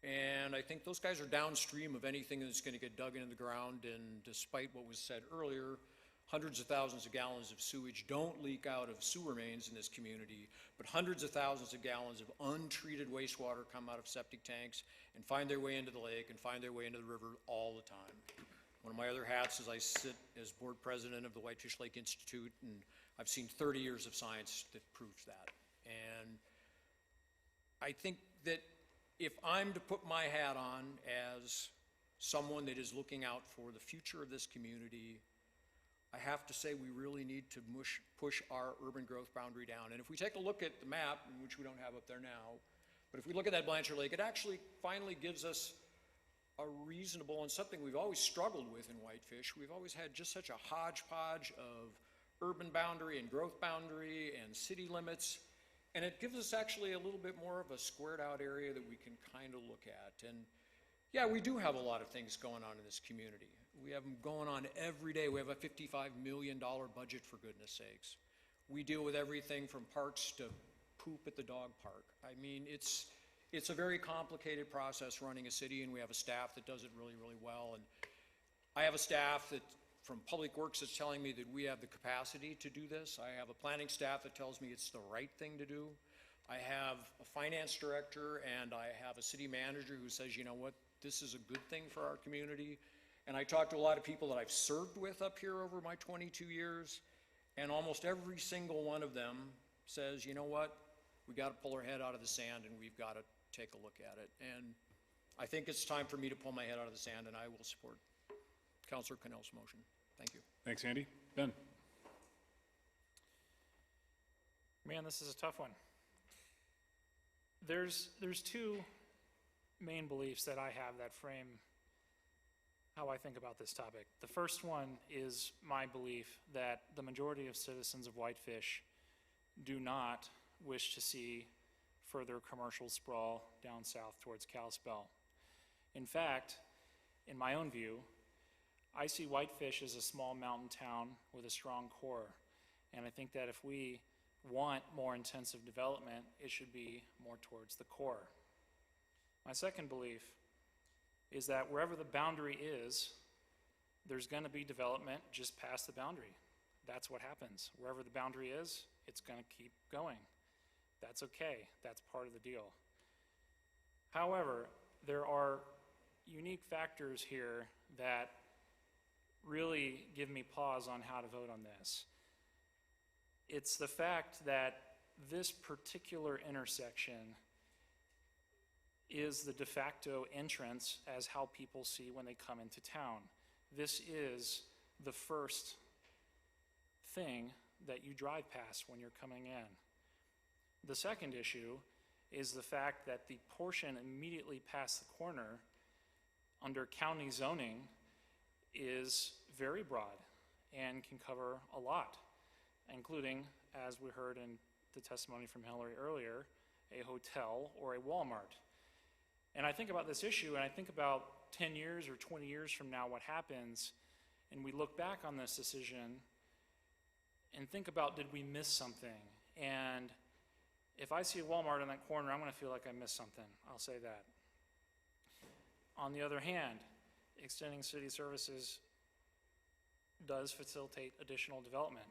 And I think those guys are downstream of anything that's going to get dug into the ground. And despite what was said earlier, hundreds of thousands of gallons of sewage don't leak out of sewer mains in this community, but hundreds of thousands of gallons of untreated wastewater come out of septic tanks and find their way into the lake and find their way into the river all the time. One of my other hats is I sit as board president of the Whitefish Lake Institute, and I've seen 30 years of science that proves that. And I think that if I'm to put my hat on as someone that is looking out for the future of this community, I have to say we really need to push our urban growth boundary down. And if we take a look at the map, which we don't have up there now, but if we look at that Blanchard Lake, it actually finally gives us a reasonable and something we've always struggled with in whitefish. We've always had just such a hodgepodge of urban boundary and growth boundary and city limits. And it gives us actually a little bit more of a squared out area that we can kind of look at. And yeah, we do have a lot of things going on in this community. We have them going on every day. We have a $55 million budget, for goodness sakes. We deal with everything from parks to poop at the dog park. I mean, it's a very complicated process running a city, and we have a staff that does it really, really well. And I have a staff that from Public Works that's telling me that we have the capacity to do this. I have a planning staff that tells me it's the right thing to do. I have a finance director and I have a city manager who says, you know what, this is a good thing for our community. And I talk to a lot of people that I've served with up here over my 22 years, and almost every single one of them says, you know what, we got to pull our head out of the sand and we've got to take a look at it. And I think it's time for me to pull my head out of the sand, and I will support Councilor Cannell's motion. Thank you. Thanks, Andy. Ben. Man, this is a tough one. There's two main beliefs that I have that frame how I think about this topic. The first one is my belief that the majority of citizens of Whitefish do not wish to see further commercial sprawl down south towards Kalispell. In fact, in my own view, I see Whitefish as a small mountain town with a strong core, and I think that if we want more intensive development, it should be more towards the core. My second belief is that wherever the boundary is, there's going to be development just past the boundary. That's what happens. Wherever the boundary is, it's going to keep going. That's okay. That's part of the deal. However, there are unique factors here that really give me pause on how to vote on this. It's the fact that this particular intersection is the de facto entrance as how people see when they come into town. This is the first thing that you drive past when you're coming in. The second issue is the fact that the portion immediately past the corner under county zoning is very broad and can cover a lot. including, as we heard in the testimony from Hillary earlier, a hotel or a Walmart. And I think about this issue, and I think about 10 years or 20 years from now what happens, and we look back on this decision and think about, did we miss something? And if I see a Walmart in that corner, I'm going to feel like I missed something. I'll say that. On the other hand, extending city services does facilitate additional development.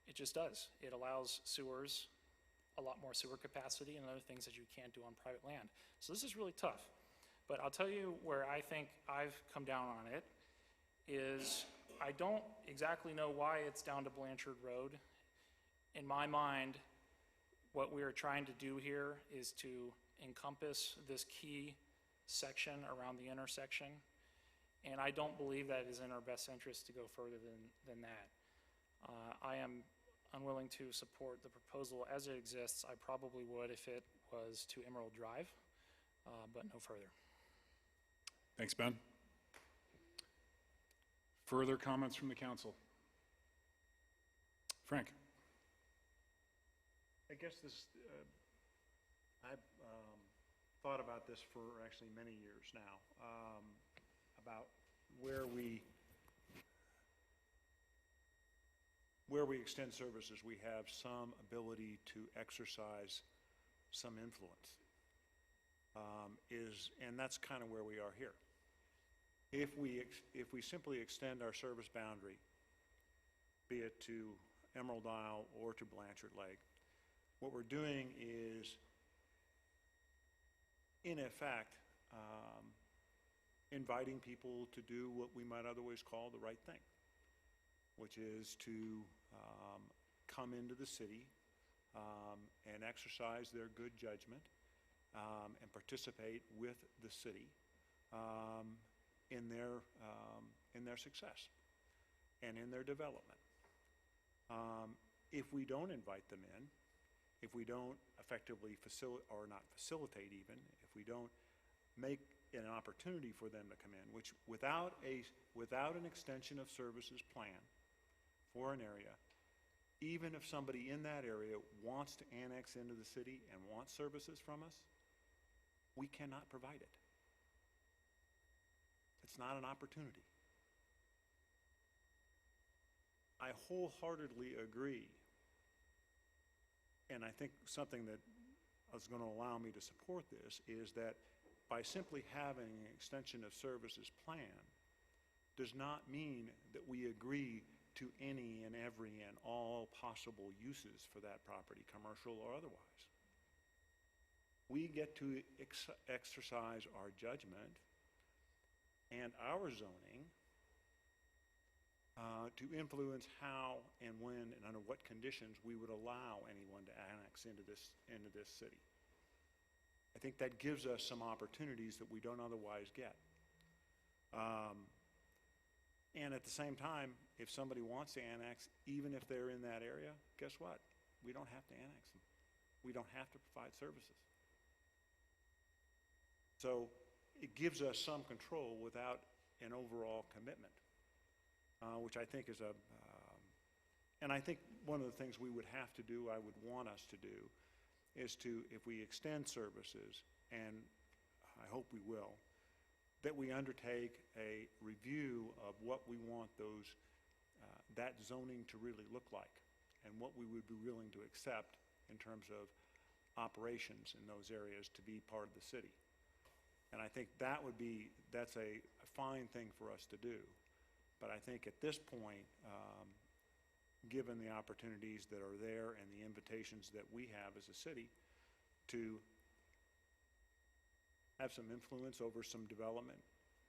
It just does. It allows sewers, a lot more sewer capacity and other things that you can't do on private land. So this is really tough. But I'll tell you where I think I've come down on it is I don't exactly know why it's down to Blanchard Road. In my mind, what we are trying to do here is to encompass this key section around the intersection. And I don't believe that is in our best interest to go further than that. I am unwilling to support the proposal as it exists. I probably would if it was to Emerald Drive, but no further. Thanks, Ben. Further comments from the council? Frank? I guess this, I've thought about this for actually many years now, about where we extend services, we have some ability to exercise some influence. And that's kind of where we are here. If we simply extend our service boundary, be it to Emerald Isle or to Blanchard Lake, what we're doing is, in effect, inviting people to do what we might otherwise call the right thing, which is to come into the city and exercise their good judgment and participate with the city in their success and in their development. If we don't invite them in, if we don't effectively facilitate even, if we don't make an opportunity for them to come in, which without an extension of services plan for an area, even if somebody in that area wants to annex into the city and wants services from us, we cannot provide it. It's not an opportunity. I wholeheartedly agree, and I think something that is going to allow me to support this is that by simply having an extension of services plan does not mean that we agree to any and every and all possible uses for that property, commercial or otherwise. We get to exercise our judgment and our zoning to influence how and when and under what conditions we would allow anyone to annex into this city. I think that gives us some opportunities that we don't otherwise get. And at the same time, if somebody wants to annex, even if they're in that area, guess what? We don't have to annex them. We don't have to provide services. So it gives us some control without an overall commitment, which I think is and I think one of the things we would have to do, I would want us to do, is to, if we extend services, and I hope we will, that we undertake a review of what we want that zoning to really look like and what we would be willing to accept in terms of operations in those areas to be part of the city. And I think that's a fine thing for us to do. But I think at this point, given the opportunities that are there and the invitations that we have as a city to have some influence over some development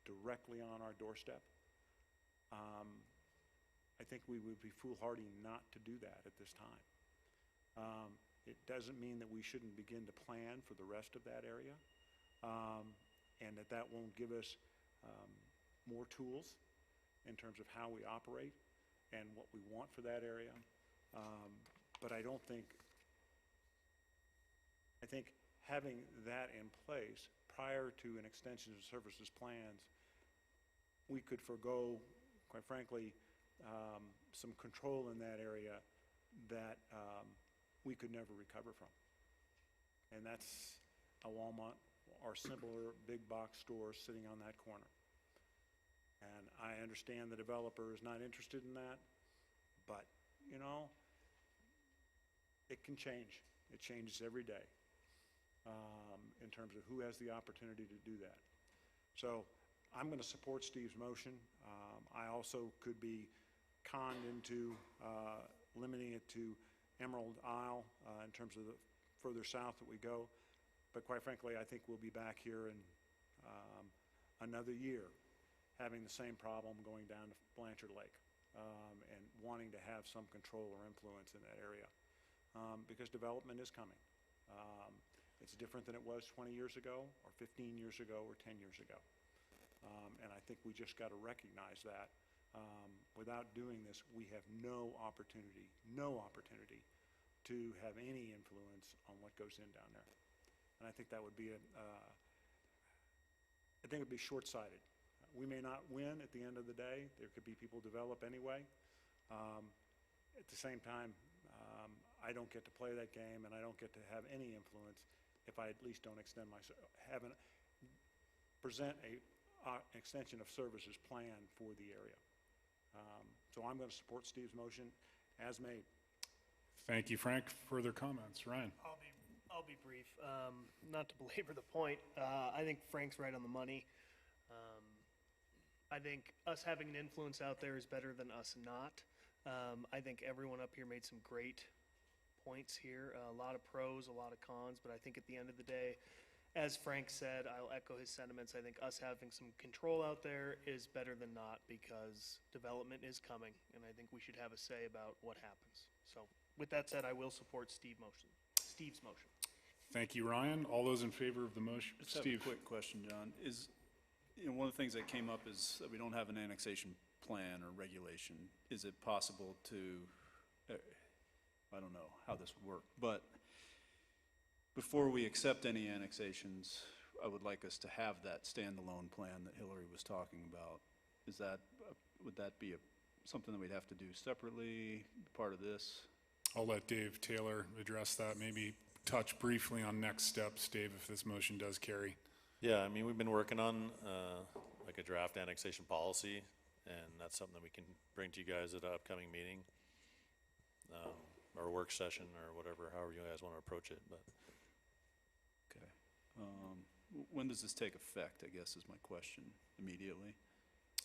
directly on our doorstep, I think we would be foolhardy not to do that at this time. It doesn't mean that we shouldn't begin to plan for the rest of that area, and that won't give us more tools in terms of how we operate and what we want for that area. But I think having that in place prior to an extension of services plans, we could forego, quite frankly, some control in that area that we could never recover from. And that's a Walmart or similar big box stores sitting on that corner. And I understand the developer is not interested in that, but, you know, it can change. It changes every day in terms of who has the opportunity to do that. So I'm going to support Steve's motion. I also could be conned into limiting it to Emerald Isle in terms of the further south that we go. But quite frankly, I think we'll be back here in another year having the same problem going down to Blanchard Lake and wanting to have some control or influence in that area because development is coming. It's different than it was 20 years ago or 15 years ago or 10 years ago. And I think we just got to recognize that. Without doing this, we have no opportunity to have any influence on what goes in down there. And I think that would be I think it would be short-sighted. We may not win at the end of the day. There could be people develop anyway. At the same time, I don't get to play that game, and I don't get to have any influence if I at least don't extend my, present a extension of services plan for the area. So I'm going to support Steve's motion as made. Thank you, Frank. Further comments? Ryan? I'll be brief. Not to belabor the point, I think Frank's right on the money. I think us having an influence out there is better than us not. I think everyone up here made some great points here. A lot of pros, a lot of cons, but I think at the end of the day, as Frank said, I'll echo his sentiments. I think us having some control out there is better than not because development is coming, and I think we should have a say about what happens. So with that said, I will support Steve's motion. Thank you, Ryan. All those in favor of the motion? Just have Steve? a quick question, John. One of the things that came up is that we don't have an annexation plan or regulation. Is it possible to, I don't know how this would work, but before we accept any annexations, I would like us to have that standalone plan that Hillary was talking about. Would that be something that we'd have to do separately, part of this? I'll let Dave Taylor address that. Maybe touch briefly on next steps, Dave, if this motion does carry. Yeah, I mean, we've been working on like a draft annexation policy, and that's something that we can bring to you guys at an upcoming meeting, or work session, or whatever, however you guys want to approach it. But okay, when does this take effect, I guess is my question. Immediately?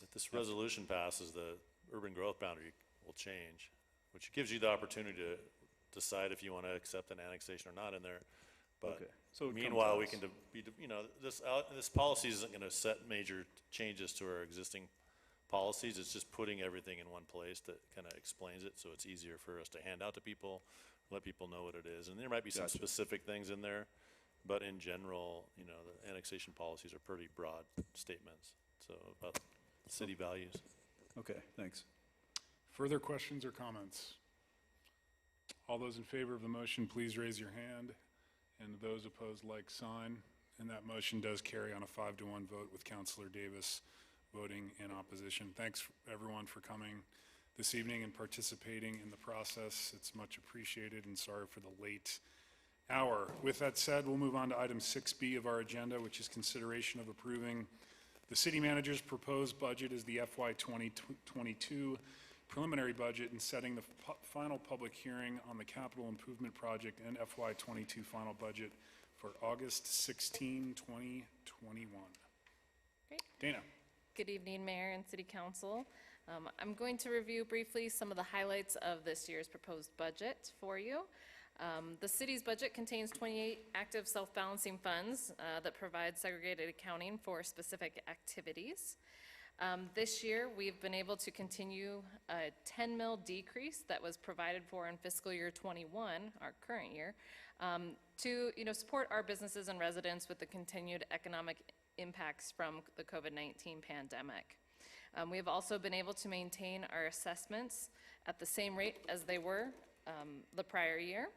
If this resolution passes, the urban growth boundary will change, which gives you the opportunity to decide if you want to accept an annexation or not in there. But okay. So meanwhile, we can this policy isn't going to set major changes to our existing policies. It's just putting everything in one place that kind of explains it, so it's easier for us to hand out to people, let people know what it is. And there might be some specific things in there, but in general, the annexation policies are pretty broad statements. So about city values. Okay, thanks. Further questions or comments? All those in favor of the motion, please raise your hand. And those opposed, like sign. And that motion does carry on a 5-1 vote with Councilor Davis voting in opposition. Thanks, everyone, for coming this evening and participating in the process. It's much appreciated, and sorry for the late hour. With that said, we'll move on to item 6B of our agenda, which is consideration of approving the city manager's proposed budget as the FY 2022 preliminary budget and setting the final public hearing on the capital improvement project and FY 22 final budget for August 16, 2021. Great. Dana. Good evening, Mayor and City Council. I'm going to review briefly some of the highlights of this year's proposed budget for you. The city's budget contains 28 active self-balancing funds that provide segregated accounting for specific activities. This year, we've been able to continue a 10 mil decrease that was provided for in fiscal year 21, our current year, to support our businesses and residents with the continued economic impacts from the COVID-19 pandemic. We have also been able to maintain our assessments at the same rate as they were the prior year.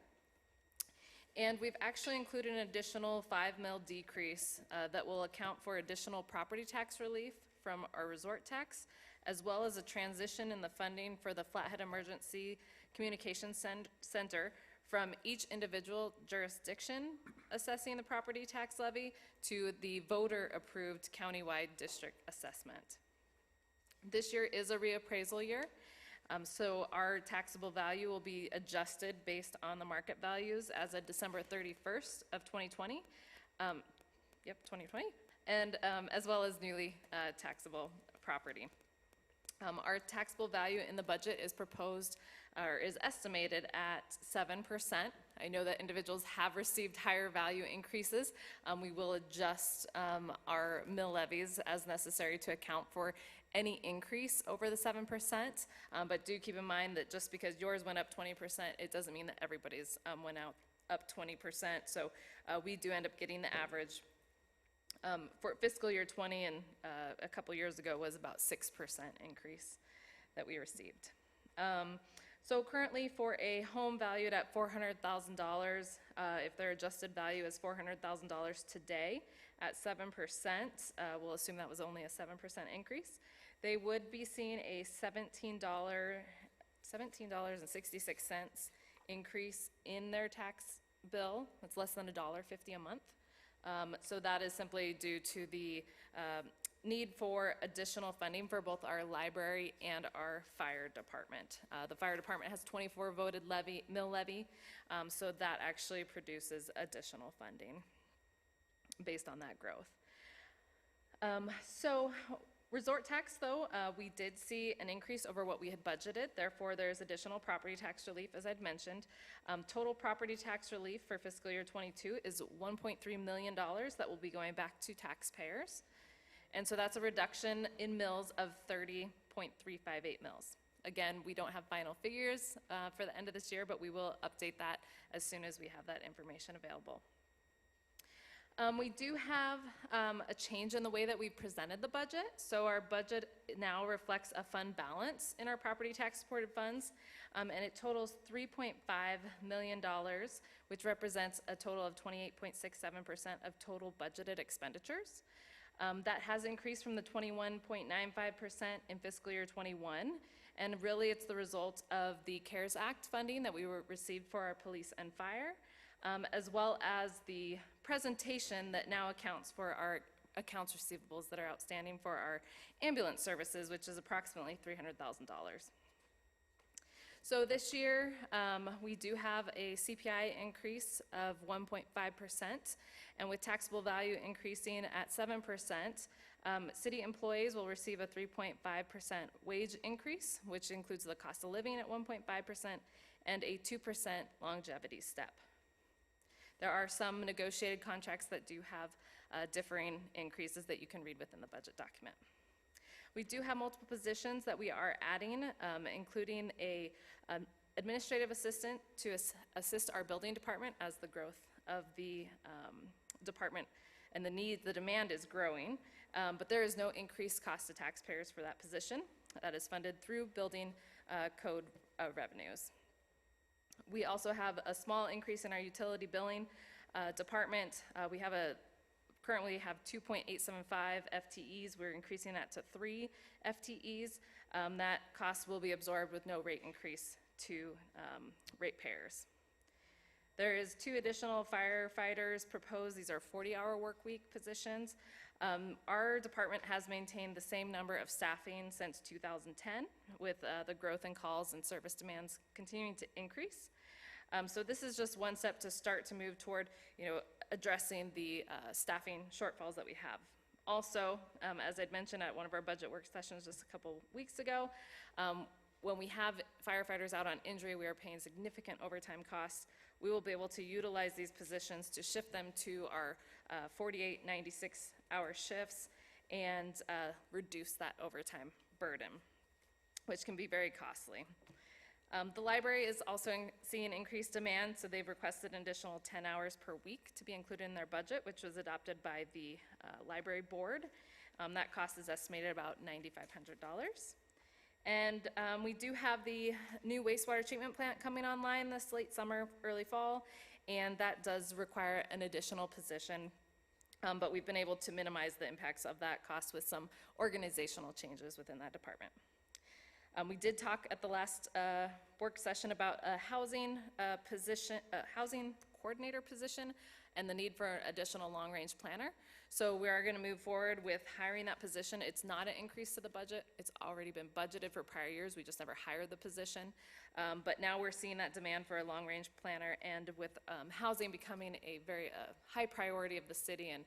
And we've actually included an additional 5 mil decrease that will account for additional property tax relief from our resort tax, as well as a transition in the funding for the Flathead Emergency communications center from each individual jurisdiction assessing the property tax levy to the voter-approved countywide district assessment. This year is a reappraisal year, so our taxable value will be adjusted based on the market values as of December 31st of 2020. 2020, and as well as newly taxable property. Our taxable value in the budget is proposed, or is estimated at 7%. I know that individuals have received higher value increases. We will adjust our mill levies as necessary to account for any increase over the 7%, but do keep in mind that just because yours went up 20%, it doesn't mean that everybody's went up 20%. So we do end up getting the average. For fiscal year 20 and a couple years ago was about 6% increase that we received. So currently for a home valued at $400,000, if their adjusted value is $400,000 today at 7%, we'll assume that was only a 7% increase, they would be seeing a $17.66 increase in their tax bill. That's less than $1.50 a month. So that is simply due to the need for additional funding for both our library and our fire department. The fire department has 24 voted mill levy, so that actually produces additional funding based on that growth. So resort tax, though, we did see an increase over what we had budgeted. Therefore, there's additional property tax relief, as I'd mentioned. Total property tax relief for fiscal year 22 is $1.3 million that will be going back to taxpayers. And so that's a reduction in mills of 30.358 mills. Again, we don't have final figures for the end of this year, but we will update that as soon as we have that information available. We do have a change in the way that we presented the budget. So our budget now reflects a fund balance in our property tax supported funds, and it totals $3.5 million, which represents a total of 28.67% of total budgeted expenditures. That has increased from the 21.95% in fiscal year 21, and really it's the result of the CARES Act funding that we received for our police and fire, as well as the presentation that now accounts for our accounts receivables that are outstanding for our ambulance services, which is approximately $300,000. So this year, we do have a CPI increase of 1.5%, and with taxable value increasing at 7%, city employees will receive a 3.5% wage increase, which includes the cost of living at 1.5% and a 2% longevity step. There are some negotiated contracts that do have differing increases that you can read within the budget document. We do have multiple positions that we are adding, including a administrative assistant to assist our building department as the growth of the department and the demand is growing, but there is no increased cost to taxpayers for that position. That is funded through building code revenues. We also have a small increase in our utility billing department. We currently have 2.875 FTEs. We're increasing that to 3 FTEs. That cost will be absorbed with no rate increase to ratepayers. There is 2 additional firefighters proposed. These are 40-hour work week positions. Our department has maintained the same number of staffing since 2010, with the growth in calls and service demands continuing to increase. So this is just one step to start to move toward, addressing the staffing shortfalls that we have. Also, as I'd mentioned at one of our budget work sessions just a couple weeks ago, when we have firefighters out on injury, we are paying significant overtime costs. We will be able to utilize these positions to shift them to our 48, 96-hour shifts and reduce that overtime burden, which can be very costly. The library is also seeing increased demand, so they've requested an additional 10 hours per week to be included in their budget, which was adopted by the library board. That cost is estimated about $9,500. And we do have the new wastewater treatment plant coming online this late summer, early fall, and that does require an additional position, but we've been able to minimize the impacts of that cost with some organizational changes within that department. We did talk at the last work session about a housing housing coordinator position and the need for an additional long-range planner. So we are going to move forward with hiring that position. It's not an increase to the budget. It's already been budgeted for prior years. We just never hired the position. But now we're seeing that demand for a long-range planner, and with housing becoming a very high priority of the city and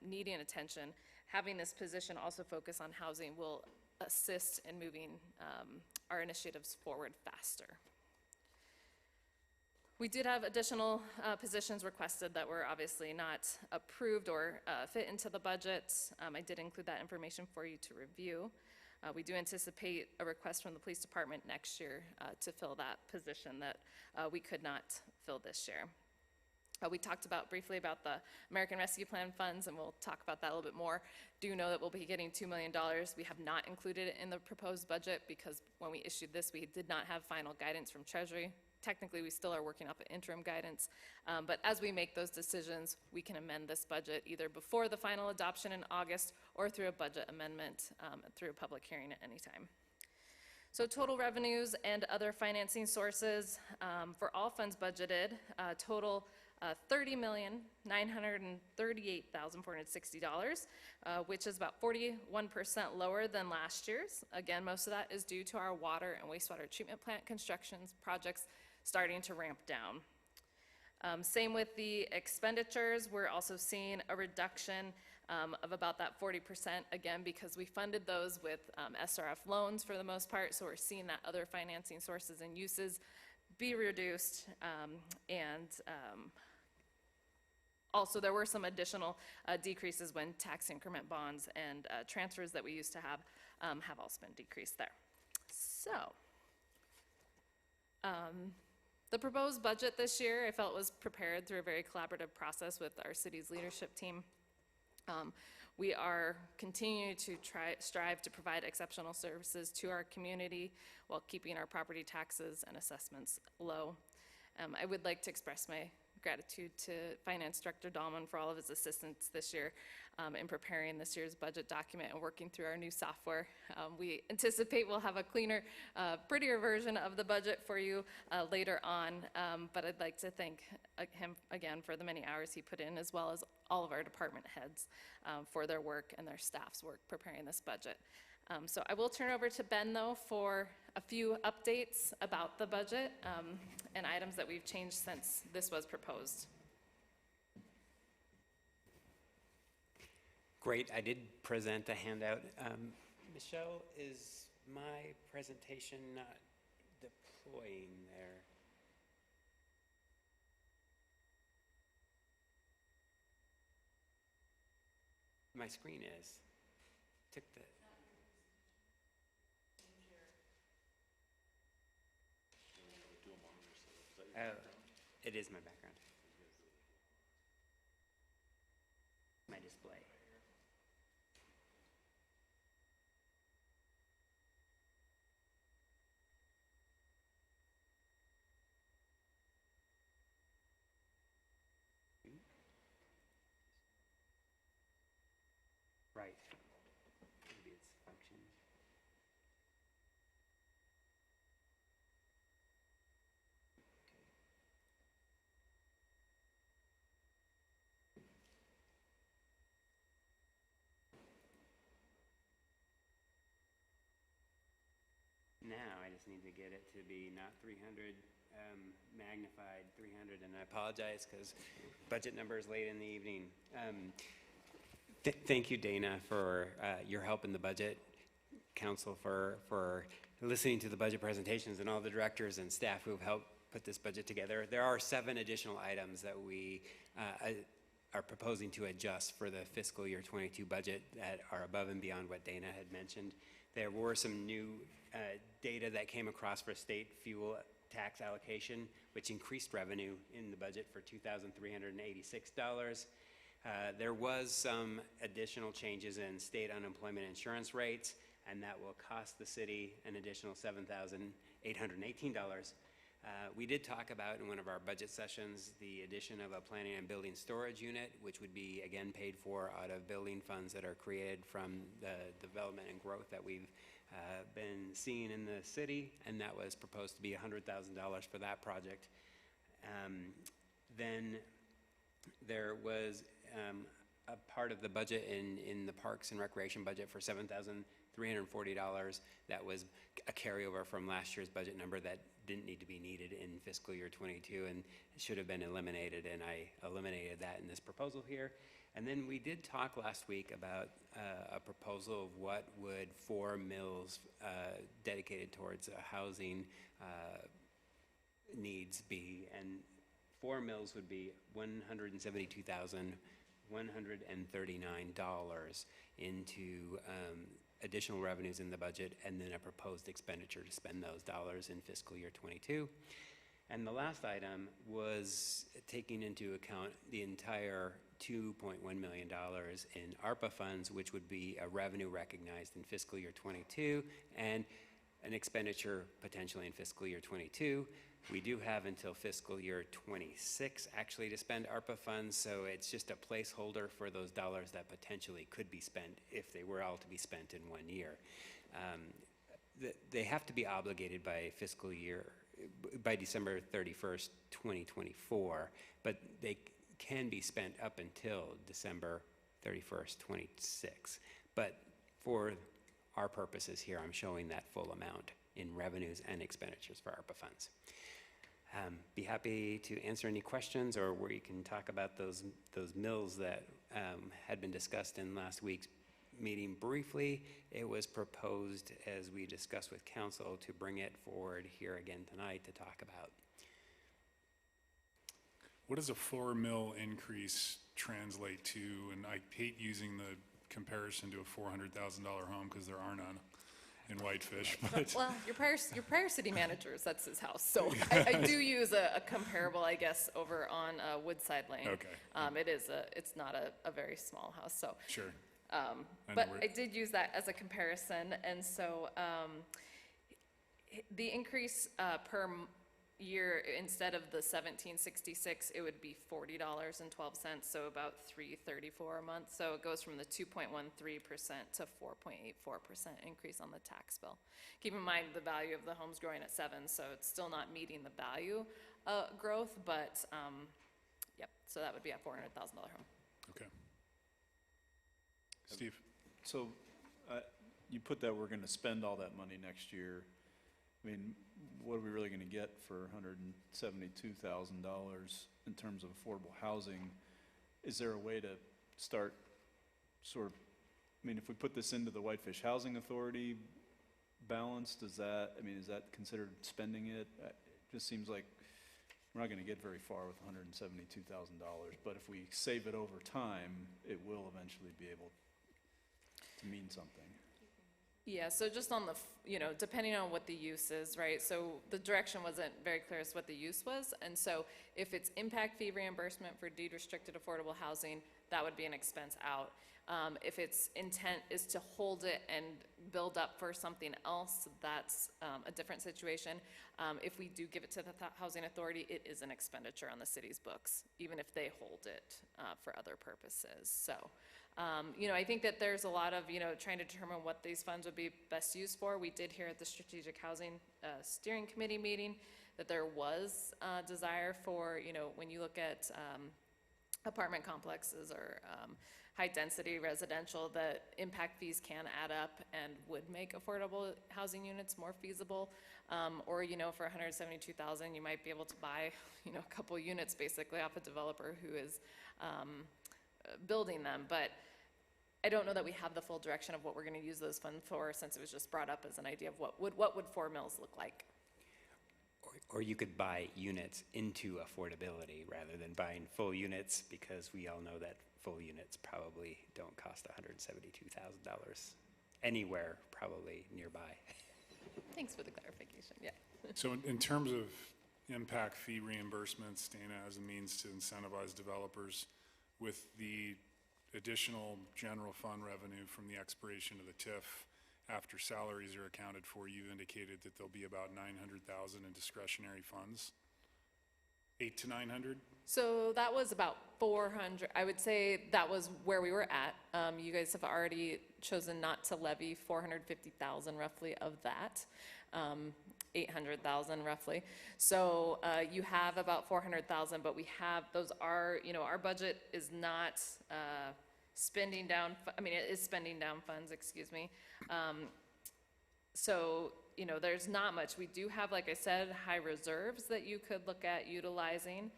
needing attention, having this position also focus on housing will assist in moving our initiatives forward faster. We did have additional positions requested that were obviously not approved or fit into the budget. I did include that information for you to review. We do anticipate a request from the police department next year to fill that position that we could not fill this year. We talked briefly about the American Rescue Plan funds, and we'll talk about that a little bit more. Do know that we'll be getting $2 million. We have not included it in the proposed budget because when we issued this, we did not have final guidance from Treasury. Technically, we still are working off of interim guidance, but as we make those decisions, we can amend this budget either before the final adoption in August or through a budget amendment through a public hearing at any time. So total revenues and other financing sources for all funds budgeted total $30,938,460, which is about 41% lower than last year's. Again, most of that is due to our water and wastewater treatment plant constructions projects starting to ramp down. Same with the expenditures. We're also seeing a reduction of about that 40%, again, because we funded those with SRF loans for the most part, so we're seeing that other financing sources and uses be reduced, also, there were some additional decreases when tax increment bonds and transfers that we used to have also been decreased there. So, the proposed budget this year, I felt, was prepared through a very collaborative process with our city's leadership team. We are continuing to strive to provide exceptional services to our community while keeping our property taxes and assessments low. I would like to express my gratitude to Finance Director Dahlman for all of his assistance this year in preparing this year's budget document and working through our new software. We anticipate we'll have a cleaner, prettier version of the budget for you later on, but I'd like to thank him again for the many hours he put in, as well as all of our department heads for their work and their staff's work preparing this budget. So I will turn over to Ben, though, for a few updates about the budget and items that we've changed since this was proposed. Great. I did present a handout. Michelle, is my presentation not deploying there? My screen is. Took the... Oh, it is my background. My display. Right. Maybe it's function. Now I just need to get it to be not 300 magnified 300, and I apologize because budget numbers late in the evening. Thank you, Dana, for your help in the budget, council for listening to the budget presentations, and all the directors and staff who have helped put this budget together. There are 7 additional items that we are proposing to adjust for the fiscal year 22 budget that are above and beyond what Dana had mentioned. There were some new data that came across for state fuel tax allocation, which increased revenue in the budget for $2,386. There was some additional changes in state unemployment insurance rates, and that will cost the city an additional $7,818. We did talk about in one of our budget sessions the addition of a planning and building storage unit, which would be again paid for out of building funds that are created from the development and growth that we've been seen in the city, and that was proposed to be $100,000 for that project. Then there was a part of the budget in the Parks and Recreation budget for $7,340 that was a carryover from last year's budget number that didn't need to be needed in fiscal year 22 and should have been eliminated, and I eliminated that in this proposal here. And then we did talk last week about a proposal of what would 4 mills dedicated towards housing needs be, and 4 mills would be $172,139 into additional revenues in the budget, and then a proposed expenditure to spend those dollars in fiscal year 22. And the last item was taking into account the entire $2.1 million in ARPA funds, which would be a revenue recognized in fiscal year 22 and an expenditure potentially in fiscal year 22. We do have until fiscal year 26 actually to spend ARPA funds, so it's just a placeholder for those dollars that potentially could be spent if they were all to be spent in 1 year. They have to be obligated by fiscal year, by December 31st, 2024, but they can be spent up until December 31st, 26. But for our purposes here, I'm showing that full amount in revenues and expenditures for ARPA funds. Be happy to answer any questions, or we can talk about those mills that had been discussed in last week's meeting briefly. It was proposed, as we discussed with council, to bring it forward here again tonight to talk about. What does a 4 mil increase translate to? And I hate using the comparison to a $400,000 home because there are none in Whitefish. But Well, your prior city manager's, that's his house. So I do use a comparable, I guess, over on Woodside Lane. Okay. It's not a very small house, so. Sure. But I did use that as a comparison, and so the increase per year, instead of the $1,766, it would be $40.12, so about $334 a month. So it goes from the 2.13% to 4.84% increase on the tax bill. Keep in mind the value of the home's growing at 7, so it's still not meeting the value growth, but yep. So that would be a $400,000 home. Okay. Steve? So you put that we're going to spend all that money next year. I mean, what are we really going to get for $172,000 in terms of affordable housing? Is there a way to start sort of, I mean, if we put this into the Whitefish Housing Authority balance, is that considered spending it? It just seems like we're not going to get very far with $172,000, but if we save it over time, it will eventually be able to mean something. Yeah, so just on the, depending on what the use is, right? So the direction wasn't very clear as to what the use was. And so if it's impact fee reimbursement for deed restricted affordable housing, that would be an expense out. If its intent is to hold it and build up for something else, that's a different situation. If we do give it to the Housing Authority, it is an expenditure on the city's books, even if they hold it for other purposes. So, I think that there's a lot of, trying to determine what these funds would be best used for. We did hear at the Strategic Housing Steering Committee meeting that there was desire for, when you look at apartment complexes or high-density residential, that impact fees can add up and would make affordable housing units more feasible. Or, for $172,000, you might be able to buy, a couple units basically off a developer who is building them. But I don't know that we have the full direction of what we're going to use those funds for, since it was just brought up as an idea of what would 4 mills look like. Or you could buy units into affordability rather than buying full units, because we all know that full units probably don't cost $172,000 anywhere probably nearby. Thanks for the clarification, yeah. So in terms of impact fee reimbursements, Dana, as a means to incentivize developers, with the additional general fund revenue from the expiration of the TIF, after salaries are accounted for, you've indicated that there'll be about $900,000 in discretionary funds. 8 to 900? So that was about 400, I would say that was where we were at. You guys have already chosen not to levy 450,000 roughly of that, 800,000 roughly. So you have about 400,000, but we have, those are, you know, our budget is not spending down, it is spending down funds, excuse me. So, you know, there's not much. We do have, like I said, high reserves that you could look at utilizing.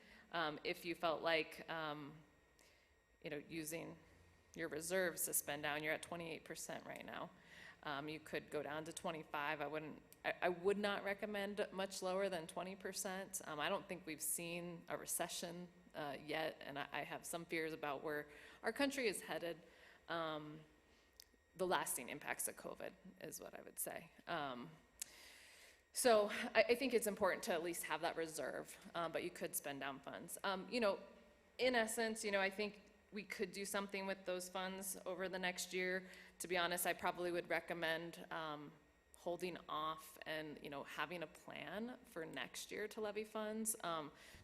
If you felt like, you know, using your reserves to spend down, you're at 28% right now. You could go down to 25. I would not recommend much lower than 20%. I don't think we've seen a recession yet, and I have some fears about where our country is headed. The lasting impacts of COVID is what I would say. So I think it's important to at least have that reserve, but you could spend down funds. You know, in essence, you know, I think we could do something with those funds over the next year. To be honest, I probably would recommend holding off and, you know, having a plan for next year to levy funds,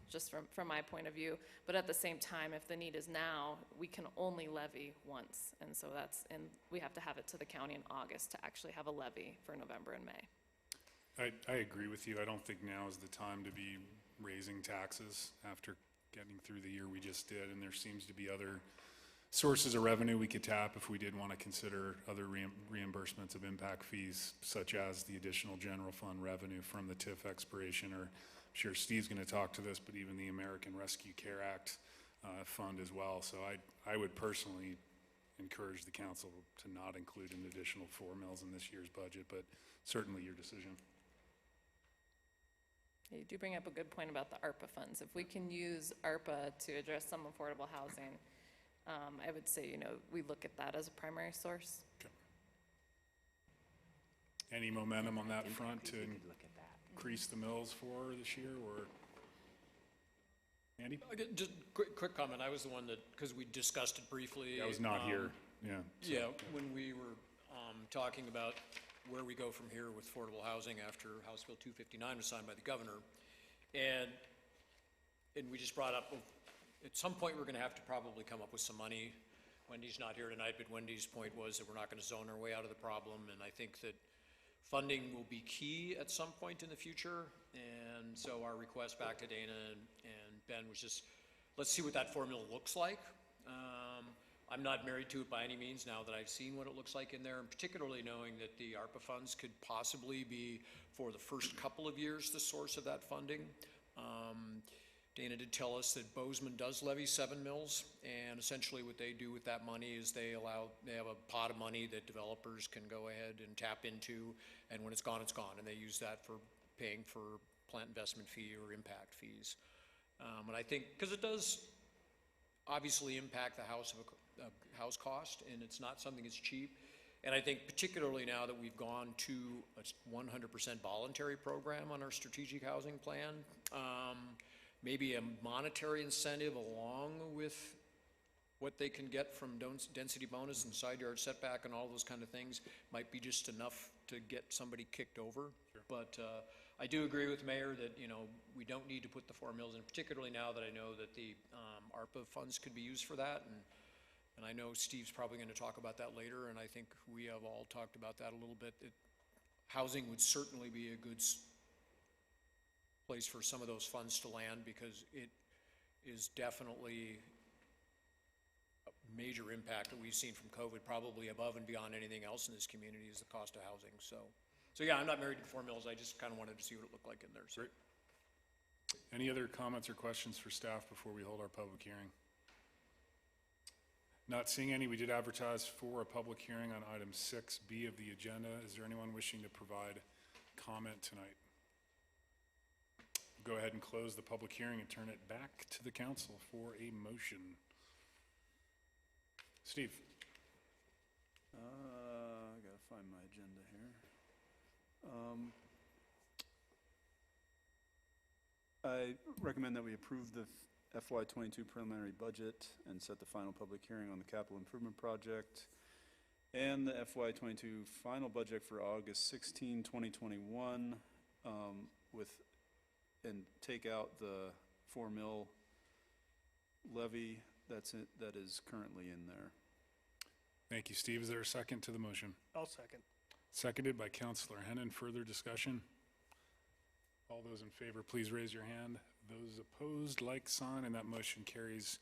just from my point of view. But at the same time, if the need is now, we can only levy once. And so we have to have it to the county in August to actually have a levy for November and May. I agree with you. I don't think now is the time to be raising taxes after getting through the year we just did, and there seems to be other sources of revenue we could tap if we did want to consider other reimbursements of impact fees, such as the additional general fund revenue from the TIF expiration, or I'm sure Steve's going to talk to this, but even the American Rescue Care Act fund as well. So I would personally encourage the council to not include an additional $4 million in this year's budget, but certainly your decision. You do bring up a good point about the ARPA funds. If we can use ARPA to address some affordable housing, I would say, you know, we look at that as a primary source. Okay. Any momentum on that front to increase the mills for this year, or Andy? Just quick comment. I was the one that, because we discussed it briefly. I was not here. Yeah. So, yeah, when we were talking about where we go from here with affordable housing after House Bill 259 was signed by the governor. And we just brought up, at some point we're going to have to probably come up with some money. Wendy's not here tonight, but Wendy's point was that we're not going to zone our way out of the problem. And I think that funding will be key at some point in the future. And so our request back to Dana and Ben was just, let's see what that formula looks like. I'm not married to it by any means now that I've seen what it looks like in there, and particularly knowing that the ARPA funds could possibly be, for the first couple of years, the source of that funding. Dana did tell us that Bozeman does levy 7 mills, and essentially what they do with that money is they have a pot of money that developers can go ahead and tap into, and when it's gone, and they use that for paying for plant investment fee or impact fees. And I think, because it does obviously impact the house cost, and it's not something that's cheap. And I think particularly now that we've gone to a 100% voluntary program on our strategic housing plan, maybe a monetary incentive along with what they can get from density bonus and side yard setback and all those kind of things might be just enough to get somebody kicked over. Sure. But I do agree with Mayor that, you know, we don't need to put the 4 mills in, particularly now that I know that the ARPA funds could be used for that. And I know Steve's probably going to talk about that later, and I think we have all talked about that a little bit. Housing would certainly be a good place for some of those funds to land, because it is definitely a major impact that we've seen from COVID, probably above and beyond anything else in this community, is the cost of housing. So yeah, I'm not married to 4 mills. I just kind of wanted to see what it looked like in there. So. Great. Any other comments or questions for staff before we hold our public hearing? Not seeing any. We did advertise for a public hearing on item 6B of the agenda. Is there anyone wishing to provide comment tonight? Go ahead and close the public hearing and turn it back to the council for a motion. Steve. I gotta find my agenda here. I recommend that we approve the FY22 preliminary budget and set the final public hearing on the capital improvement project, and the FY22 final budget for August 16, 2021, and take out the 4 mil levy that is currently in there. Thank you, Steve. Is there a second to the motion? I'll second. Seconded by Councilor Hennon. Further discussion? All those in favor, please raise your hand. Those opposed, like sign, and that motion carries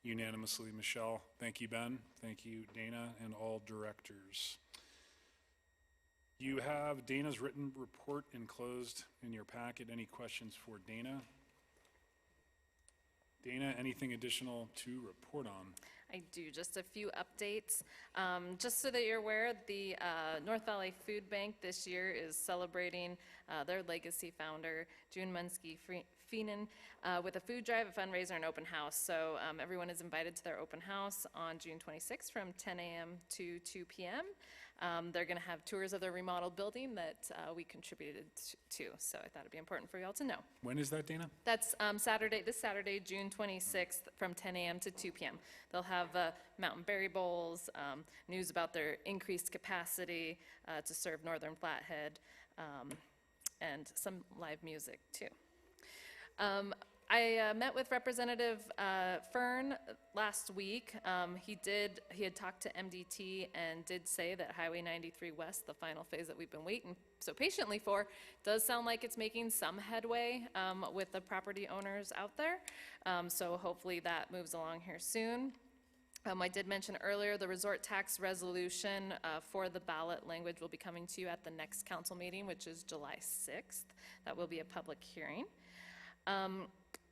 unanimously. Michelle, thank you, Ben. Thank you, Dana, and all directors. You have Dana's written report enclosed in your packet. Any questions for Dana? Dana, anything additional to report on? I do, just a few updates. Just so that you're aware, the North Valley Food Bank this year is celebrating their legacy founder, June Munsky-Feenan, with a food drive, a fundraiser, and open house. So everyone is invited to their open house on June 26th from 10 a.m. to 2 p.m. They're going to have tours of their remodeled building that we contributed to. So I thought it'd be important for y'all to know. When is that, Dana? That's this Saturday, June 26th, from 10 a.m. to 2 p.m. They'll have mountain berry bowls, news about their increased capacity to serve Northern Flathead, and some live music, too. I met with Representative Fern last week. He had talked to MDT and did say that Highway 93 West, the final phase that we've been waiting so patiently for, does sound like it's making some headway with the property owners out there. So hopefully that moves along here soon. I did mention earlier the resort tax resolution for the ballot language will be coming to you at the next council meeting, which is July 6th. That will be a public hearing.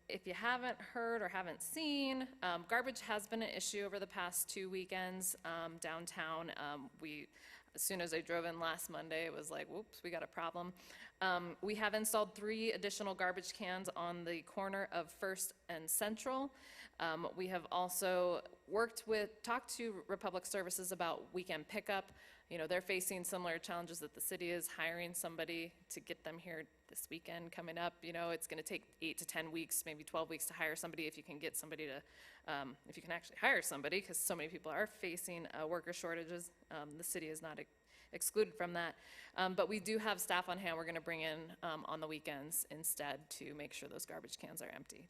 If you haven't heard or haven't seen, garbage has been an issue over the past 2 weekends downtown. As soon as I drove in last Monday, it was like, whoops, we got a problem. We have installed 3 additional garbage cans on the corner of First and Central. We have also talked to Republic Services about weekend pickup. You know, they're facing similar challenges that the city is, hiring somebody to get them here this weekend coming up. You know, it's going to take 8 to 10 weeks, maybe 12 weeks to hire somebody, if you can get somebody to, if you can actually hire somebody, because so many people are facing worker shortages. The city is not excluded from that. But we do have staff on hand we're going to bring in on the weekends instead to make sure those garbage cans are emptied.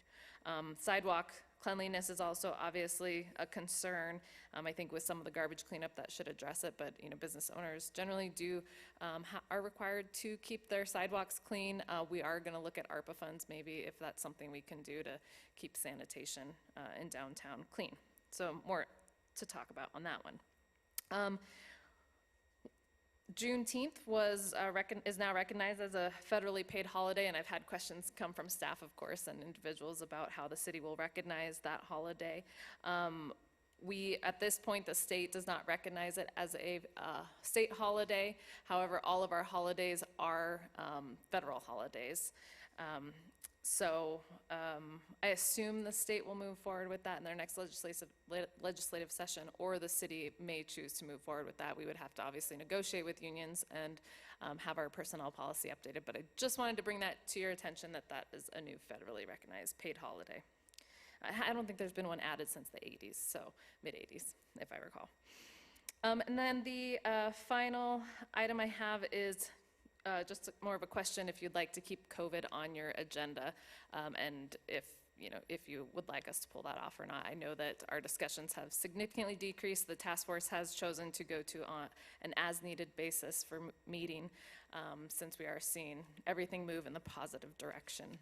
Sidewalk cleanliness is also obviously a concern. I think with some of the garbage cleanup that should address it, but you know, business owners generally are required to keep their sidewalks clean. We are going to look at ARPA funds maybe if that's something we can do to keep sanitation in downtown clean. So more to talk about on that one. Juneteenth is now recognized as a federally paid holiday, and I've had questions come from staff, of course, and individuals about how the city will recognize that holiday. At this point, the state does not recognize it as a state holiday. However, all of our holidays are federal holidays. I assume the state will move forward with that in their next legislative session, or the city may choose to move forward with that. We would have to obviously negotiate with unions and have our personnel policy updated, but I just wanted to bring that to your attention that that is a new federally recognized paid holiday. I don't think there's been one added since the 80s, so mid-80s, if I recall. And then the final item I have is just more of a question if you'd like to keep COVID on your agenda, and if you would like us to pull that off or not. I know that our discussions have significantly decreased. The task force has chosen to go to an as-needed basis for meeting, since we are seeing everything move in the positive direction.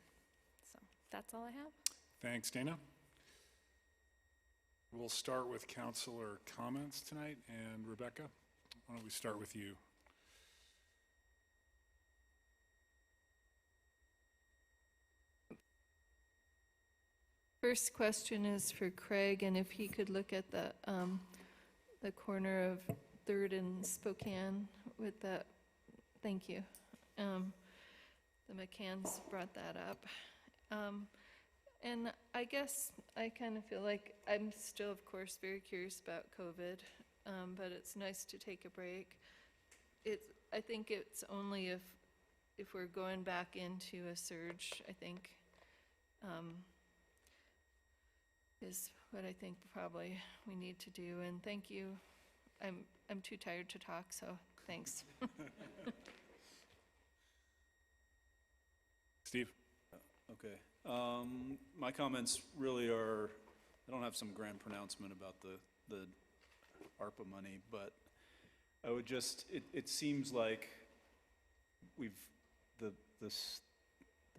So that's all I have. Thanks, Dana. We'll start with councilor comments tonight, and Rebecca, why don't we start with you? First question is for Craig, and if he could look at the corner of 3rd and Spokane with that, thank you. The McCanns brought that up. And I guess I kind of feel like I'm still, of course, very curious about COVID, but it's nice to take a break. I think it's only if we're going back into a surge, I think, is what I think probably we need to do. And thank you. I'm too tired to talk, so thanks. Steve. Okay. My comments really are I don't have some grand pronouncement about the ARPA money, but I would just, it seems like the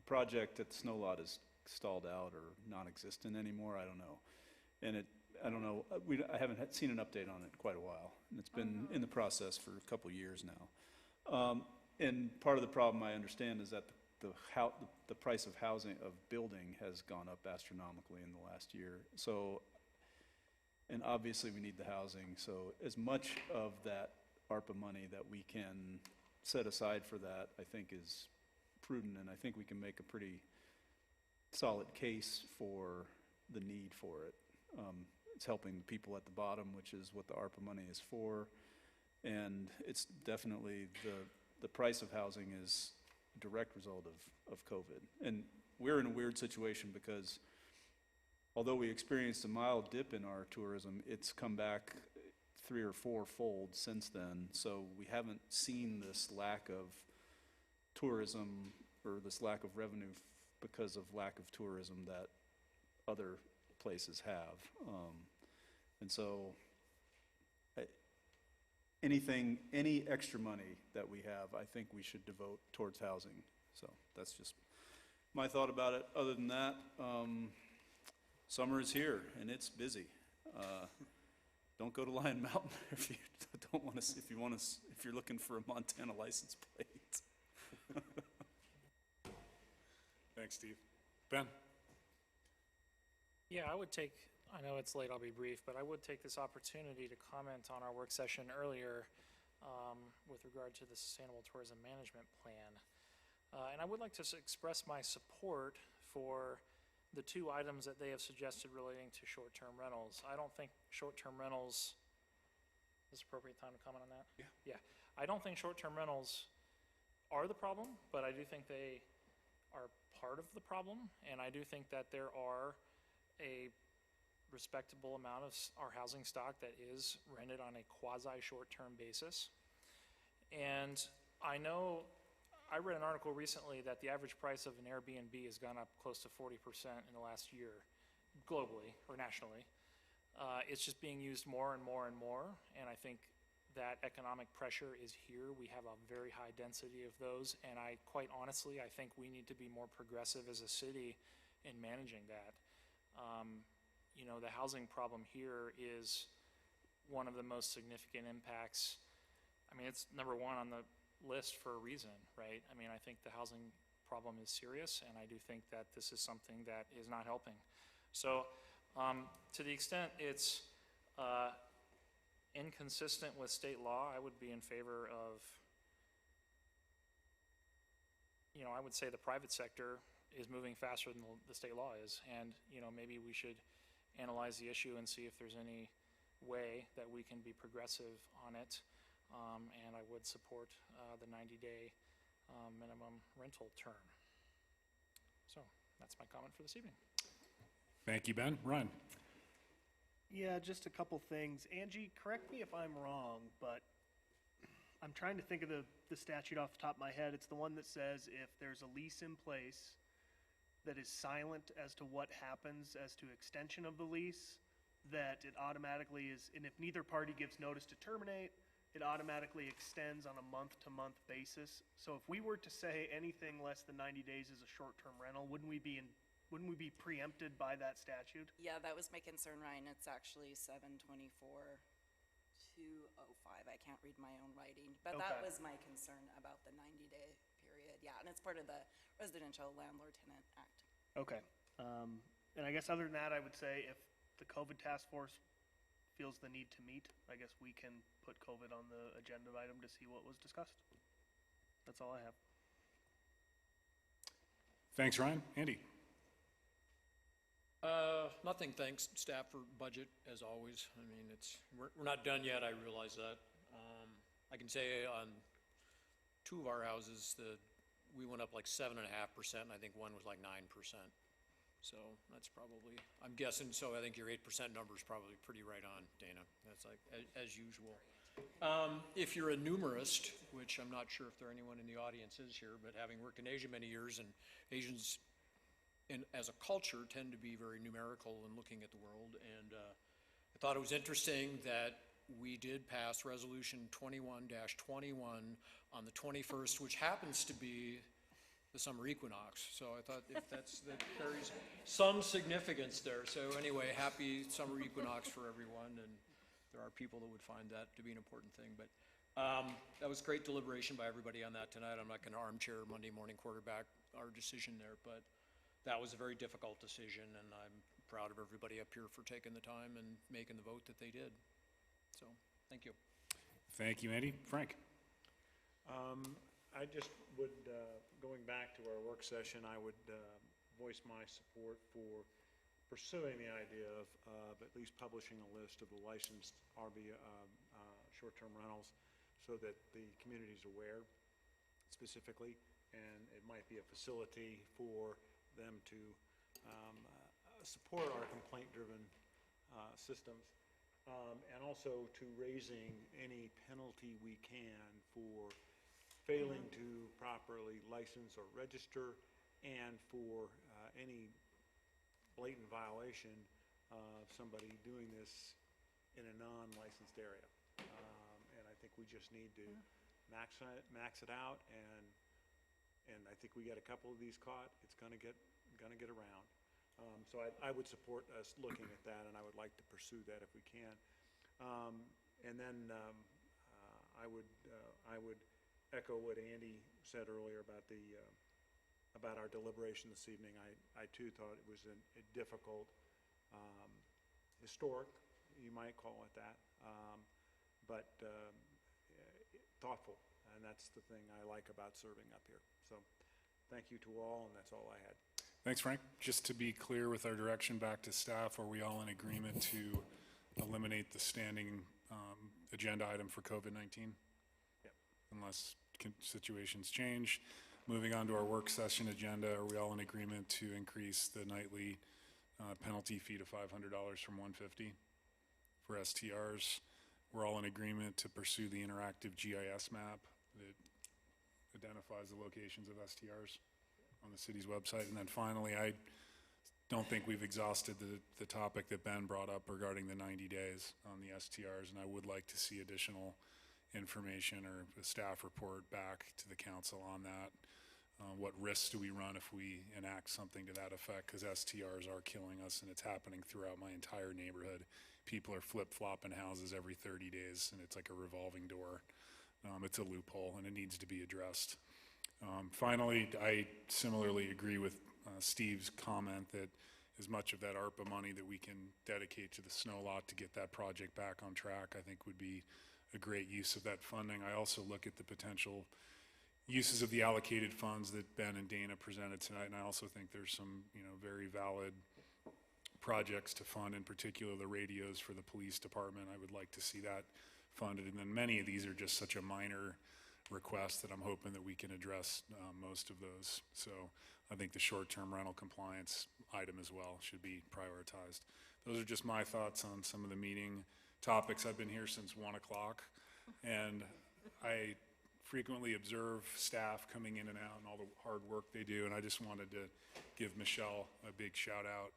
project at the Snow Lot is stalled out or non-existent anymore, I don't know. And I don't know, I haven't seen an update on it in quite a while, and it's been in the process for a couple years now. And part of the problem I understand is that the price of housing, of building, has gone up astronomically in the last year. So, and obviously we need the housing, so as much of that ARPA money that we can set aside for that, I think is prudent, and I think we can make a pretty solid case for the need for it. It's helping the people at the bottom, which is what the ARPA money is for, and it's definitely the price of housing is a direct result of COVID. And we're in a weird situation because although we experienced a mild dip in our tourism, it's come back 3 or 4-fold since then. So we haven't seen this lack of tourism or this lack of revenue because of lack of tourism that other places have. And so any extra money that we have, I think we should devote towards housing. So that's just my thought about it. Other than that, summer is here and it's busy. Don't go to Lion Mountain if you don't want to. If you're looking for a Montana license plate. Thanks, Steve. Ben? Yeah, I know it's late, I'll be brief, but I would take this opportunity to comment on our work session earlier with regard to the Sustainable Tourism Management Plan. And I would like to express my support for the 2 items that they have suggested relating to short-term rentals. I don't think short-term rentals, is this appropriate time to comment on that? Yeah. Yeah. I don't think short-term rentals are the problem, but I do think they are part of the problem, and I do think that there are a respectable amount of our housing stock that is rented on a quasi-short-term basis. And I know, I read an article recently that the average price of an Airbnb has gone up close to 40% in the last year, globally or nationally. It's just being used more and more and more, and I think that economic pressure is here. We have a very high density of those, and quite honestly, I think we need to be more progressive as a city in managing that. You know, the housing problem here is one of the most significant impacts. I mean, it's number 1 on the list for a reason, right? I mean, I think the housing problem is serious, and I do think that this is something that is not helping. So, to the extent it's inconsistent with state law, I would be in favor of, you know, I would say the private sector is moving faster than the state law is, and, you know, maybe we should analyze the issue and see if there's any way that we can be progressive on it. And I would support the 90-day minimum rental term. So that's my comment for this evening. Thank you, Ben. Ryan? Yeah, just a couple things. Angie, correct me if I'm wrong, but I'm trying to think of the statute off the top of my head. It's the one that says if there's a lease in place that is silent as to what happens as to extension of the lease, that it automatically is, and if neither party gives notice to terminate, it automatically extends on a month-to-month basis. So if we were to say anything less than 90 days is a short-term rental, wouldn't we be preempted by that statute? Yeah, that was my concern, Ryan. It's actually 724-205. I can't read my own writing, but that was my concern about the 90-day period. Yeah, and it's part of the Residential Landlord-Tenant Act. Okay. And I guess other than that, I would say if the COVID task force feels the need to meet, I guess we can put COVID on the agenda item to see what was discussed. That's all I have. Thanks, Ryan. Andy? Nothing, thanks staff for budget, as always. I mean, we're not done yet, I realize that. I can say on 2 of our houses, we went up like 7.5%, and I think one was like 9%. So that's probably, I'm guessing, so I think your 8% number is probably pretty right on, Dana. That's like, as usual. If you're a numerist, which I'm not sure if there anyone in the audience is here, but having worked in Asia many years, and Asians and as a culture, tend to be very numerical in looking at the world. And I thought it was interesting that we did pass Resolution 21-21 on the 21st, which happens to be the summer equinox. So I thought if that carries some significance there. So anyway, happy summer equinox for everyone. And there are people that would find that to be an important thing. But that was great deliberation by everybody on that tonight. I'm not going to armchair Monday morning quarterback our decision there, but that was a very difficult decision, and I'm proud of everybody up here for taking the time and making the vote that they did. So, thank you. Thank you, Andy. Frank? I just would, going back to our work session, I would voice my support for pursuing the idea of at least publishing a list of the licensed RV short-term rentals so that the community's aware specifically, and it might be a facility for them to support our complaint-driven systems, and also to raising any penalty we can for failing to properly license or register, and for any blatant violation of somebody doing this in a non-licensed area. And I think we just need to max it out, and I think we get a couple of these caught, it's gonna get around. So I would support us looking at that, and I would like to pursue that if we can. And then I would echo what Andy said earlier about our deliberation this evening. I too thought it was a difficult, historic, you might call it that, but thoughtful, and that's the thing I like about serving up here. So thank you to all, and that's all I had. Thanks, Frank. Just to be clear with our direction back to staff, are we all in agreement to eliminate the standing agenda item for COVID-19? Yep. Unless situations change. Moving on to our work session agenda, are we all in agreement to increase the nightly penalty fee to $500 from $150 for STRs? We're all in agreement to pursue the interactive GIS map that identifies the locations of STRs on the city's website. And then finally, I don't think we've exhausted the topic that Ben brought up regarding the 90 days on the STRs, and I would like to see additional information or a staff report back to the council on that. What risks do we run if we enact something to that effect? Because STRs are killing us, and it's happening throughout my entire neighborhood. People are flip-flopping houses every 30 days, and it's like a revolving door. It's a loophole, and it needs to be addressed. Finally, I similarly agree with Steve's comment that as much of that ARPA money that we can dedicate to the snow lot to get that project back on track, I think would be a great use of that funding. I also look at the potential uses of the allocated funds that Ben and Dana presented tonight, and I also think there's some, very valid projects to fund, in particular the radios for the police department. I would like to see that funded, and then many of these are just such a minor request that I'm hoping that we can address most of those. So I think the short-term rental compliance item as well should be prioritized. Those are just my thoughts on some of the meeting topics. I've been here since 1 o'clock, and I frequently observe staff coming in and out and all the hard work they do, and I just wanted to give Michelle a big shout out.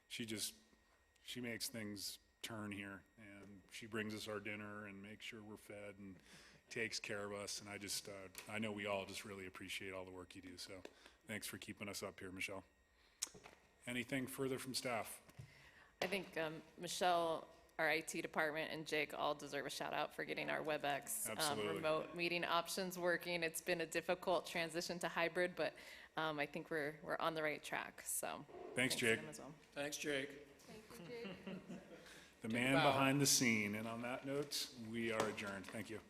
She makes things turn here, and she brings us our dinner and makes sure we're fed and takes care of us, and I know we all just really appreciate all the work you do, so thanks for keeping us up here, Michelle. Anything further from staff? I think Michelle, our IT department, and Jake all deserve a shout out for getting our WebEx remote meeting options working. It's been a difficult transition to hybrid, but I think we're on the right track, so. Thanks, to Jake. them as well. Thanks, Jake. Thank you, Jake. The man behind the scene, and on that note, we are adjourned. Thank you.